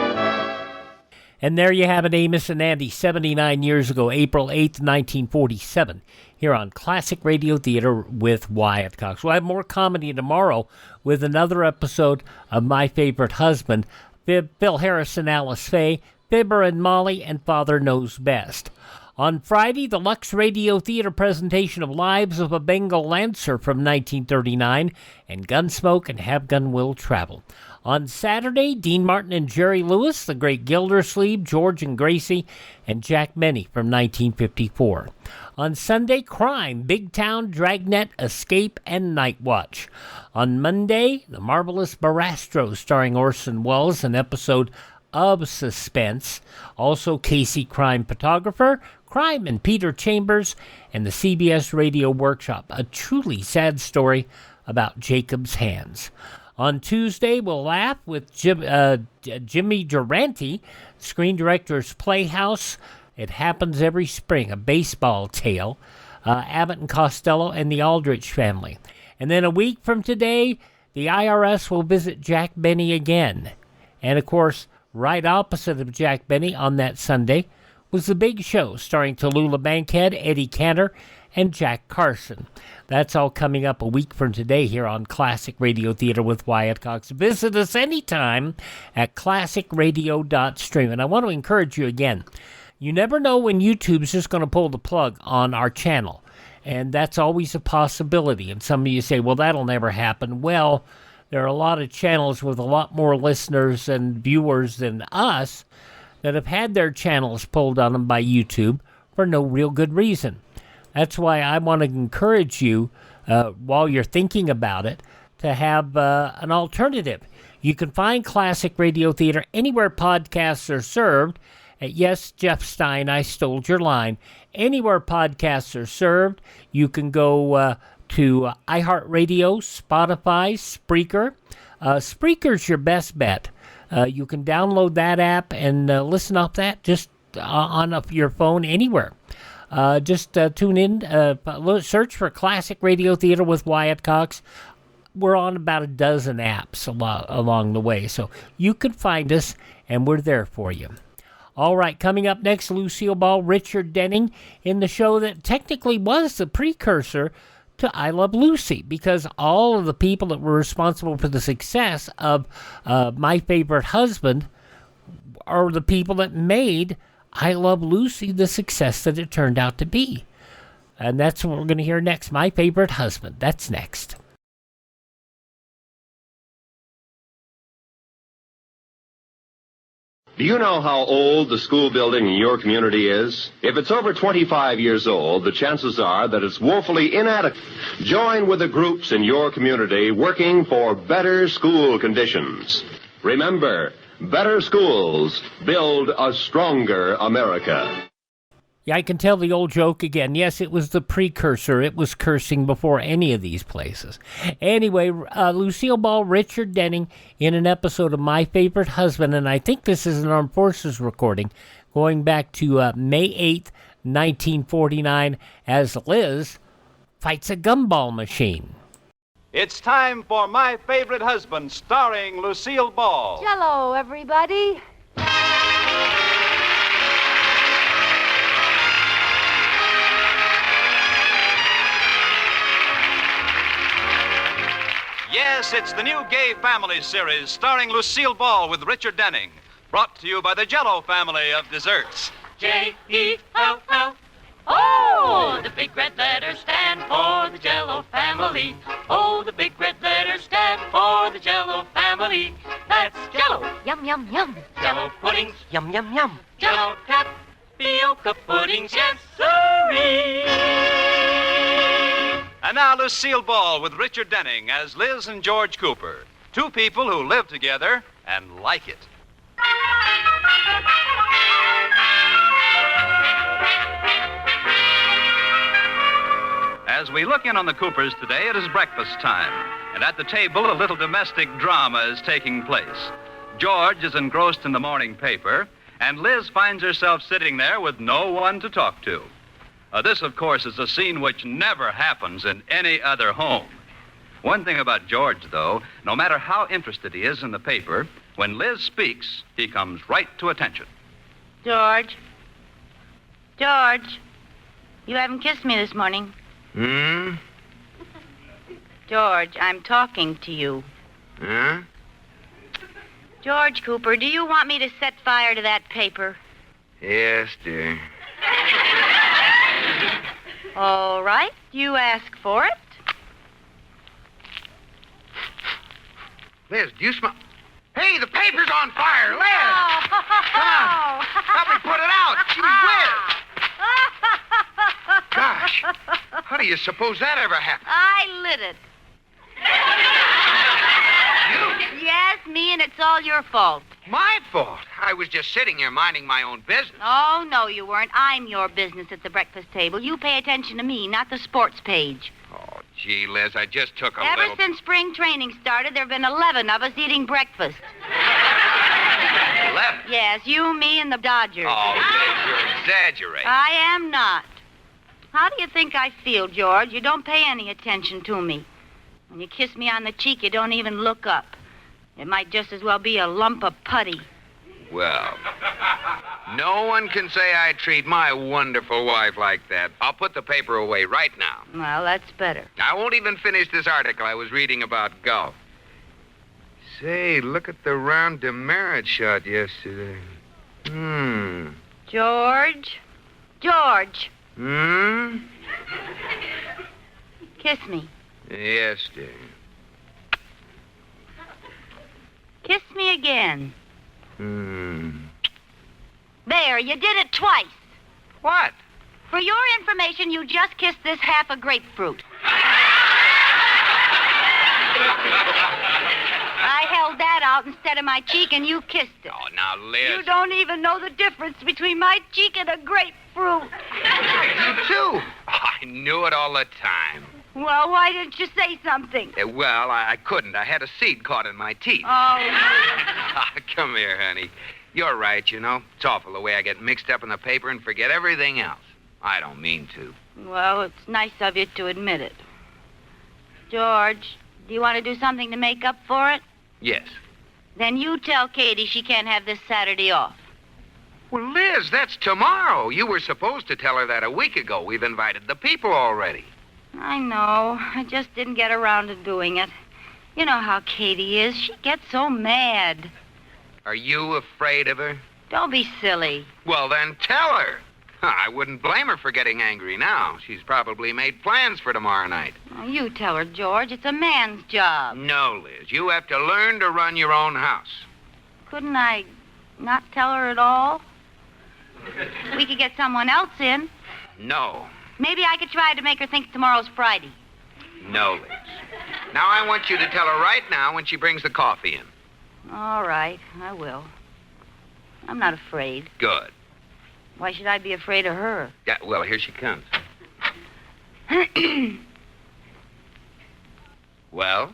And there you have it, Amos and Andy, 79 years ago, April 8th, 1947, here on Classic Radio Theater with Wyatt Cox. We'll have more comedy tomorrow with another episode of My Favorite Husband, Bill Harris and Alice Faye, Fibber and Molly, and Father Knows Best. On Friday, the Lux Radio Theater presentation of Lives of a Bengal Lancer from 1939, and Gunsmoke and Have Gun Will Travel. On Saturday, Dean Martin and Jerry Lewis, The Great Gildersleeve, George and Gracie, and Jack Benny from 1954. On Sunday, Crime, Big Town, Dragnet, Escape, and Night Watch. On Monday, The Marvelous Barastro, starring Orson Welles, an episode of Suspense. Also, Casey, Crime Photographer, Crime and Peter Chambers, and the CBS Radio Workshop, a truly sad story about Jacob's hands. On Tuesday, we'll laugh with Jimmy Durante, Screen Director's Playhouse. It Happens Every Spring, a baseball tale. Abbott and Costello and the Aldrich Family. And then a week from today, the IRS will visit Jack Benny again. And, of course, right opposite of Jack Benny on that Sunday was The Big Show, starring Tallulah Bankhead, Eddie Cantor, and Jack Carson. That's all coming up a week from today here on Classic Radio Theater with Wyatt Cox. Visit us anytime at classicradio.stream. And I want to encourage you again, you never know when YouTube's just going to pull the plug on our channel. And that's always a possibility. And some of you say, well, that'll never happen. Well, there are a lot of channels with a lot more listeners and viewers than us that have had their channels pulled on them by YouTube for no real good reason. That's why I want to encourage you, while you're thinking about it, to have an alternative. You can find Classic Radio Theater anywhere podcasts are served. Yes, Jeff Stein, I stole your line. Anywhere podcasts are served, you can go to iHeartRadio, Spotify, Spreaker. Spreaker's your best bet. You can download that app and listen off that just on your phone anywhere. Just tune in, search for Classic Radio Theater with Wyatt Cox. We're on about a dozen apps along the way, so you can find us, and we're there for you. All right, coming up next, Lucille Ball, Richard Denning in the show that technically was the precursor to I Love Lucy, because all of the people that were responsible for the success of My Favorite Husband are the people that made I Love Lucy the success that it turned out to be. And that's what we're going to hear next. My Favorite Husband. That's next. Do you know how old the school building in your community is? If it's over 25 years old, the chances are that it's woefully inadequate. Join with the groups in your community working for better school conditions. Remember, better schools build a stronger America. Yeah, I can tell the old joke again. Yes, it was the precursor. It was cursing before any of these places. Anyway, Lucille Ball, Richard Denning in an episode of My Favorite Husband, and I think this is an Armed Forces recording going back to May 8th, 1949, as Liz fights a gumball machine. It's time for My Favorite Husband, starring Lucille Ball. Hello, everybody. Yes, it's the new Gay Family series starring Lucille Ball with Richard Denning. Brought to you by the Jell-O family of desserts. J-E-L-L. Oh, the big red letters stand for the Jell-O family. Oh, the big red letters stand for the Jell-O family. That's Jell-O. Yum, yum, yum. Jell-O puddings. Yum, yum, yum. Jell-O tapioca puddings. Yes, sirree. And now Lucille Ball with Richard Denning as Liz and George Cooper. Two people who live together and like it. As we look in on the Coopers today, it is breakfast time. And at the table, a little domestic drama is taking place. George is engrossed in the morning paper, and Liz finds herself sitting there with no one to talk to. This, of course, is a scene which never happens in any other home. One thing about George, though, no matter how interested he is in the paper, when Liz speaks, he comes right to attention. George. George. You haven't kissed me this morning. George, I'm talking to you. Huh? George Cooper, do you want me to set fire to that paper? Yes, dear. All right, you ask for it. Liz, do you smell... Hey, the paper's on fire! Liz! Oh. Come on! Help me put it out! Gee whiz! Gosh, how do you suppose that ever happened? I lit it. Yes, me, and it's all your fault. My fault? I was just sitting here minding my own business. Oh, no, you weren't. I'm your business at the breakfast table. You pay attention to me, not the sports page. Oh, gee, Liz, I just took a Ever little... since spring training started, there have been 11 of us eating breakfast. 11? Yes, you, me, and the Dodgers. Oh, Liz, you're exaggerating. I am not. How do you think I feel, George? You don't pay any attention to me. When you kiss me on the cheek, you don't even look up. It might just as well be a lump of putty. Well, no one can say I treat my wonderful wife like that. I'll put the paper away right now. Well, that's better. I won't even finish this article I was reading about golf. Say, look at the round demerit shot yesterday. George? George? Kiss me. Yes, dear. Kiss me again. There, you did it twice. What? For your information, you just kissed this half a grapefruit. I held that out instead of my cheek, and you kissed it. Oh, now, Liz. You don't even know the difference between my cheek and a grapefruit. You too? Oh, I knew it all the time. Well, why didn't you say something? Well, I couldn't. I had a seed caught in my teeth. Oh. Come here, honey. You're right, you know. It's awful the way I get mixed up in the paper and forget everything else. I don't mean to. Well, it's nice of you to admit it. George, do you want to do something to make up for it? Yes. Then you tell Katie she can't have this Saturday off. Well, Liz, that's tomorrow. You were supposed to tell her that a week ago. We've invited the people already. I know. I just didn't get around to doing it. You know how Katie is. She gets so mad. Are you afraid of her? Don't be silly. Well, then tell her. I wouldn't blame her for getting angry now. She's probably made plans for tomorrow night. Oh, you tell her, George. It's a man's job. No, Liz. You have to learn to run your own house. Couldn't I not tell her at all? We could get someone else in. No. Maybe I could try to make her think tomorrow's Friday. No, Liz. Now I want you to tell her right now when she brings the coffee in. All right, I will. I'm not afraid. Good. Why should I be afraid of her? Yeah, well, here she comes. Well?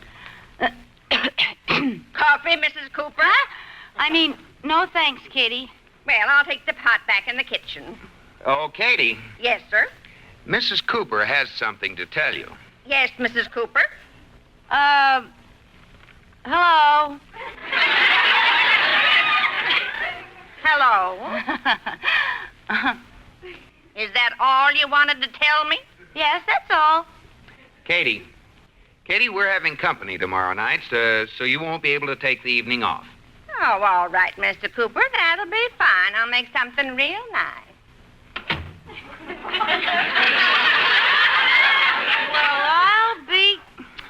Coffee, Mrs. Cooper? I mean, no thanks, Katie. Well, I'll take the pot back in the kitchen. Oh, Katie. Yes, sir? Mrs. Cooper has something to tell you. Yes, Mrs. Cooper? Hello? Hello? Is that all you wanted to tell me? Yes, that's all. Katie, we're having company tomorrow night, so you won't be able to take the evening off. Oh, all right, Mr. Cooper. That'll be fine. I'll make something real nice. Well, I'll be...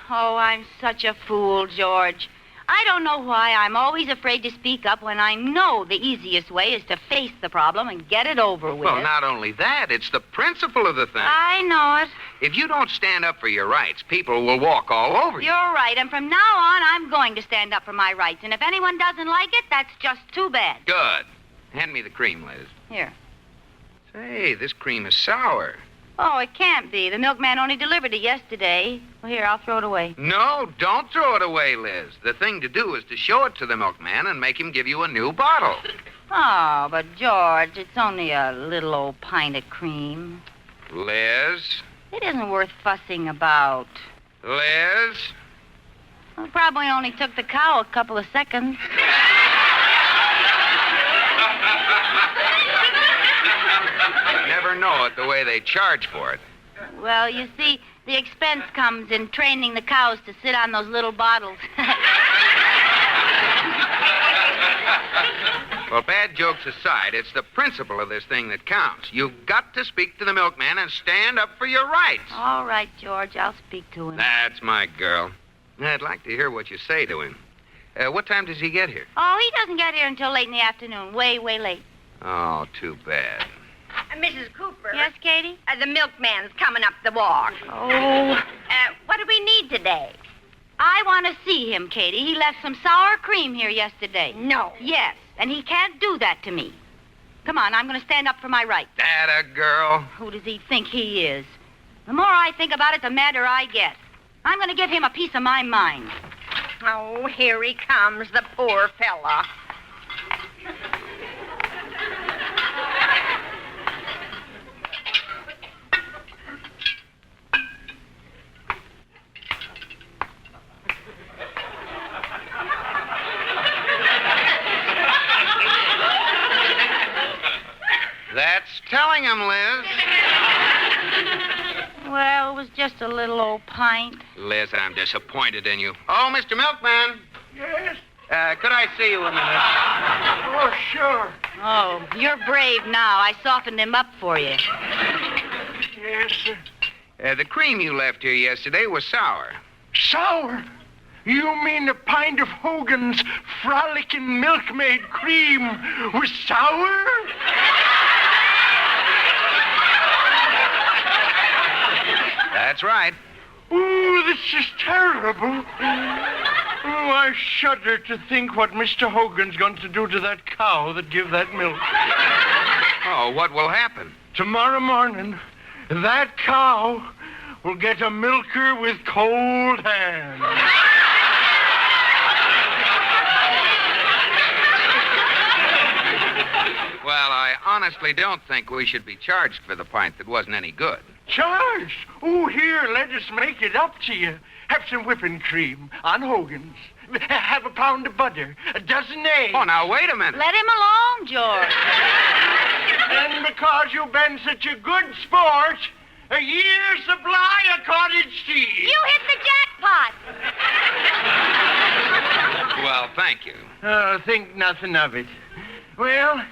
Oh, I'm such a fool, George. I don't know why I'm always afraid to speak up when I know the easiest way is to face the problem and get it over with. Well, not only that, it's the principle of the thing. I know it. If you don't stand up for your rights, people will walk all over you. You're right, and from now on, I'm going to stand up for my rights. And if anyone doesn't like it, that's just too bad. Good. Hand me the cream, Liz. Here. Say, this cream is sour. Oh, it can't be. The milkman only delivered it yesterday. Well, here, I'll throw it away. No, don't throw it away, Liz. The thing to do is to show it to the milkman and make him give you a new bottle. Oh, but George, it's only a little old pint of cream. Liz? It isn't worth fussing about. Liz? Well, it probably only took the cow a couple of seconds. You never know it the way they charge for it. Well, you see, the expense comes in training the cows to sit on those little bottles. Well, bad jokes aside, it's the principle of this thing that counts. You've got to speak to the milkman and stand up for your rights. All right, George, I'll speak to him. That's my girl. I'd like to hear what you say to him. What time does he get here? Oh, he doesn't get here until late in the afternoon. Way, way late. Oh, too bad. Mrs. Cooper? Yes, Katie? The milkman's coming up the walk. Oh. What do we need today? I want to see him, Katie. He left some sour cream here yesterday. No. Yes, and he can't do that to me. Come on, I'm going to stand up for my rights. That a girl? Who does he think he is? The more I think about it, the madder I get. I'm going to give him a piece of my mind. Oh, here he comes, the poor fella. That's telling him, Liz. Well, it was just a little old pint. Liz, I'm disappointed in you. Oh, Mr. Milkman. Yes? Could I see you a minute? Oh, sure. Oh, you're brave now. I softened him up for you. Yes, sir. The cream you left here yesterday was sour. Sour? You mean the pint of Hogan's frolicking milkmaid cream was sour? That's right. Ooh, this is terrible. Oh, I shudder to think what Mr. Hogan's going to do to that cow that give that milk. Oh, what will happen? Tomorrow morning, that cow will get a milker with cold hands. Well, I honestly don't think we should be charged for the pint that wasn't any good. Charged? Oh, here, let us make it up to you. Have some whipping cream on Hogan's. have a pound of butter, a dozen eggs. Oh, now, wait a minute. Let him alone, George. And because you've been such a good sport, a year's supply of cottage cheese. You hit the jackpot. Well, thank you. Oh, think nothing of it. Well,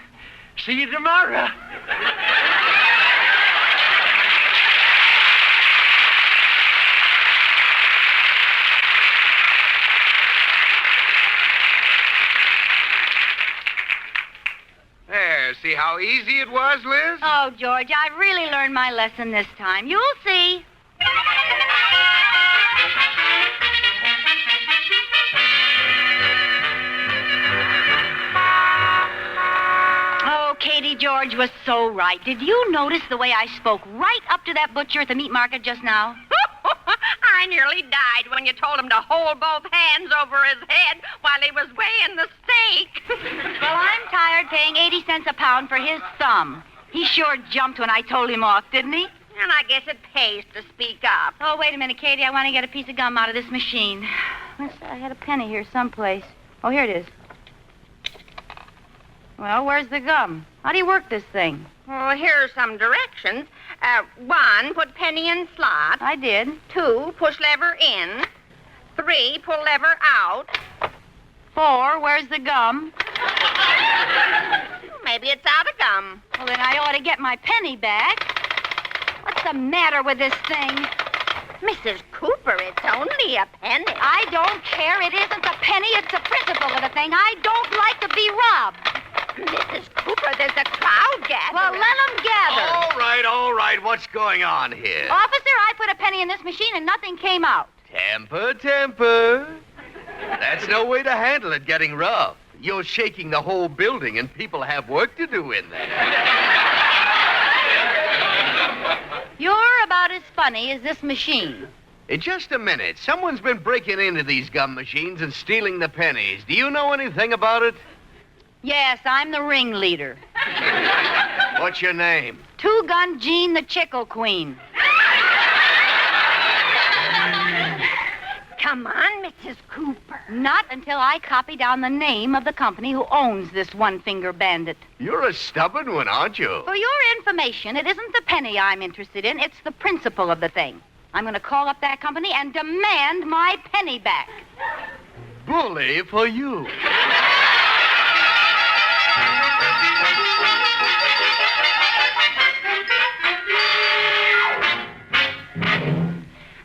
see you tomorrow. There, see how easy it was, Liz? Oh, George, I really learned my lesson this time. You'll see. Oh, Katie, George was so right. Did you notice the way I spoke right up to that butcher at the meat market just now? I nearly died when you told him to hold both hands over his head while he was weighing the steak. Well, I'm tired paying 80 cents a pound for his thumb. He sure jumped when I told him off, didn't he? And I guess it pays to speak up. Oh, wait a minute, Katie. I want to get a piece of gum out of this machine. I had a penny here someplace. Oh, here it is. Well, where's the gum? How do you work this thing? Well, here's some directions. 1, put penny in slot. I did. 2, push lever in. 3, pull lever out. 4, where's the gum? Maybe it's out of gum. Well, then I ought to get my penny back. What's the matter with this thing? Mrs. Cooper, it's only a penny. I don't care. It isn't a penny. It's the principle of the thing. I don't like to be robbed. Mrs. Cooper, there's a crowd gathering. Well, let them gather. All right. What's going on here? Officer, I put a penny in this machine and nothing came out. Temper. That's no way to handle it getting rough. You're shaking the whole building and people have work to do in there. You're about as funny as this machine. Just a minute. Someone's been breaking into these gum machines and stealing the pennies. Do you know anything about it? Yes, I'm the ringleader. What's your name? Two-Gun Jean the Chickle Queen. Come on, Mrs. Cooper. Not until I copy down the name of the company who owns this one-finger bandit. You're a stubborn one, aren't you? For your information, it isn't the penny I'm interested in. It's the principle of the thing. I'm going to call up that company and demand my penny back. Bully for you.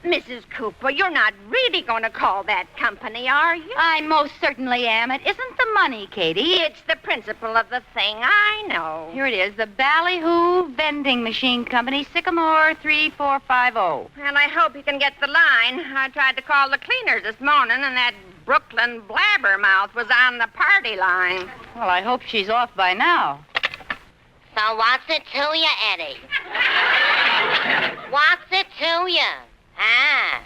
Mrs. Cooper, you're not really going to call that company, are you? I most certainly am. It isn't the money, Katie. It's the principle of the thing, I know. Here it is, the Ballyhoo Vending Machine Company, Sycamore 3450. And I hope you can get the line. I tried to call the cleaners this morning, and that Brooklyn blabbermouth was on the party line. Well, I hope she's off by now. So what's it to you, Eddie? What's it to you? Ah.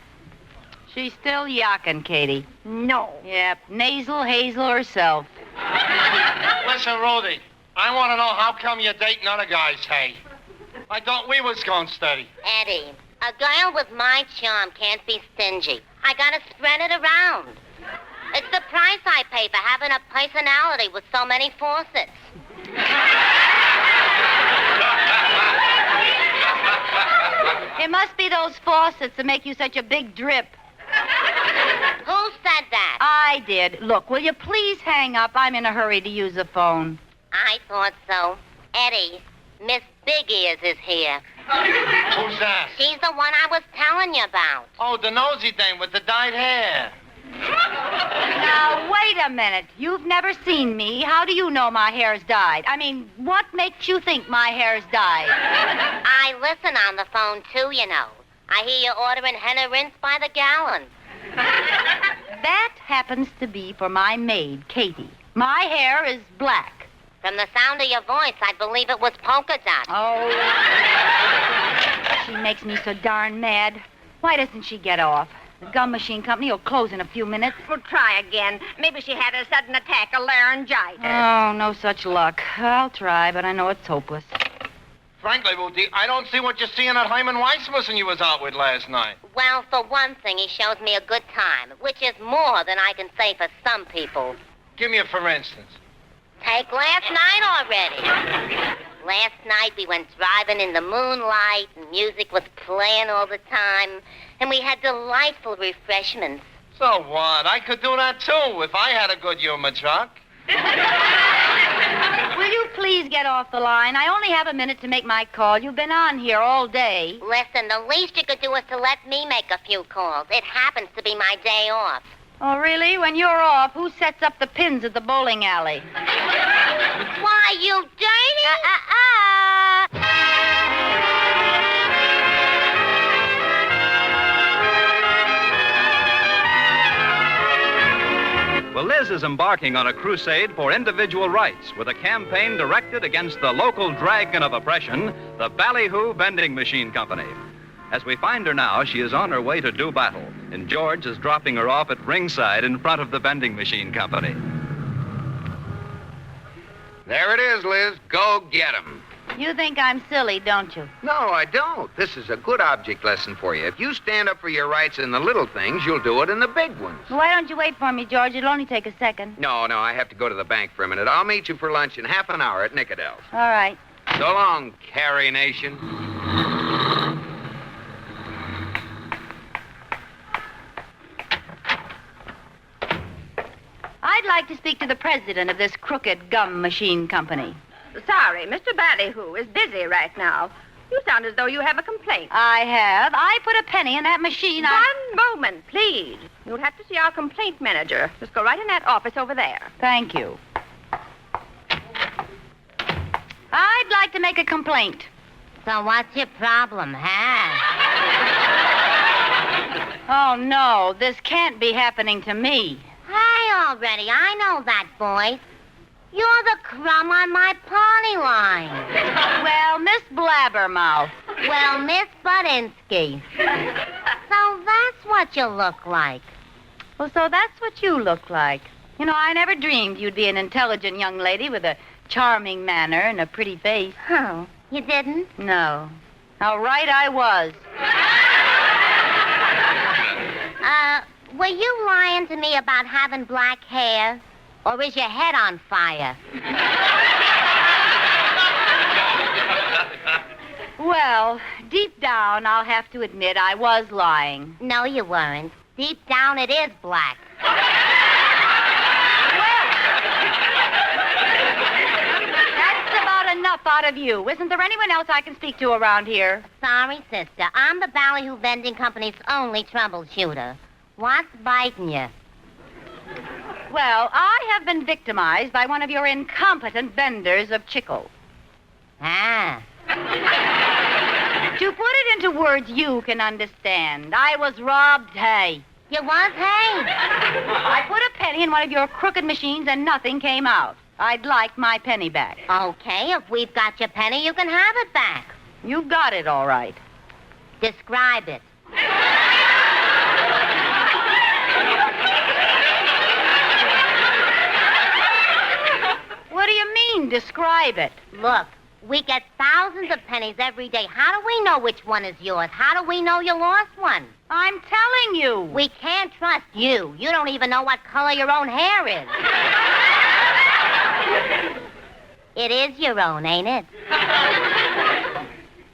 She's still yakking, Katie. No. Yep, nasal Hazel herself. Listen, Rudy, I want to know how come you're dating other guys, hey? I thought we was going steady. Eddie, a girl with my charm can't be stingy. I gotta spread it around. It's the price I pay for having a personality with so many faucets. It must be those faucets that make you such a big drip. Who said that? I did. Look, will you please hang up? I'm in a hurry to use the phone. I thought so. Eddie, Miss Big Ears is here. Who's that? She's the one I was telling you about. Oh, the nosy thing with the dyed hair. Now, wait a minute. You've never seen me. How do you know my hair's dyed? I mean, what makes you think my hair's dyed? I listen on the phone, too, you know. I hear you ordering henna rinse by the gallon. That happens to be for my maid, Katie. My hair is black. From the sound of your voice, I believe it was polka dot. Oh. She makes me so darn mad. Why doesn't she get off? The gum machine company will close in a few minutes. We'll try again. Maybe she had a sudden attack of laryngitis. Oh, no such luck. I'll try, but I know it's hopeless. Frankly, Booty, I don't see what you're seeing at Hyman Weissmussen you was out with last night. Well, for one thing, he shows me a good time, which is more than I can say for some people. Give me a for instance. Take last night already. Last night we went driving in the moonlight, and music was playing all the time, and we had delightful refreshments. So what? I could do that, too, if I had a good humor truck. Will you please get off the line? I only have a minute to make my call. You've been on here all day. Listen, the least you could do is to let me make a few calls. It happens to be my day off. Oh, really? When you're off, who sets up the pins at the bowling alley? Why, you dirty... Well, Liz is embarking on a crusade for individual rights with a campaign directed against the local dragon of oppression, the Ballyhoo Vending Machine Company. As we find her now, she is on her way to do battle, and George is dropping her off at ringside in front of the Vending Machine Company. There it is, Liz. Go get 'em. You think I'm silly, don't you? No, I don't. This is a good object lesson for you. If you stand up for your rights in the little things, you'll do it in the big ones. Why don't you wait for me, George? It'll only take a second. No, I have to go to the bank for a minute. I'll meet you for lunch in half an hour at Nicodell's. All right. So long, Carrie Nation. I'd like to speak to the president of this crooked gum machine company. Sorry, Mr. Ballyhoo is busy right now. You sound as though you have a complaint. I have. I put a penny in that machine. One moment, please. You'll have to see our complaint manager. Just go right in that office over there. Thank you. I'd like to make a complaint. So what's your problem, huh? Oh, no. This can't be happening to me. Hey, already. I know that voice. You're the crumb on my party line. Well, Miss Blabbermouth. Well, Miss Budinsky. So that's what you look like. Well, so that's what you look like. You know, I never dreamed you'd be an intelligent young lady with a charming manner and a pretty face. Oh, you didn't? No. How right I was. Were you lying to me about having black hair? Or is your head on fire? Well, deep down, I'll have to admit I was lying. No, you weren't. Deep down, it is black. That's about enough out of you. Isn't there anyone else I can speak to around here? Sorry, sister. I'm the Ballyhoo Vending Company's only troubleshooter. What's biting you? Well, I have been victimized by one of your incompetent vendors of chicle. Ah. To put it into words you can understand, I was robbed, hey. You was, hey? I put a penny in one of your crooked machines and nothing came out. I'd like my penny back. Okay, if we've got your penny, you can have it back. You got it, all right. Describe it. What do you mean, describe it? Look, we get thousands of pennies every day. How do we know which one is yours? How do we know you lost one? I'm telling you. We can't trust you. You don't even know what color your own hair is. It is your own, ain't it?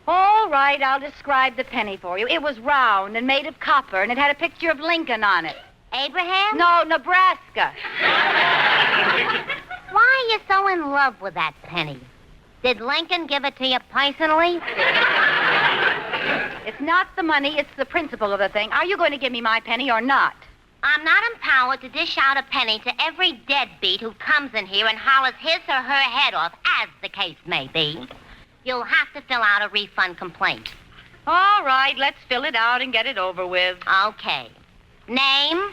All right, I'll describe the penny for you. It was round and made of copper, and it had a picture of Lincoln on it. Abraham? No, Nebraska. Why are you so in love with that penny? Did Lincoln give it to you personally? It's not the money, it's the principle of the thing. Are you going to give me my penny or not? I'm not empowered to dish out a penny to every deadbeat who comes in here and hollers his or her head off, as the case may be. You'll have to fill out a refund complaint. All right, let's fill it out and get it over with. Okay. Name?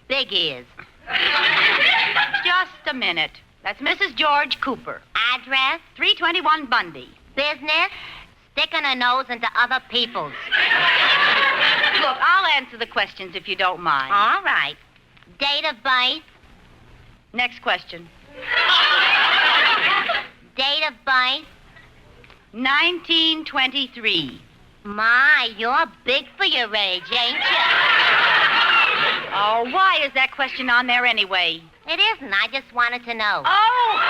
Big Ears. Just a minute. That's Mrs. George Cooper. Address? 321 Bundy. Business? Sticking her nose into other people's. Look, I'll answer the questions if you don't mind. All right. Date of birth? Next question. Date of birth? 1923. My, you're big for your age, ain't you? Oh, why is that question on there anyway? It isn't. I just wanted to know. Oh!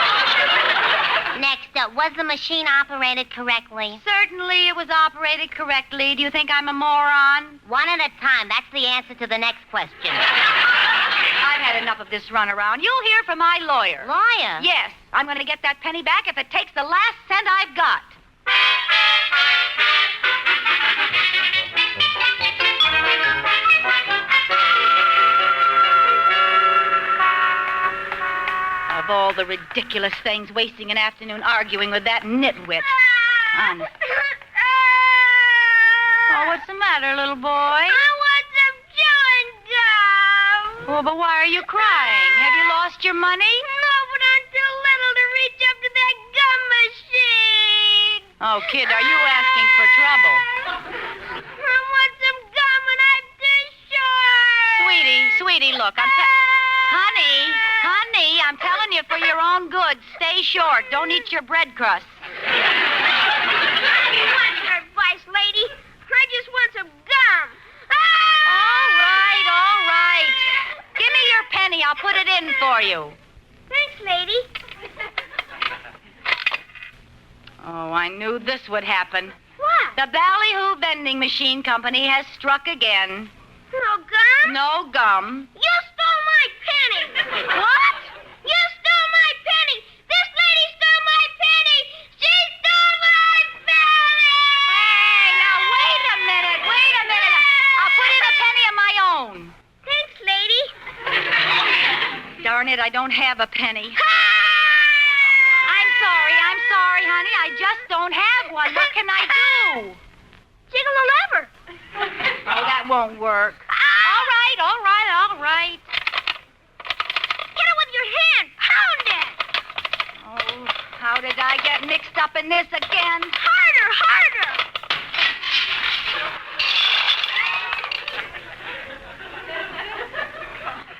Next up, was the machine operated correctly? Certainly it was operated correctly. Do you think I'm a moron? One at a time. That's the answer to the next question. I've had enough of this runaround. You'll hear from my lawyer. Lawyer? Yes. I'm going to get that penny back if it takes the last cent I've got. Of all the ridiculous things, wasting an afternoon arguing with that nitwit. Honest. Oh, what's the matter, little boy? I want some chewing gum. Oh, but why are you crying? Have you lost your money? No, but I'm too little to reach up to that gum machine. Oh, kid, are you asking for trouble? I want some gum and I'm too short. Sweetie, look, Honey, I'm telling you for your own good, stay short. Don't eat your bread crust. I don't want your advice, lady. I just want some gum. All right. Give me your penny. I'll put it in for you. Thanks, lady. Oh, I knew this would happen. What? The Ballyhoo Vending Machine Company has struck again. No gum? No gum. You stole my penny. What? You stole my penny. This lady stole my penny. She stole my penny. Hey, now wait a minute. I'll put in a penny of my own. Thanks, lady. Darn it, I don't have a penny. I'm sorry, honey. I just don't have one. What can I do? Jiggle the lever. Oh, that won't work. All right. Get it with your hand. Pound it. Oh, how did I get mixed up in this again? Harder.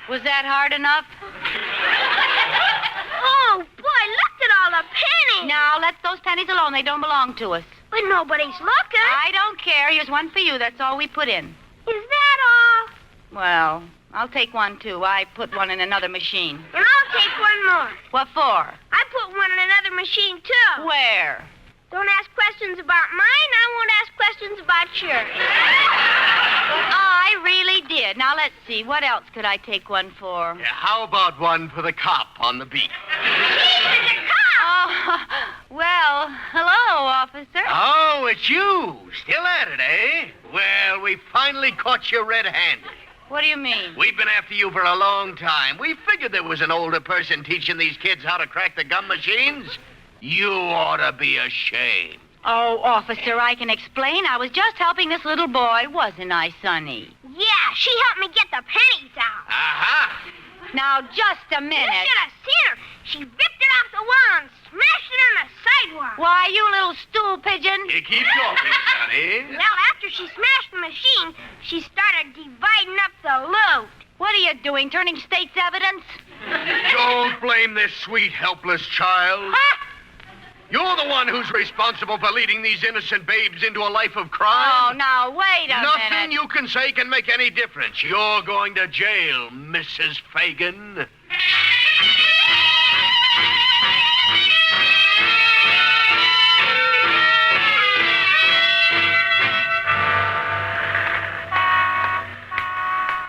Was that hard enough? Oh, boy, look at all the pennies. Now, let those pennies alone. They don't belong to us. But nobody's looking. I don't care. Here's one for you. That's all we put in. Is that all? Well, I'll take one, too. I put one in another machine. And I'll take one more. What for? I put one in another machine, too. Where? Don't ask questions about mine. I won't ask questions about yours. I really did. Now, let's see. What else could I take one for? Yeah, how about one for the cop on the beat? Oh, well, hello, officer. Oh, it's you. Still at it, eh? Well, we finally caught you red-handed. What do you mean? We've been after you for a long time. We figured there was an older person teaching these kids how to crack the gum machines. You ought to be ashamed. Oh, officer, I can explain. I was just helping this little boy, wasn't I, Sonny? Yeah, she helped me get the pennies out. Aha! Now, just a minute. You should have seen her. She ripped it off the wall and smashed it on the sidewalk. Why, you little stool pigeon. You keep talking, Sonny. Well, after she smashed the machine, she started dividing up the loot. What are you doing, turning state's evidence? Don't blame this sweet, helpless child. Huh? You're the one who's responsible for leading these innocent babes into a life of crime. Oh, now, wait a minute. Nothing you can say can make any difference. You're going to jail, Mrs. Fagan.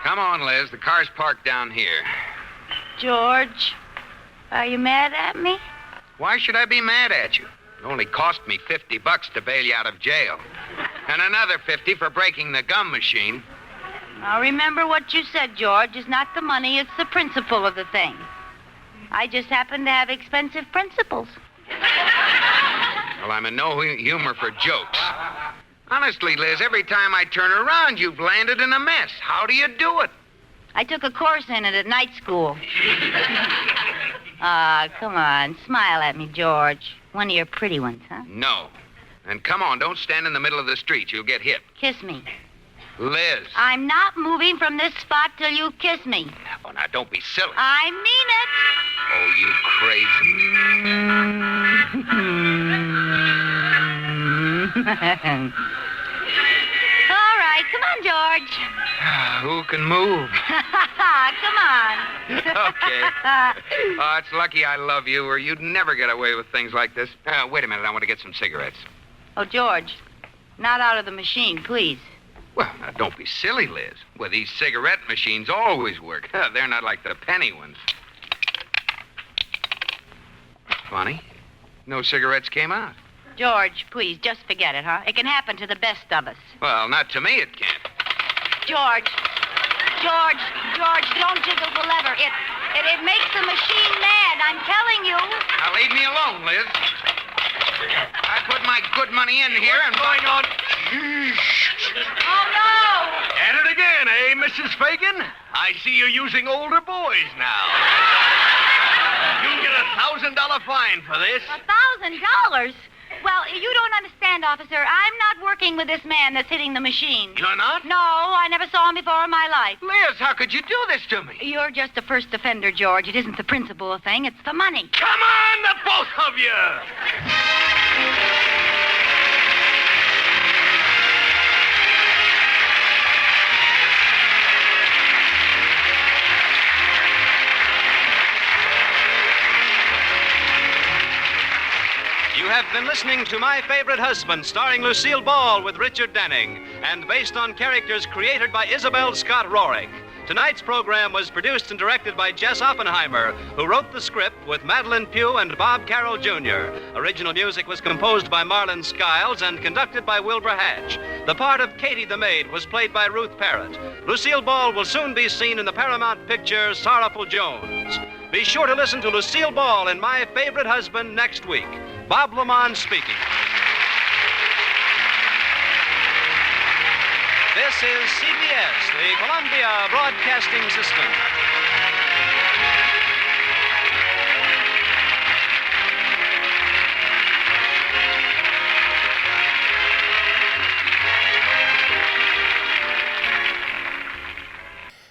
Come on, Liz. The car's parked down here. George, are you mad at me? Why should I be mad at you? It only cost me $50 to bail you out of jail. And another 50 for breaking the gum machine. Now, remember what you said, George. It's not the money, it's the principle of the thing. I just happen to have expensive principles. Well, I'm in no humor for jokes. Honestly, Liz, every time I turn around, you've landed in a mess. How do you do it? I took a course in it at night school. Come on. Smile at me, George. One of your pretty ones, huh? No. And come on, don't stand in the middle of the street. You'll get hit. Kiss me. Liz. I'm not moving from this spot till you kiss me. Oh, now, don't be silly. I mean it. Oh, you crazy. All right, come on, George. Who can move? Come on. Okay. Oh, it's lucky I love you, or you'd never get away with things like this. Wait a minute, I want to get some cigarettes. Oh, George, not out of the machine, please. Well, now, don't be silly, Liz. Well, these cigarette machines always work. They're not like the penny ones. Funny. No cigarettes came out. George, please, just forget it, huh? It can happen to the best of us. Well, not to me, it can't. George, don't jiggle the lever. It makes the machine mad, I'm telling you. Now, leave me alone, Liz. I put my good money in here and... What's going on? Oh, no! At it again, eh, Mrs. Fagan? I see you're using older boys now. You'll get $1,000 fine for this. $1,000? Well, you don't understand, officer. I'm not working with this man that's hitting the machine. You're not? No, I never saw him before in my life. Liz, how could you do this to me? You're just a first offender, George. It isn't the principal thing, it's the money. Come on, the both of you! You have been listening to My Favorite Husband, starring Lucille Ball with Richard Denning, and based on characters created by Isabel Scott Rorick. Tonight's program was produced and directed by Jess Oppenheimer, who wrote the script with Madeline Pugh and Bob Carroll Jr. Original music was composed by Marlon Skiles and conducted by Wilbur Hatch. The part of Katie the Maid was played by Ruth Parrott. Lucille Ball will soon be seen in the Paramount picture Sorrowful Jones. Be sure to listen to Lucille Ball in My Favorite Husband next week. Bob Lamont speaking. This is CBS, the Columbia Broadcasting System.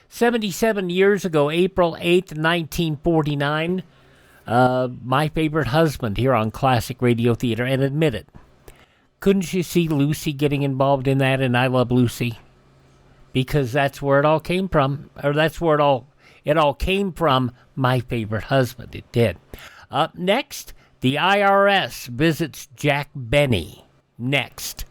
"77 years ago, April 8th, 1949, My Favorite Husband here on Classic Radio Theater, and admit it, couldn't you see Lucy getting involved in that in I Love Lucy? Because that's where it all came from, or that's where it all came from, My Favorite Husband. It did. Up next, the IRS visits Jack Benny. Next.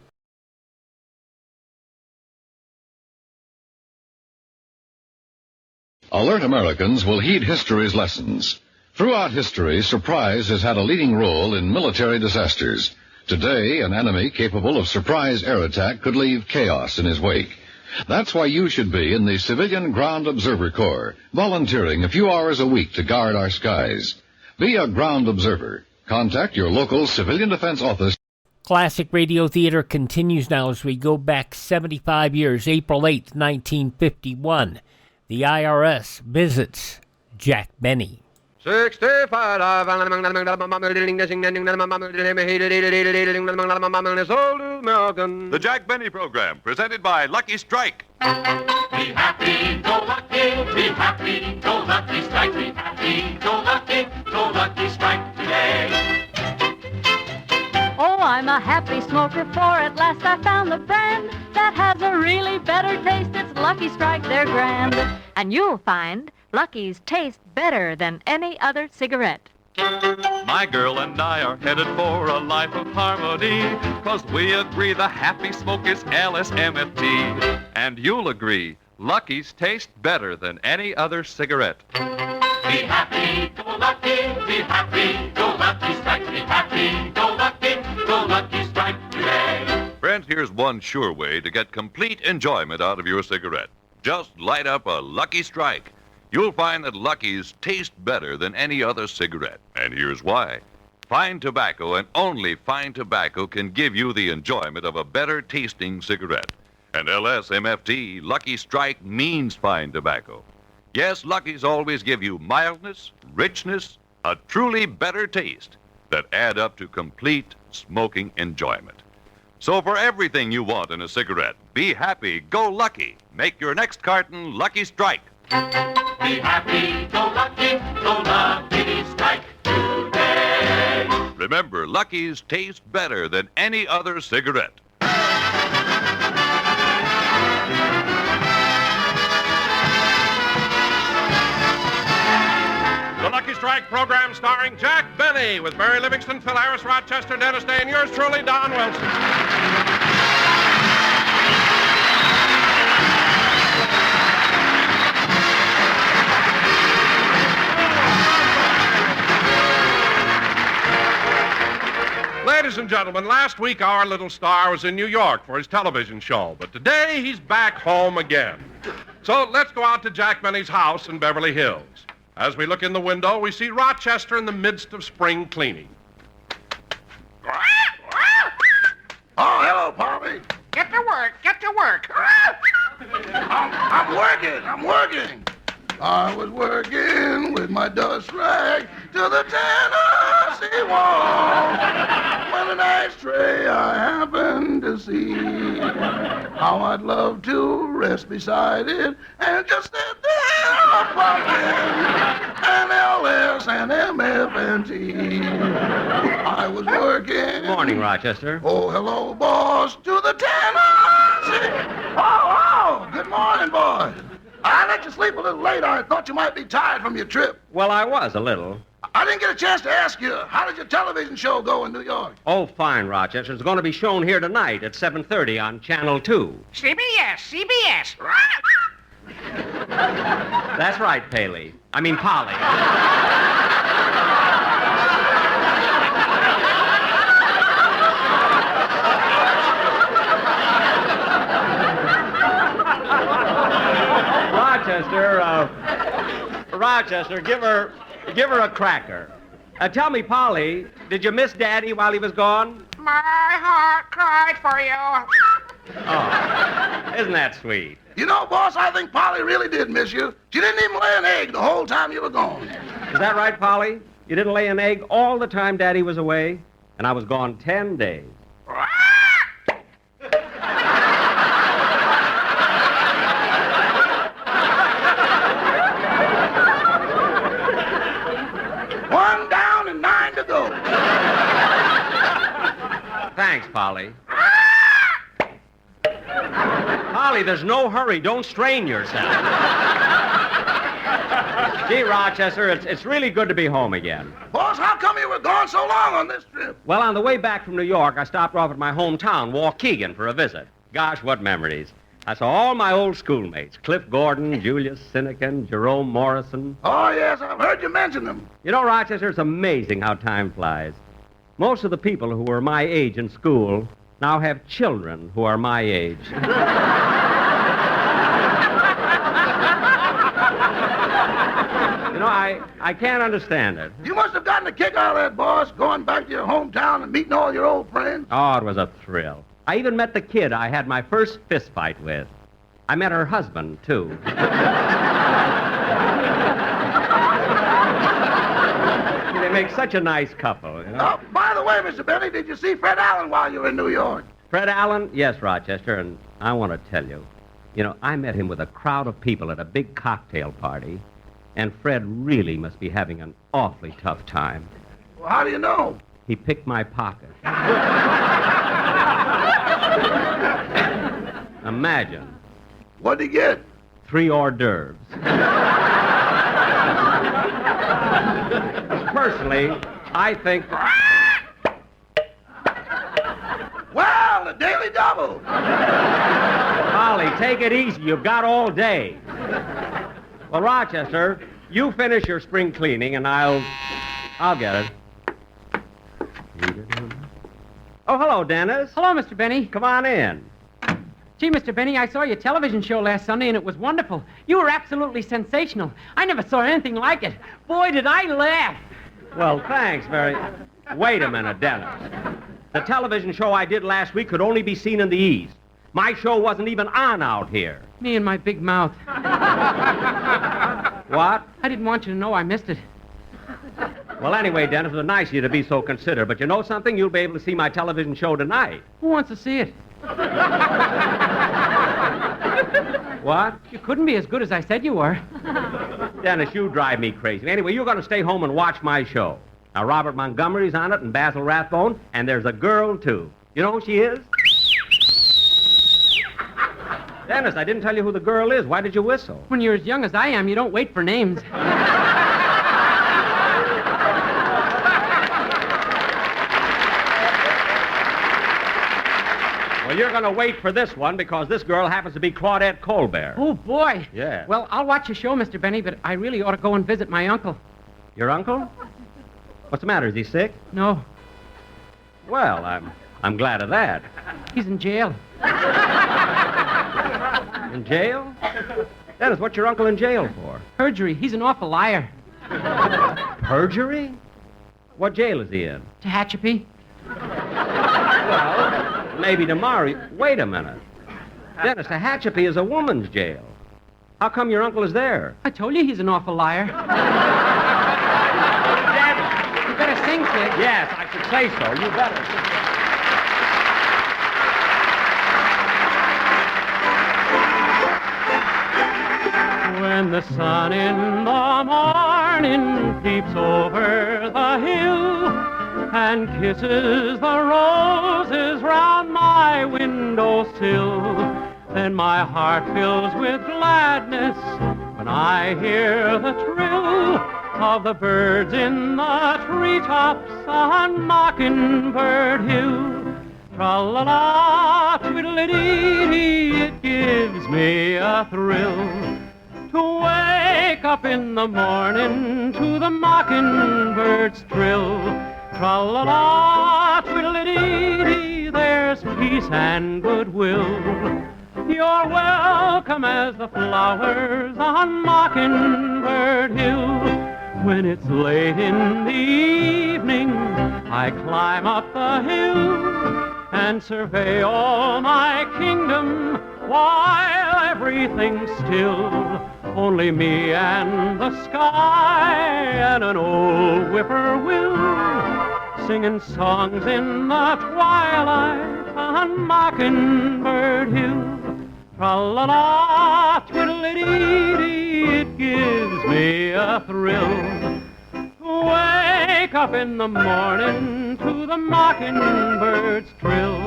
Alert Americans will heed history's lessons. Throughout history, surprise has had a leading role in military disasters. Today, an enemy capable of surprise air attack could leave chaos in his wake. That's why you should be in the Civilian Ground Observer Corps, volunteering a few hours a week to guard our skies. Be a ground observer. Contact your local Civilian Defense Office. Classic Radio Theater continues now as we go back 75 years, April 8th, 1951. The IRS visits Jack Benny. 65. The Jack Benny Program, presented by Lucky Strike. Be happy, go lucky, be happy, go lucky strike, be happy, go lucky strike today. Oh, I'm a happy smoker, for at last I found the brand that has a really better taste. It's Lucky Strike, they're grand. And you'll find Lucky's taste better than any other cigarette. My girl and I are headed for a life of harmony, 'cause we agree the happy smoke is LSMFT. And you'll agree, Lucky's taste better than any other cigarette. Be happy, go lucky, be happy, go lucky strike, be happy, go lucky strike today. Friends, here's one sure way to get complete enjoyment out of your cigarette. Just light up a Lucky Strike. You'll find that Lucky's taste better than any other cigarette. And here's why. Fine tobacco and only fine tobacco can give you the enjoyment of a better tasting cigarette. And LSMFT, Lucky Strike, means fine tobacco. Yes, Lucky's always give you mildness, richness, a truly better taste that add up to complete smoking enjoyment. So for everything you want in a cigarette, be happy, go lucky. Make your next carton Lucky Strike. Be happy, go lucky strike today. Remember, Lucky's taste better than any other cigarette. The Lucky Strike program starring Jack Benny with Mary Livingston, Phil Harris, Rochester, Dennis Day, and yours truly, Don Wilson. Ladies and gentlemen, last week our little star was in New York for his television show, but today he's back home again. So let's go out to Jack Benny's house in Beverly Hills. As we look in the window, we see Rochester in the midst of spring cleaning. Oh, hello, Polly. Get to work. Get to work. I'm working. I was working with my dust rag to the Tennessee wall when an ashtray I happened to see. How I'd love to rest beside it and just sit there pumping an LS and MF and T. I was working. Good morning, Rochester. Oh, hello, boss, to the Tennessee. Oh, good morning, boys. I let you sleep a little late. I thought you might be tired from your trip. Well, I was a little. I didn't get a chance to ask you, how did your television show go in New York? Oh, fine, Rochester. It's going to be shown here tonight at 7:30 on Channel 2. CBS. That's right, Paley. I mean, Polly. Rochester, give her a cracker. Tell me, Polly, did you miss Daddy while he was gone? My heart cried for you. Oh, isn't that sweet? You know, boss, I think Polly really did miss you. She didn't even lay an egg the whole time you were gone. Is that right, Polly? You didn't lay an egg all the time Daddy was away? And I was gone 10 days. One down and 9 to go. Thanks, Polly. Polly, there's no hurry. Don't strain yourself. Gee, Rochester, it's really good to be home again. Boss, how come you were gone so long on this trip? Well, on the way back from New York, I stopped off at my hometown, Waukegan, for a visit. Gosh, what memories. I saw all my old schoolmates, Cliff Gordon, Julius Sinekin, Jerome Morrison. Oh, yes, I've heard you mention them. You know, Rochester, it's amazing how time flies. Most of the people who were my age in school now have children who are my age. You know, I can't understand it. You must have gotten a kick out of that, boss, going back to your hometown and meeting all your old friends. Oh, it was a thrill. I even met the kid I had my first fist fight with. I met her husband, too. They make such a nice couple, you know? By the way, Mr. Benny, did you see Fred Allen while you were in New York? Fred Allen? Yes, Rochester, and I want to tell you. You know, I met him with a crowd of people at a big cocktail party, and Fred really must be having an awfully tough time. Well, how do you know? He picked my pocket. Imagine. What'd he get? 3 hors d'oeuvres. Personally, I think... Well, a daily double. Polly, take it easy. You've got all day. Well, Rochester, you finish your spring cleaning, and I'll get it. Oh, hello, Dennis. Hello, Mr. Benny. Come on in. Gee, Mr. Benny, I saw your television show last Sunday, and it was wonderful. You were absolutely sensational. I never saw anything like it. Boy, did I laugh. Well, thanks, Mary. Wait a minute, Dennis. The television show I did last week could only be seen in the East. My show wasn't even on out here. Me and my big mouth. What? I didn't want you to know I missed it. Well, anyway, Dennis, it was nice of you to be so considerate. But you know something? You'll be able to see my television show tonight. Who wants to see it? What? You couldn't be as good as I said you were. Dennis, you drive me crazy. Anyway, you're going to stay home and watch my show. Now, Robert Montgomery's on it and Basil Rathbone, and there's a girl, too. You know who she is? Dennis, I didn't tell you who the girl is. Why did you whistle? When you're as young as I am, you don't wait for names. Well, you're going to wait for this one because this girl happens to be Claudette Colbert. Oh, boy. Yeah. Well, I'll watch your show, Mr. Benny, but I really ought to go and visit my uncle. Your uncle? What's the matter? Is he sick? No. Well, I'm glad of that. He's in jail. In jail? Dennis, what's your uncle in jail for? Perjury. He's an awful liar. Perjury? What jail is he in? Tehachapi. Well, maybe tomorrow. Wait a minute. Dennis, Tehachapi is a woman's jail. How come your uncle is there? I told you he's an awful liar. You better sing, kid. Yes, I should say so. You better. When the sun in the morning peeps over the hill and kisses the roses round my windowsill, then my heart fills with gladness when I hear the trill of the birds in the treetops on Mockingbird Hill. Tra-la-la, twiddle-dee-dee, it gives me a thrill to wake up in the morning to the mockingbird's trill. Tra-la-la, twiddle-dee-dee, there's peace and goodwill. You're welcome as the flowers on Mockingbird Hill. When it's late in the evening, I climb up the hill and survey all my kingdom while everything's still. Only me and the sky and an old whippoorwill singing songs in the twilight on Mockingbird Hill. Tra-la-la, twiddle-dee-dee, it gives me a thrill. Wake up in the morning to the mockingbird's trill.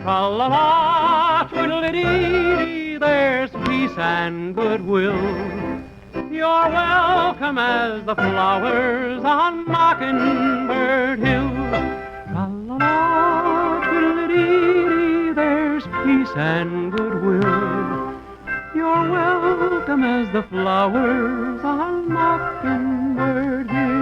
Tra-la-la, twiddle-dee-dee, there's peace and goodwill. You're welcome as the flowers on Mockingbird Hill. Tra-la-la, twiddle-dee-dee, there's peace and goodwill. You're welcome as the flowers on Mockingbird Hill.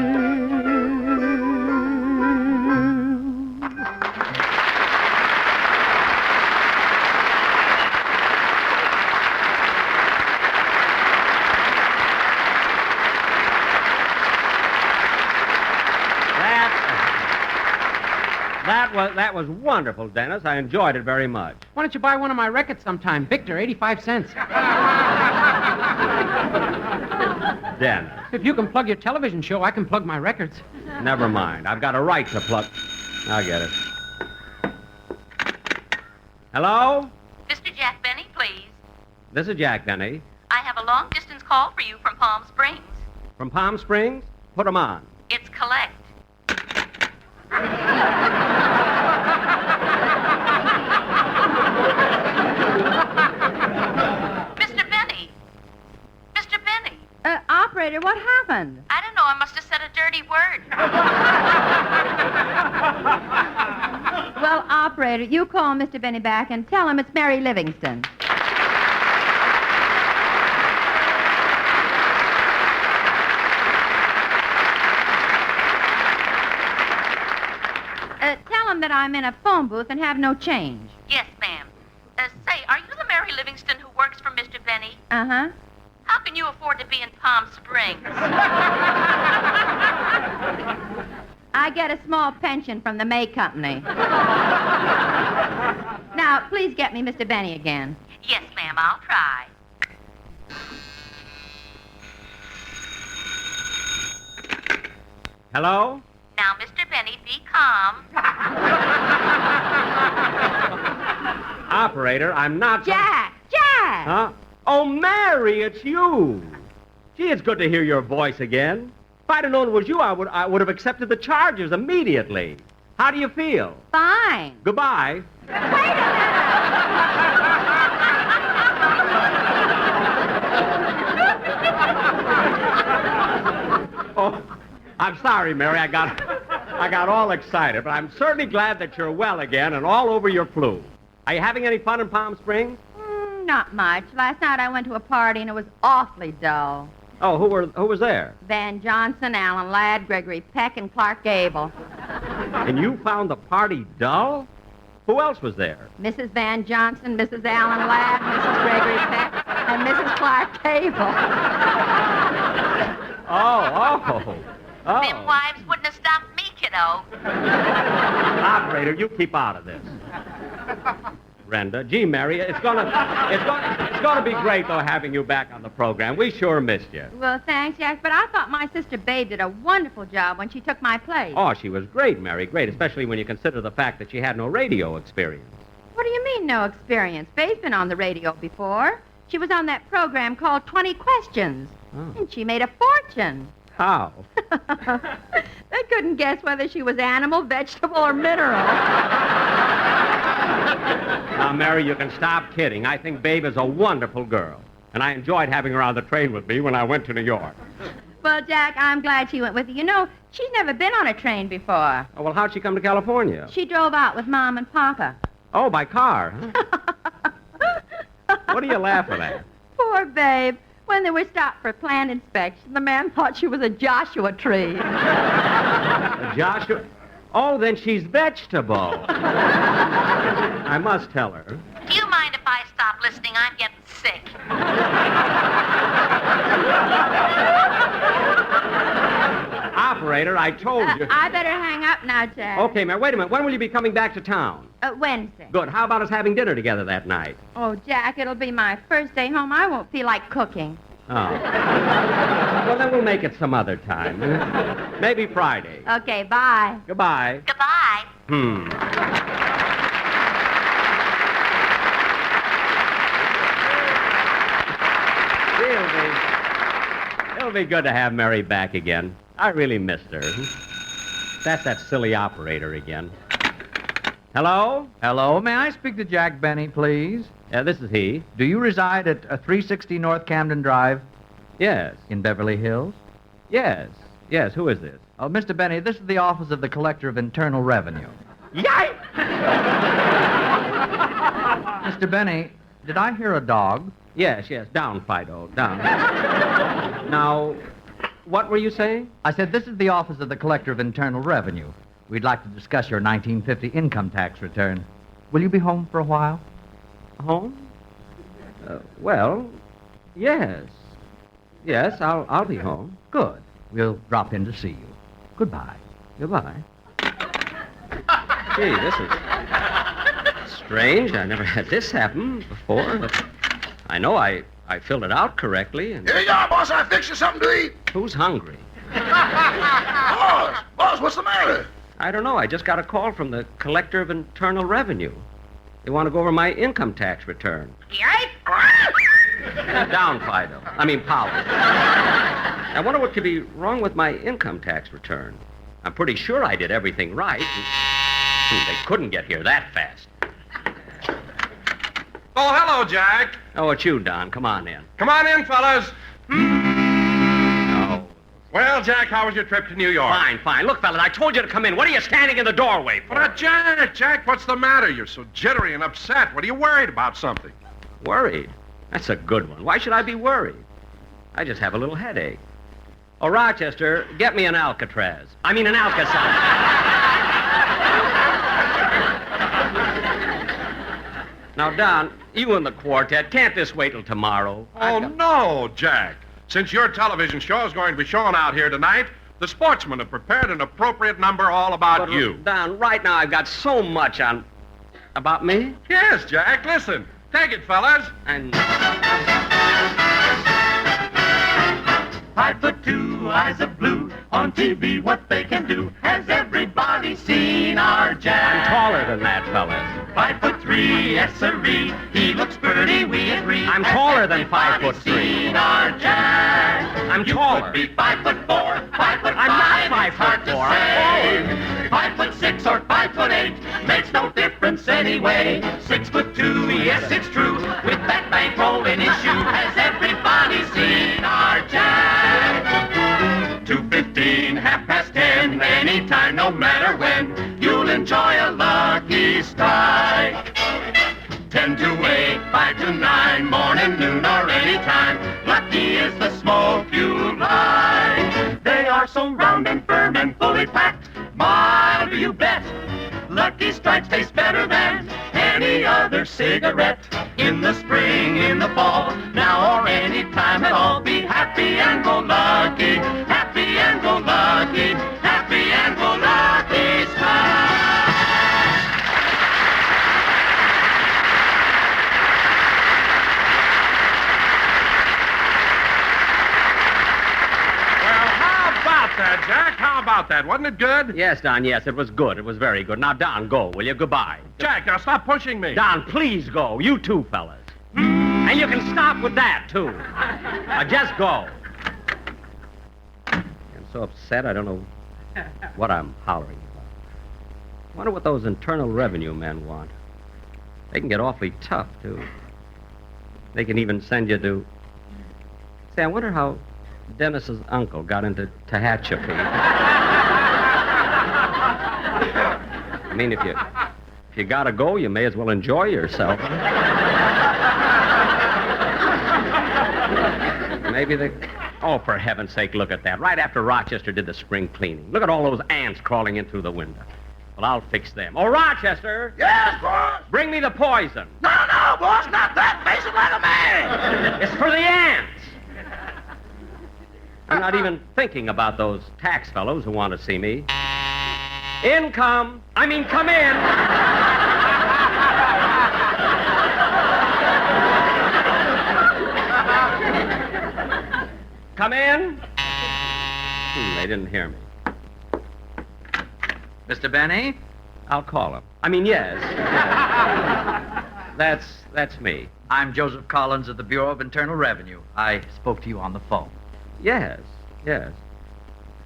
That was wonderful, Dennis. I enjoyed it very much. Why don't you buy one of my records sometime? Victor, 85 cents. Dennis. If you can plug your television show, I can plug my records. Never mind. I've got a right to plug. I'll get it. Hello? Mr. Jack Benny, please. This is Jack Benny. I have a long-distance call for you from Palm Springs. From Palm Springs? Put 'em on. It's collect. Mr. Benny. Mr. Benny. Operator, what happened? I don't know. I must have said a dirty word. Well, operator, you call Mr. Benny back and tell him it's Mary Livingston. Tell him that I'm in a phone booth and have no change. Yes, ma'am. Say, are you the Mary Livingston who works for Mr. Benny? Uh-huh. How can you afford to be in Palm Springs? I get a small pension from the May Company. Now, please get me Mr. Benny again. Yes, ma'am, I'll try. Hello? Now, Mr. Benny, be calm. Operator, I'm not... Jack! Jack! Huh? Oh, Mary, it's you. Gee, it's good to hear your voice again. If I'd have known it was you, I would have accepted the charges immediately. How do you feel? Fine. Goodbye. Oh, I'm sorry, Mary. I got all excited, but I'm certainly glad that you're well again and all over your flu. Are you having any fun in Palm Springs? Not much. Last night I went to a party and it was awfully dull. Oh, who was there? Van Johnson, Alan Ladd, Gregory Peck, and Clark Gable. And you found the party dull? Who else was there? Mrs. Van Johnson, Mrs. Alan Ladd, Mrs. Gregory Peck, and Mrs. Clark Gable. Oh. Them wives wouldn't have stopped me, kiddo. Operator, you keep out of this. Brenda, gee, Mary, it's gonna be great though having you back on the program. We sure missed you. Well, thanks, Jack, but I thought my sister Babe did a wonderful job when she took my place. Oh, she was great, Mary, great, especially when you consider the fact that she had no radio experience. What do you mean, no experience? Babe's been on the radio before. She was on that program called 20 Questions, and she made a fortune. How? They couldn't guess whether she was animal, vegetable, or mineral. Now, Mary, you can stop kidding. I think Babe is a wonderful girl, and I enjoyed having her on the train with me when I went to New York. Well, Jack, I'm glad she went with you. You know, she's never been on a train before. Oh, well, how'd she come to California? She drove out with Mom and Papa. Oh, by car, huh? What are you laughing at? Poor Babe. When they were stopped for plant inspection, the man thought she was a Joshua tree. A Joshua? Oh, then she's vegetable. I must tell her. Do you mind if I stop listening? I'm getting sick. Operator, I told you. I better hang up now, Jack. Okay, man, wait a minute. When will you be coming back to town? Wednesday. Good. How about us having dinner together that night? Oh, Jack, it'll be my first day home. I won't feel like cooking. Oh. Well, then we'll make it some other time. Maybe Friday. Okay, bye. Goodbye. Goodbye. It'll be good to have Mary back again. I really missed her. That's that silly operator again. Hello? Hello, may I speak to Jack Benny, please? This is he. Do you reside at 360 North Camden Drive? Yes. In Beverly Hills? Yes. Yes, who is this? Oh, Mr. Benny, this is the office of the Collector of Internal Revenue. Yikes! Mr. Benny, did I hear a dog? Yes. Down, Fido. Down. Now, what were you saying? I said this is the office of the Collector of Internal Revenue. We'd like to discuss your 1950 income tax return. Will you be home for a while? Home? Well, yes. Yes, I'll be home. Good. We'll drop in to see you. Goodbye. Goodbye. Gee, this is strange. I never had this happen before. But I know I filled it out correctly. And... Here you are, boss. I fixed you something to eat. Who's hungry? Boss, what's the matter? I don't know. I just got a call from the Collector of Internal Revenue. They want to go over my income tax return. Down, Fido. Powell. I wonder what could be wrong with my income tax return. I'm pretty sure I did everything right. They couldn't get here that fast. Oh, hello, Jack. Oh, it's you, Don. Come on in. Come on in, fellas. No. Well, Jack, how was your trip to New York? Fine. Look, fellas, I told you to come in. What are you standing in the doorway for? But, Jack, what's the matter? You're so jittery and upset. What are you worried about something? Worried? That's a good one. Why should I be worried? I just have a little headache. Oh, Rochester, get me an Alcatraz. An Alka-Seltzer. Now, Don, you and the quartet, can't this wait till tomorrow? Oh, no, Jack. Since your television show is going to be shown out here tonight, the sportsmen have prepared an appropriate number all about you. Don, right now I've got so much on... About me? Yes, Jack, listen. Take it, fellas. And... 5'2", eyes of blue. On TV, what they can do. Has everybody seen our Jack? I'm taller than that, fellas. 5'3", yes sirree. He looks pretty, we agree. I'm taller than 5'3". Seen our Jack? I'm taller. You could be 5'4", 5'5". I'm not It's hard to 5'4". say. 5'6" or 5'8" makes no difference anyway. 6'2", yes, it's true. With that bankroll in his shoe, has everybody seen our Jack? 2:15, 10:30, anytime, no matter when, you'll enjoy a lucky strike. 10 to 8, 5 to 9, morning, noon, or any time. Lucky is the smoke you like. They are so round and firm and fully packed. Mild, you bet. Lucky Strikes taste better than any other cigarette. In the spring, in the fall, now or any time at all. Be happy and go lucky. Happy and go lucky. Happy and go lucky Strike. Jack, how about that? Wasn't it good? Yes, Don, yes, it was good. It was very good. Now, Don, go, will you? Goodbye. Jack, now stop pushing me. Don, please go. You too, fellas. And you can stop with that, too. Now, just go. I'm so upset, I don't know what I'm hollering about. I wonder what those Internal Revenue men want. They can get awfully tough, too. They can even send you to... Say, I wonder how Dennis's uncle got into Tehachapi. I mean, if you gotta go, you may as well enjoy yourself. Maybe they... Oh, for heaven's sake, look at that. Right after Rochester did the spring cleaning. Look at all those ants crawling in through the window. Well, I'll fix them. Oh, Rochester! Yes, boss? Bring me the poison. No, boss, not that. Face it like a man. It's for the ants. I'm not even thinking about those tax fellows who want to see me. Come in. Come in. They didn't hear me. Mr. Benny? I'll call him. Yes. That's me. I'm Joseph Collins of the Bureau of Internal Revenue. I spoke to you on the phone. Yes.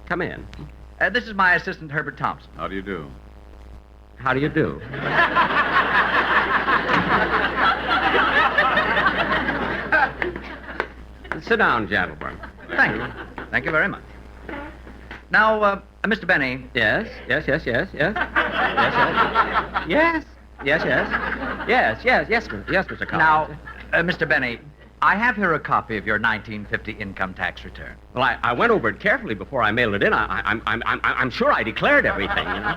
Come in. This is my assistant, Herbert Thompson. How do you do? How do you do? Sit down, gentlemen. Thank you. Thank you very much. Now, Mr. Benny. Yes, Mr. Collins. Now, Mr. Benny, I have here a copy of your 1950 income tax return. Well, I went over it carefully before I mailed it in. I'm sure I declared everything, you know.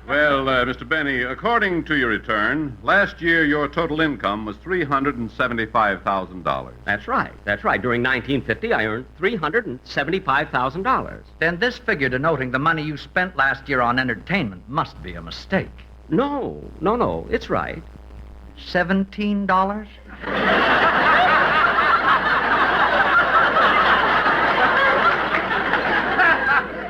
Well, Mr. Benny, according to your return, last year your total income was $375,000. That's right. During 1950, I earned $375,000. Then this figure denoting the money you spent last year on entertainment must be a mistake. No. It's right. $17?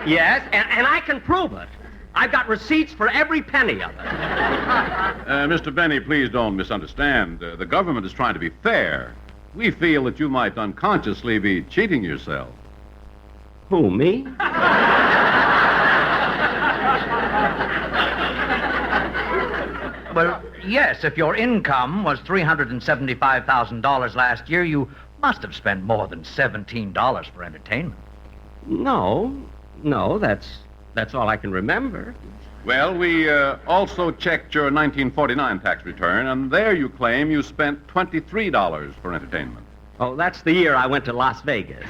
Yes, and I can prove it. I've got receipts for every penny of it. Mr. Benny, please don't misunderstand. The government is trying to be fair. We feel that you might unconsciously be cheating yourself. Who, me? Well, yes, if your income was $375,000 last year, you must have spent more than $17 for entertainment. No, that's all I can remember. Well, we also checked your 1949 tax return, and there you claim you spent $23 for entertainment. Oh, that's the year I went to Las Vegas.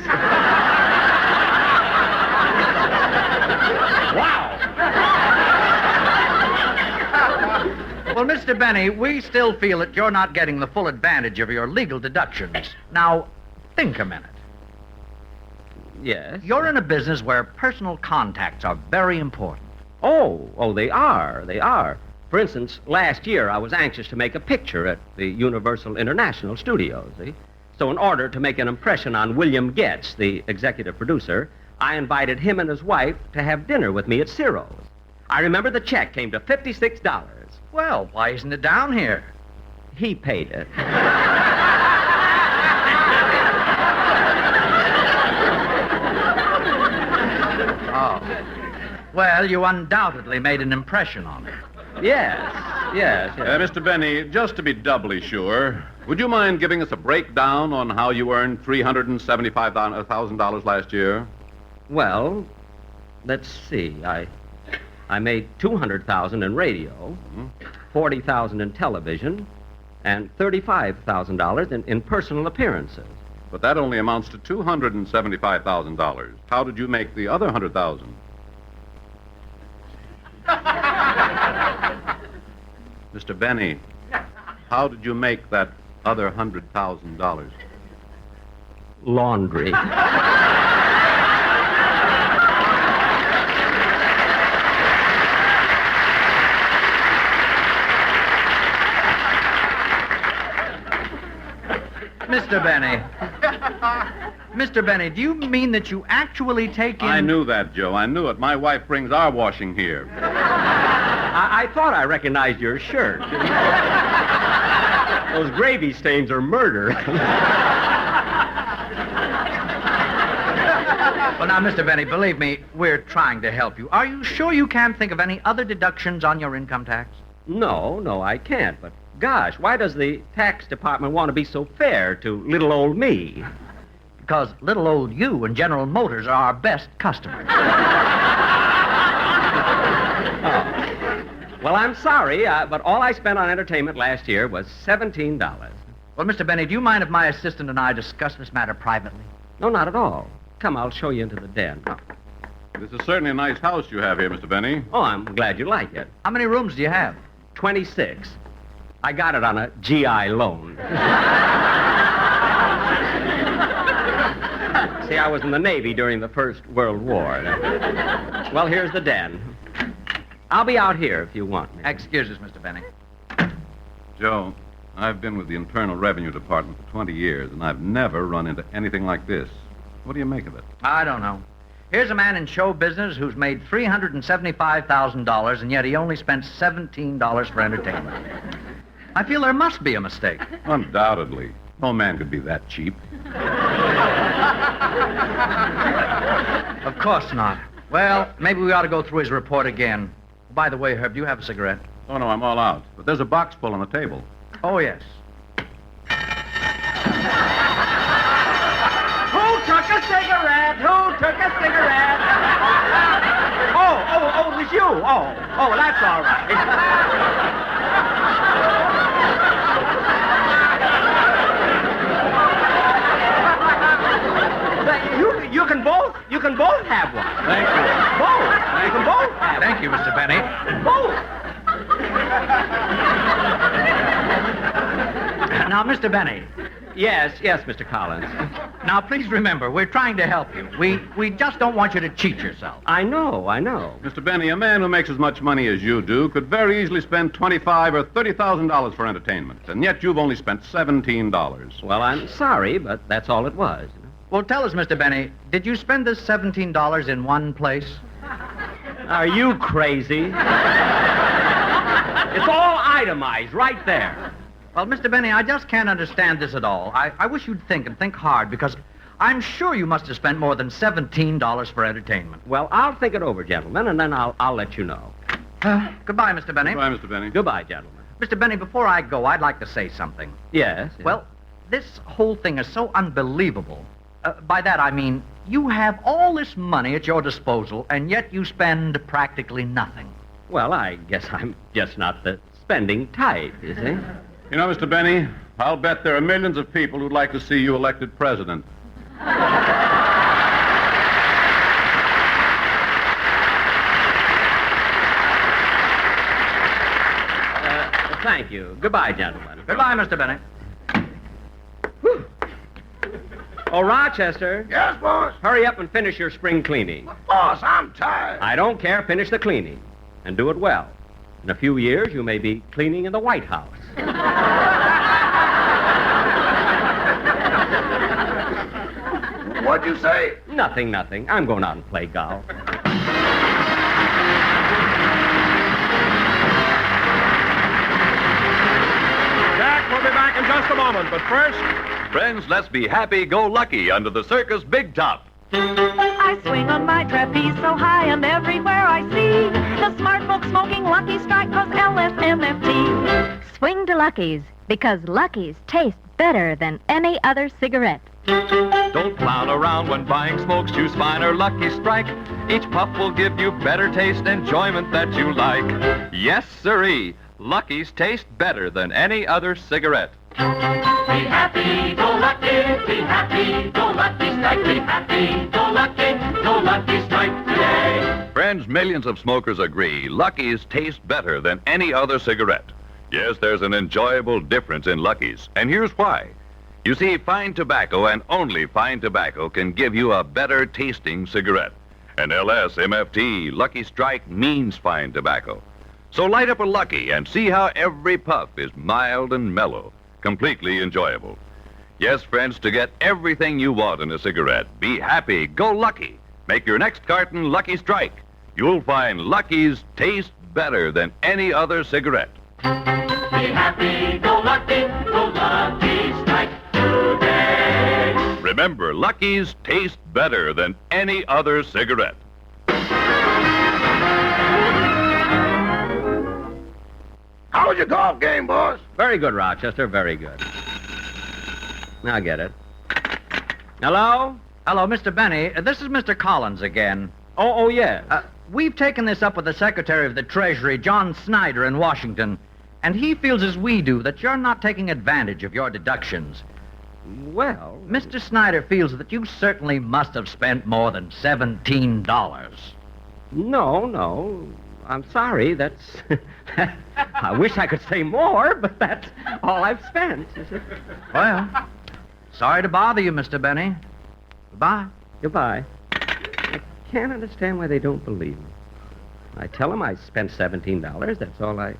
Wow! Well, Mr. Benny, we still feel that you're not getting the full advantage of your legal deductions. Now, think a minute. Yes? You're in a business where personal contacts are very important. Oh, they are. For instance, last year I was anxious to make a picture at the Universal International Studios, see? So in order to make an impression on William Getz, the executive producer, I invited him and his wife to have dinner with me at Ciro's. I remember the check came to $56. Well, why isn't it down here? He paid it. Well, you undoubtedly made an impression on him. Yes. Mr. Benny, just to be doubly sure, would you mind giving us a breakdown on how you earned $375,000 last year? Well, let's see. I made $200,000 in radio, $40,000 in television, and $35,000 in personal appearances. But that only amounts to $275,000. How did you make the other $100,000? Mr. Benny, how did you make that other $100,000? Laundry. Mr. Benny. Mr. Benny, do you mean that you actually take in... I knew that, Joe. I knew it. My wife brings our washing here. I thought I recognized your shirt. Those gravy stains are murder. Well, now, Mr. Benny, believe me, we're trying to help you. Are you sure you can't think of any other deductions on your income tax? No, I can't. But, gosh, why does the tax department want to be so fair to little old me? Because little old you and General Motors are our best customers. Well, I'm sorry, but all I spent on entertainment last year was $17. Well, Mr. Benny, do you mind if my assistant and I discuss this matter privately? No, not at all. Come, I'll show you into the den. This is certainly a nice house you have here, Mr. Benny. Oh, I'm glad you like it. How many rooms do you have? 26. I got it on a GI loan. See, I was in the Navy during the First World War. Well, here's the den. I'll be out here if you want me. Excuse us, Mr. Benny. Joe, I've been with the Internal Revenue Department for 20 years, and I've never run into anything like this. What do you make of it? I don't know. Here's a man in show business who's made $375,000, and yet he only spent $17 for entertainment. I feel there must be a mistake. Undoubtedly. No man could be that cheap. Of course not. Well, maybe we ought to go through his report again. By the way, Herb, do you have a cigarette? Oh, no, I'm all out. But there's a box full on the table. Oh, yes. Who took a cigarette? Oh, it was you. Oh, that's all right. You can both have one. Thank you. Both. You can both have Thank you, Mr. Benny. both. Now, Mr. Benny. Yes, Mr. Collins. Now, please remember, we're trying to help you. We just don't want you to cheat yourself. I know. Mr. Benny, a man who makes as much money as you do could very easily spend $25,000 or $30,000 for entertainment, and yet you've only spent $17. Well, I'm sorry, but that's all it was. Well, tell us, Mr. Benny, did you spend this $17 in one place? Are you crazy? It's all itemized right there. Well, Mr. Benny, I just can't understand this at all. I wish you'd think and think hard, because I'm sure you must have spent more than $17 for entertainment. Well, I'll think it over, gentlemen, and then I'll let you know. Goodbye, Mr. Benny. Goodbye, Mr. Benny. Goodbye, gentlemen. Mr. Benny, before I go, I'd like to say something. Yes. Well, this whole thing is so unbelievable. By that, I mean, you have all this money at your disposal, and yet you spend practically nothing. Well, I guess I'm just not the spending type, you see. You know, Mr. Benny, I'll bet there are millions of people who'd like to see you elected president. Thank you. Goodbye, gentlemen. Goodbye, Mr. Benny. Oh, Rochester. Yes, boss? Hurry up and finish your spring cleaning. Boss, I'm tired. I don't care. Finish the cleaning. And do it well. In a few years, you may be cleaning in the White House. What'd you say? Nothing. I'm going out and play golf. Jack will be back in just a moment, but first... Friends, let's be happy-go-lucky under the circus big top. I swing on my trapeze so high and everywhere I see the smart folks smoking Lucky Strike, 'cause LFMFT. Swing to Lucky's, because Lucky's taste better than any other cigarette. Don't clown around when buying smokes. Choose fine or Lucky Strike. Each puff will give you better taste, enjoyment that you like. Yes, sirree, Lucky's taste better than any other cigarette. Be happy, go lucky, be happy, go lucky strike, be happy, go lucky strike today. Friends, millions of smokers agree Lucky's taste better than any other cigarette. Yes, there's an enjoyable difference in Lucky's, and here's why. You see, fine tobacco and only fine tobacco can give you a better tasting cigarette. And LSMFT, Lucky Strike, means fine tobacco. So light up a Lucky and see how every puff is mild and mellow, completely enjoyable. Yes, friends, to get everything you want in a cigarette, be happy, go Lucky. Make your next carton Lucky Strike. You'll find Lucky's taste better than any other cigarette. Be happy, go lucky strike today. Remember, Lucky's taste better than any other cigarette. How was your golf game, boss? Very good, Rochester, very good. Now get it. Hello? Hello, Mr. Benny. This is Mr. Collins again. Oh, yes. We've taken this up with the Secretary of the Treasury, John Snyder, in Washington, and he feels as we do that you're not taking advantage of your deductions. Well, Mr. Snyder feels that you certainly must have spent more than $17. No. I'm sorry. That's... I wish I could say more, but that's all I've spent. Well, sorry to bother you, Mr. Benny. Goodbye. Goodbye. I can't understand why they don't believe me. I tell them I spent $17. That's all I...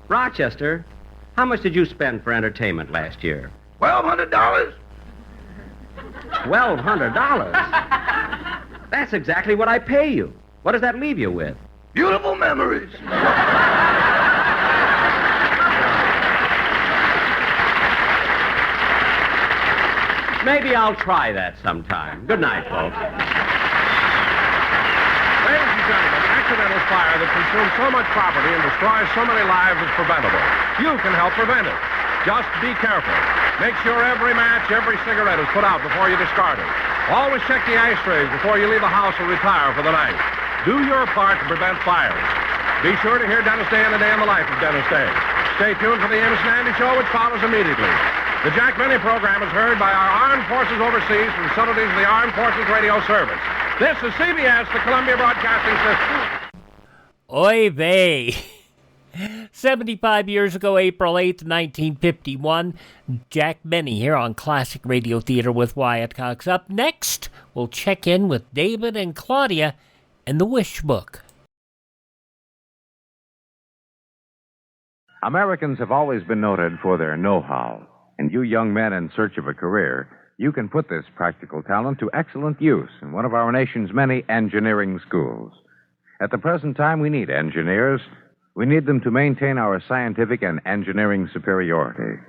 Rochester, how much did you spend for entertainment last year? $1,200. $1,200? That's exactly what I pay you. What does that leave you with? Beautiful memories. Maybe I'll try that sometime. Good night, folks. Ladies and gentlemen, accidental fire that consumes so much property and destroys so many lives is preventable. You can help prevent it. Just be careful. Make sure every match, every cigarette is put out before you discard it. Always check the ashtrays before you leave the house or retire for the night. Do your part to prevent fires. Be sure to hear Dennis Day and the Day in the Life of Dennis Day. Stay tuned for the Amos and Andy Show, which follows immediately. The Jack Benny program is heard by our armed forces overseas from facilities of the Armed Forces Radio Service. This is CBS, the Columbia Broadcasting System. Oy vey. 75 years ago, April 8th, 1951, Jack Benny here on Classic Radio Theater with Wyatt Cox. Up next, we'll check in with David and Claudia and the Wish Book. Americans have always been noted for their know-how. And you young men in search of a career, you can put this practical talent to excellent use in one of our nation's many engineering schools. At the present time, we need engineers. We need them to maintain our scientific and engineering superiority.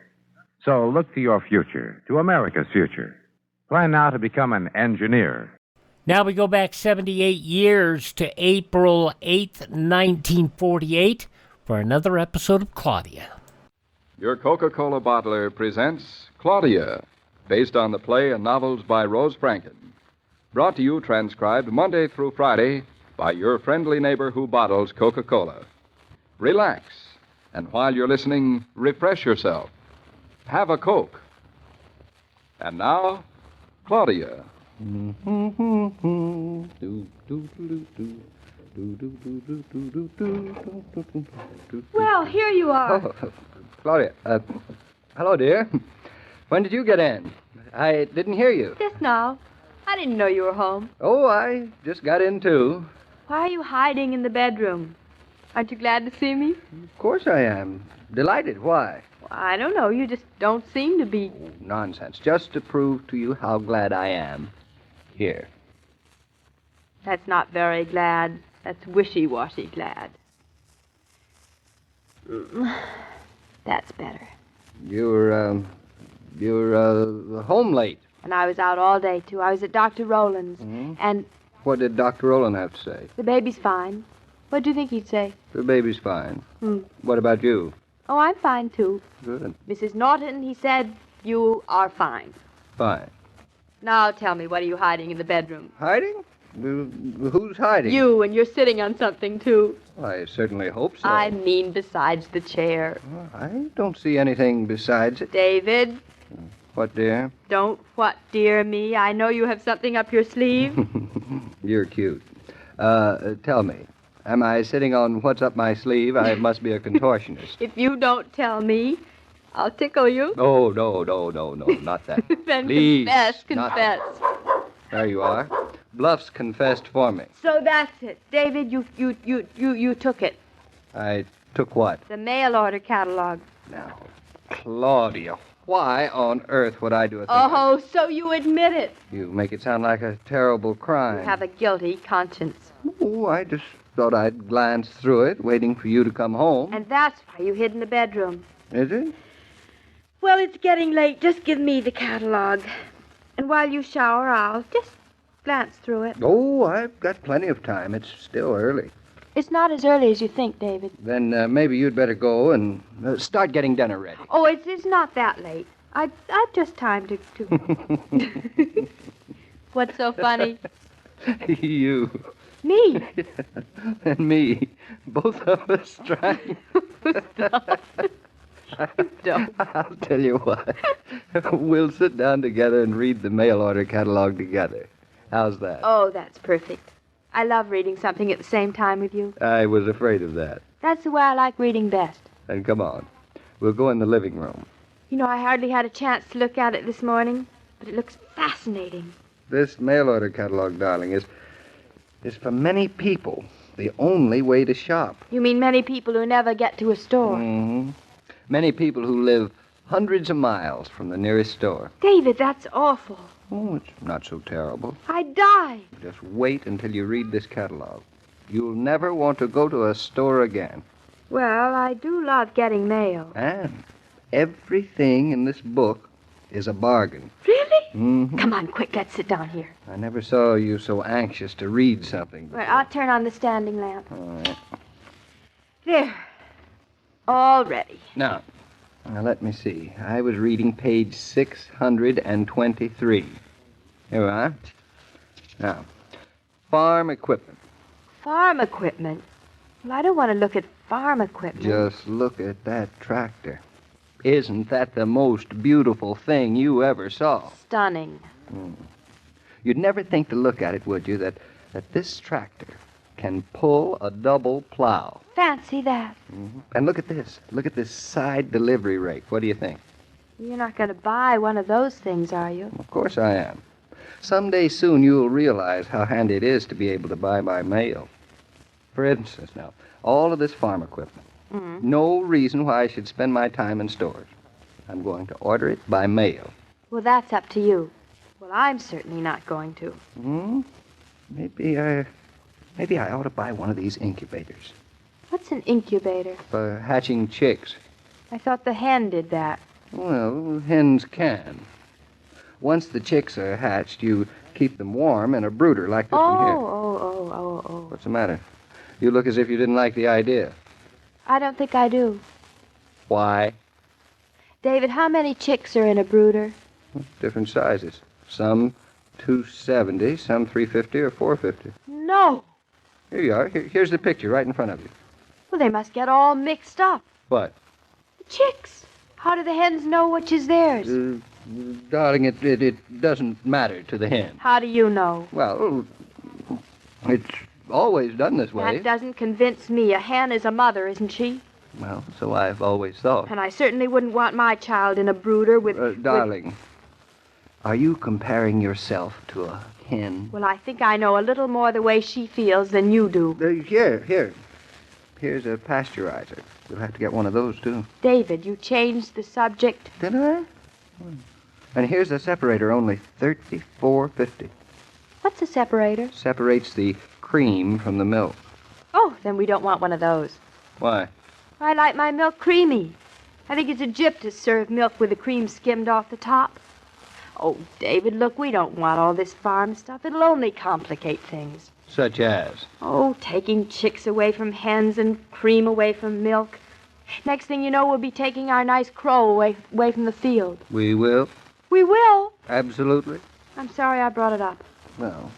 So look to your future, to America's future. Plan now to become an engineer. Now we go back 78 years to April 8th, 1948 for another episode of Claudia. Your Coca-Cola bottler presents Claudia, based on the play and novels by Rose Franken. Brought to you, transcribed Monday through Friday by your friendly neighbor who bottles Coca-Cola. Relax, and while you're listening, refresh yourself. Have a Coke. And now, Claudia. Well, here you are. Oh, Claudia. Hello, dear. When did you get in? I didn't hear you. Just now. I didn't know you were home. Oh, I just got in, too. Why are you hiding in the bedroom? Aren't you glad to see me? Of course I am. Delighted. Why? Well, I don't know. You just don't seem to be. Oh, nonsense. Just to prove to you how glad I am. Here. That's not very glad. That's wishy-washy glad. That's better. You're home late. And I was out all day, too. I was at Dr. Rowland's. Mm-hmm. And What did Dr. Olin have to say? The baby's fine. What do you think he'd say? The baby's fine. Hmm. What about you? Oh, I'm fine, too. Good. Mrs. Norton, he said, you are fine. Fine. Now tell me, what are you hiding in the bedroom? Hiding? Who's hiding? You, and you're sitting on something, too. I certainly hope so. I mean besides the chair. I don't see anything besides it. David, What, dear? don't what, dear me. I know you have something up your sleeve. You're cute. Tell me, am I sitting on what's up my sleeve? I must be a contortionist. If you don't tell me, I'll tickle you. Oh, no, not that. Then Please, confess, not confess. There you are. Bluff's confessed for me. So that's it. David, you took it. I took what? The mail order catalog. Now, Claudia, why on earth would I do a thing Oh, so you admit it. You make it sound like a terrible crime. You have a guilty conscience. Oh, I just thought I'd glance through it, waiting for you to come home. And that's why you hid in the bedroom. Is it? Well, it's getting late. Just give me the catalog. And while you shower, I'll just glance through it. Oh, I've got plenty of time. It's still early. It's not as early as you think, David. Then maybe you'd better go and start getting dinner ready. Oh, it's not that late. I've just time to... What's so funny? You. Me. And me. Both of us trying. Stop. Don't. I'll tell you what. We'll sit down together and read the mail order catalog together. How's that? Oh, that's perfect. I love reading something at the same time with you. I was afraid of that. That's the way I like reading best. Then come on. We'll go in the living room. You know, I hardly had a chance to look at it this morning, but it looks fascinating. This mail order catalog, darling, is for many people the only way to shop. You mean many people who never get to a store? Mm-hmm. Many people who live hundreds of miles from the nearest store. David, that's awful. Oh, it's not so terrible. I'd die. Just wait until you read this catalog. You'll never want to go to a store again. Well, I do love getting mail. And everything in this book is a bargain. Really? Mm-hmm. Come on, quick, let's sit down here. I never saw you so anxious to read something before. Right, I'll turn on the standing lamp. All right. There. All ready. Now, let me see. I was reading page 623. Here we are. Now, farm equipment. Farm equipment? Well, I don't want to look at farm equipment. Just look at that tractor. Isn't that the most beautiful thing you ever saw? Stunning. You'd never think to look at it, would you, that this tractor can pull a double plow. Fancy that. Mm-hmm. And look at this. Look at this side delivery rake. What do you think? You're not going to buy one of those things, are you? Of course I am. Someday soon you'll realize how handy it is to be able to buy by mail. For instance, now, all of this farm equipment. Mm-hmm. No reason why I should spend my time in stores. I'm going to order it by mail. Well, that's up to you. Well, I'm certainly not going to. Maybe I ought to buy one of these incubators What's an incubator? for hatching chicks. I thought the hen did that. Well, hens can. Once the chicks are hatched, you keep them warm in a brooder like this one here. Oh. What's the matter? You look as if you didn't like the idea. I don't think I do. Why? David, how many chicks are in a brooder? Different sizes. Some 270, some 350 or 450. No. Here you are. Here's the picture right in front of you. Well, they must get all mixed up. What? The chicks. How do the hens know which is theirs? Darling, it doesn't matter to the hen. How do you know? Well, it's always done this way. That doesn't convince me. A hen is a mother, isn't she? Well, so I've always thought. And I certainly wouldn't want my child in a brooder with... Darling, are you comparing yourself to a hen? Well, I think I know a little more the way she feels than you do. Here. Here's a pasteurizer. You'll have to get one of those, too. David, you changed the subject. Did I? And here's a separator, only $34.50. What's a separator? Separates the cream from the milk. Oh, then we don't want one of those. Why? I like my milk creamy. I think it's a gyp to serve milk with the cream skimmed off the top. Oh, David, look, we don't want all this farm stuff. It'll only complicate things. Such as? Oh, taking chicks away from hens and cream away from milk. Next thing you know, we'll be taking our nice crow away from the field. We will? We will. Absolutely. I'm sorry I brought it up. Well,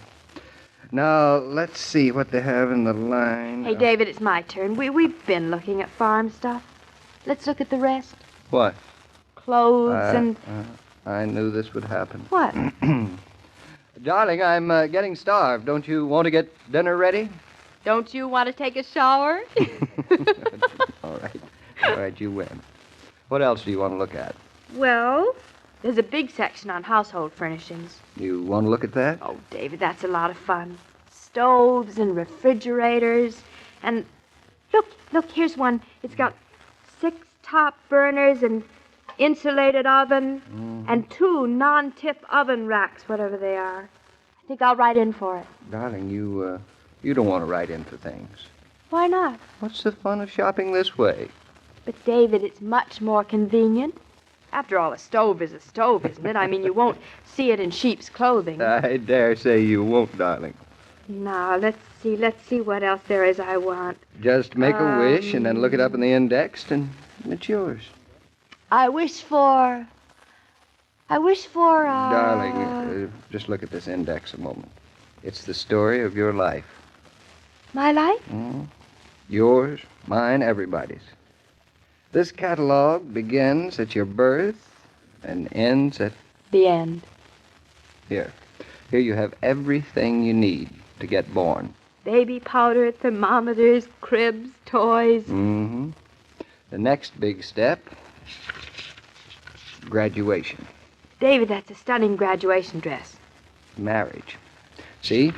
now let's see what they have in the line. Hey, David, it's my turn. We've been looking at farm stuff. Let's look at the rest. What? Clothes and... I knew this would happen. What? Darling, I'm getting starved. Don't you want to get dinner ready? Don't you want to take a shower? All right. All right, you win. What else do you want to look at? Well, there's a big section on household furnishings. You want to look at that? Oh, David, that's a lot of fun. Stoves and refrigerators and... Look, here's one. It's got 6 top burners and insulated oven and 2 non-tip oven racks, whatever they are. I think I'll write in for it. Darling, you don't want to write in for things. Why not? What's the fun of shopping this way? But, David, it's much more convenient. After all, a stove is a stove, isn't it? I mean, you won't see it in sheep's clothing. I dare say you won't, darling. Now, let's see what else there is I want. Just make a wish and then look it up in the index, and it's yours. I wish for... Darling, just look at this index a moment. It's the story of your life. My life? Yours, mine, everybody's. This catalog begins at your birth and ends at... The end. Here you have everything you need to get born. Baby powder, thermometers, cribs, toys. Mm-hmm. The next big step, graduation. David, that's a stunning graduation dress. Marriage. See?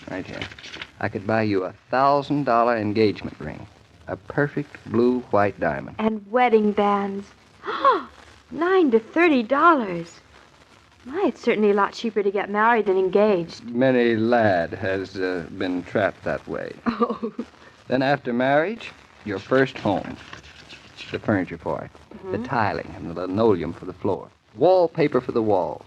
Right here. I could buy you $1,000 engagement ring. A perfect blue-white diamond. And wedding bands. $9 to $30. My, it's certainly a lot cheaper to get married than engaged. Many lad has been trapped that way. Oh. Then after marriage, your first home. The furniture for it. The tiling and the linoleum for the floor. Wallpaper for the walls.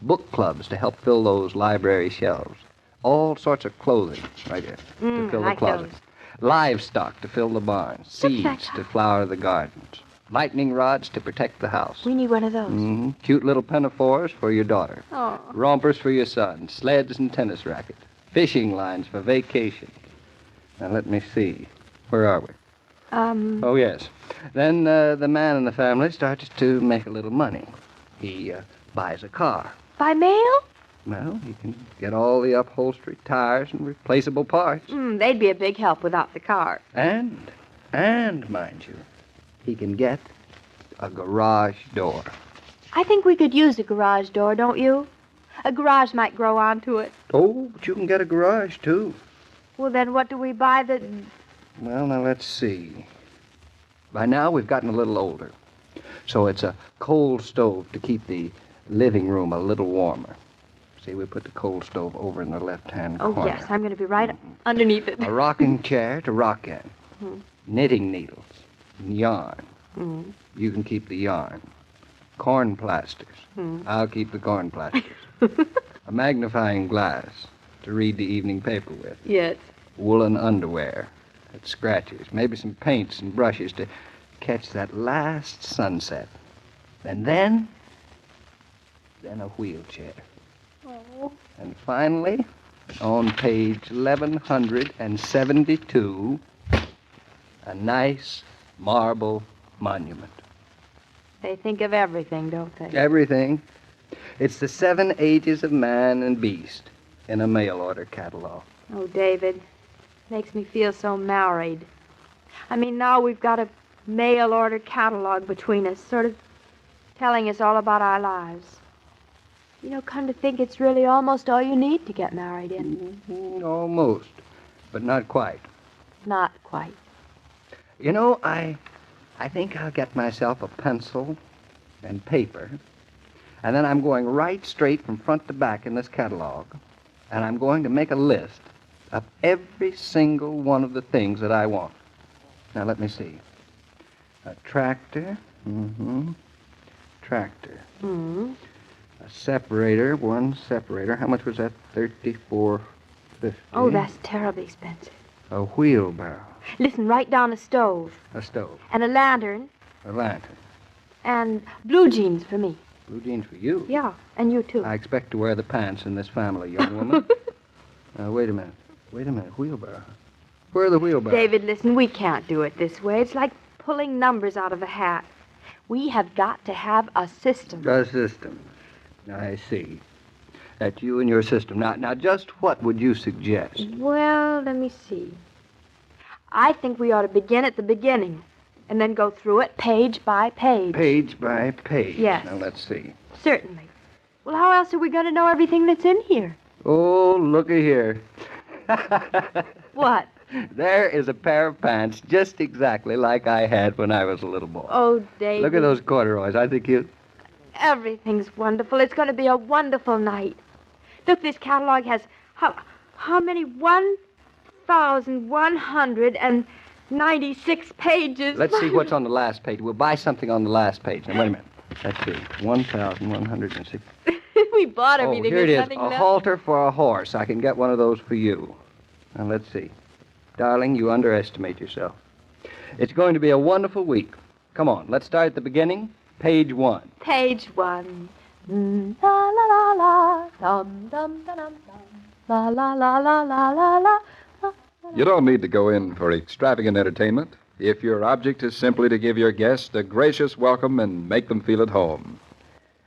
Book clubs to help fill those library shelves. All sorts of clothing right here to fill the closets. Livestock to fill the barns. Seeds to flower the gardens. Lightning rods to protect the house. We need one of those. Cute little pinafores for your daughter. Oh. Rompers for your son. Sleds and tennis rackets. Fishing lines for vacation. Now, let me see. Where are we? Oh, yes. Then the man in the family starts to make a little money. He buys a car. By mail? Well, he can get all the upholstery, tires, and replaceable parts. They'd be a big help without the car. And, mind you, he can get a garage door. I think we could use a garage door, don't you? A garage might grow onto it. Oh, but you can get a garage, too. Well, then what do we buy that... Well, now, let's see. By now, we've gotten a little older. So it's a coal stove to keep the living room a little warmer. See, we put the coal stove over in the left-hand corner. Oh, yes, I'm going to be right underneath it. A rocking chair to rock in. Knitting needles. And yarn. You can keep the yarn. Corn plasters. I'll keep the corn plasters. A magnifying glass to read the evening paper with. Yes. Woolen underwear that scratches. Maybe some paints and brushes to catch that last sunset. And then a wheelchair. Oh. And finally, on page 1172, a nice marble monument. They think of everything, don't they? Everything. It's the 7 ages of man and beast in a mail order catalog. Oh, David, makes me feel so married. I mean, now we've got a mail order catalog between us, sort of telling us all about our lives. You know, come to think, it's really almost all you need to get married in. Almost, but not quite. Not quite. You know, I think I'll get myself a pencil and paper, and then I'm going right straight from front to back in this catalog, and I'm going to make a list of every single one of the things that I want. Now, let me see. A tractor. Tractor. A separator, one separator. How much was that? $34.50. Oh, that's terribly expensive. A wheelbarrow. Listen, write down a stove. A stove. And a lantern. A lantern. And blue jeans for me. Blue jeans for you? Yeah, and you too. I expect to wear the pants in this family, young woman. Wait a minute. Wheelbarrow. Where are the wheelbarrows? David, listen, we can't do it this way. It's like pulling numbers out of a hat. We have got to have a system. A system. I see. That's you and your system. Now, just what would you suggest? Well, let me see. I think we ought to begin at the beginning and then go through it page by page. Page by page. Yes. Now, let's see. Certainly. Well, how else are we going to know everything that's in here? Oh, looky here. What? There is a pair of pants just exactly like I had when I was a little boy. Oh, David. Look at those corduroys. I think you... Everything's wonderful. It's going to be a wonderful night. Look, this catalog has how many? 1,196 pages. Let's see what's on the last page. We'll buy something on the last page. Now, wait a minute. Let's see. 1,106. We bought everything. Here it There's is. nothing A left. halter for a horse. I can get one of those for you. Now, let's see. Darling, you underestimate yourself. It's going to be a wonderful week. Come on, let's start at the beginning. Page 1. Page 1. La la la la, dum dum dum dum, la la la la la la la. You don't need to go in for extravagant entertainment if your object is simply to give your guest a gracious welcome and make them feel at home.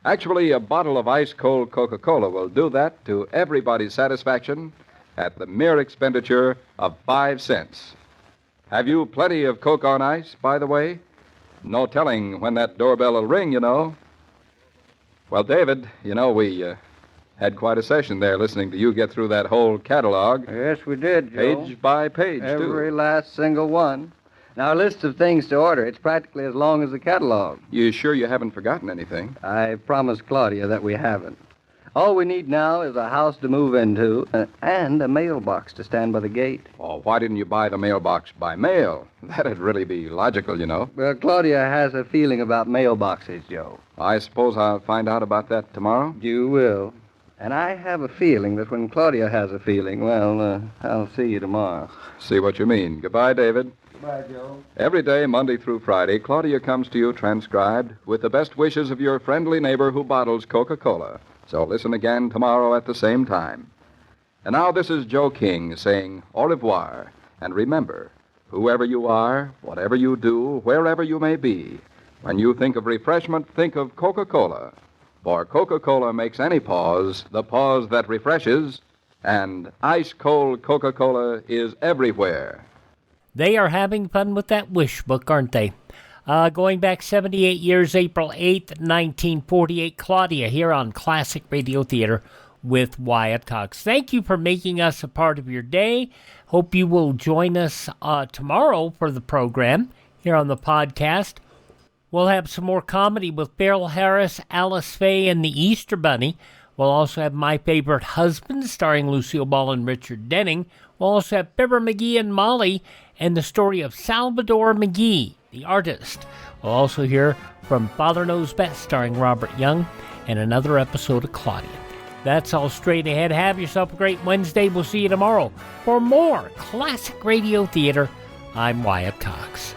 Actually, a bottle of ice-cold Coca-Cola will do that to everybody's satisfaction at the mere expenditure of 5 cents. Have you plenty of Coke on ice, by the way? No telling when that doorbell will ring, you know. Well, David, you know, we had quite a session there listening to you get through that whole catalog. Yes, we did, Joe. Page by page, too. Every last single one. Now, a list of things to order. It's practically as long as the catalog. You sure you haven't forgotten anything? I promised Claudia that we haven't. All we need now is a house to move into and a mailbox to stand by the gate. Oh, why didn't you buy the mailbox by mail? That'd really be logical, you know. Well, Claudia has a feeling about mailboxes, Joe. I suppose I'll find out about that tomorrow? You will. And I have a feeling that when Claudia has a feeling, well, I'll see you tomorrow. See what you mean. Goodbye, David. Goodbye, Joe. Every day, Monday through Friday, Claudia comes to you transcribed with the best wishes of your friendly neighbor who bottles Coca-Cola. So listen again tomorrow at the same time. And now this is Joe King saying au revoir. And remember, whoever you are, whatever you do, wherever you may be, when you think of refreshment, think of Coca-Cola. For Coca-Cola makes any pause the pause that refreshes, and ice-cold Coca-Cola is everywhere. They are having fun with that wish book, aren't they? Going back 78 years, April 8th, 1948, Claudia here on Classic Radio Theater with Wyatt Cox. Thank you for making us a part of your day. Hope you will join us tomorrow for the program here on the podcast. We'll have some more comedy with Beryl Harris, Alice Faye, and the Easter Bunny. We'll also have My Favorite Husband, starring Lucille Ball and Richard Denning. We'll also have Fibber McGee and Molly, and the story of Salvador McGee, the artist. We'll also hear from Father Knows Best, starring Robert Young, and another episode of Claudia. That's all straight ahead. Have yourself a great Wednesday. We'll see you tomorrow for more Classic Radio Theater. I'm Wyatt Cox.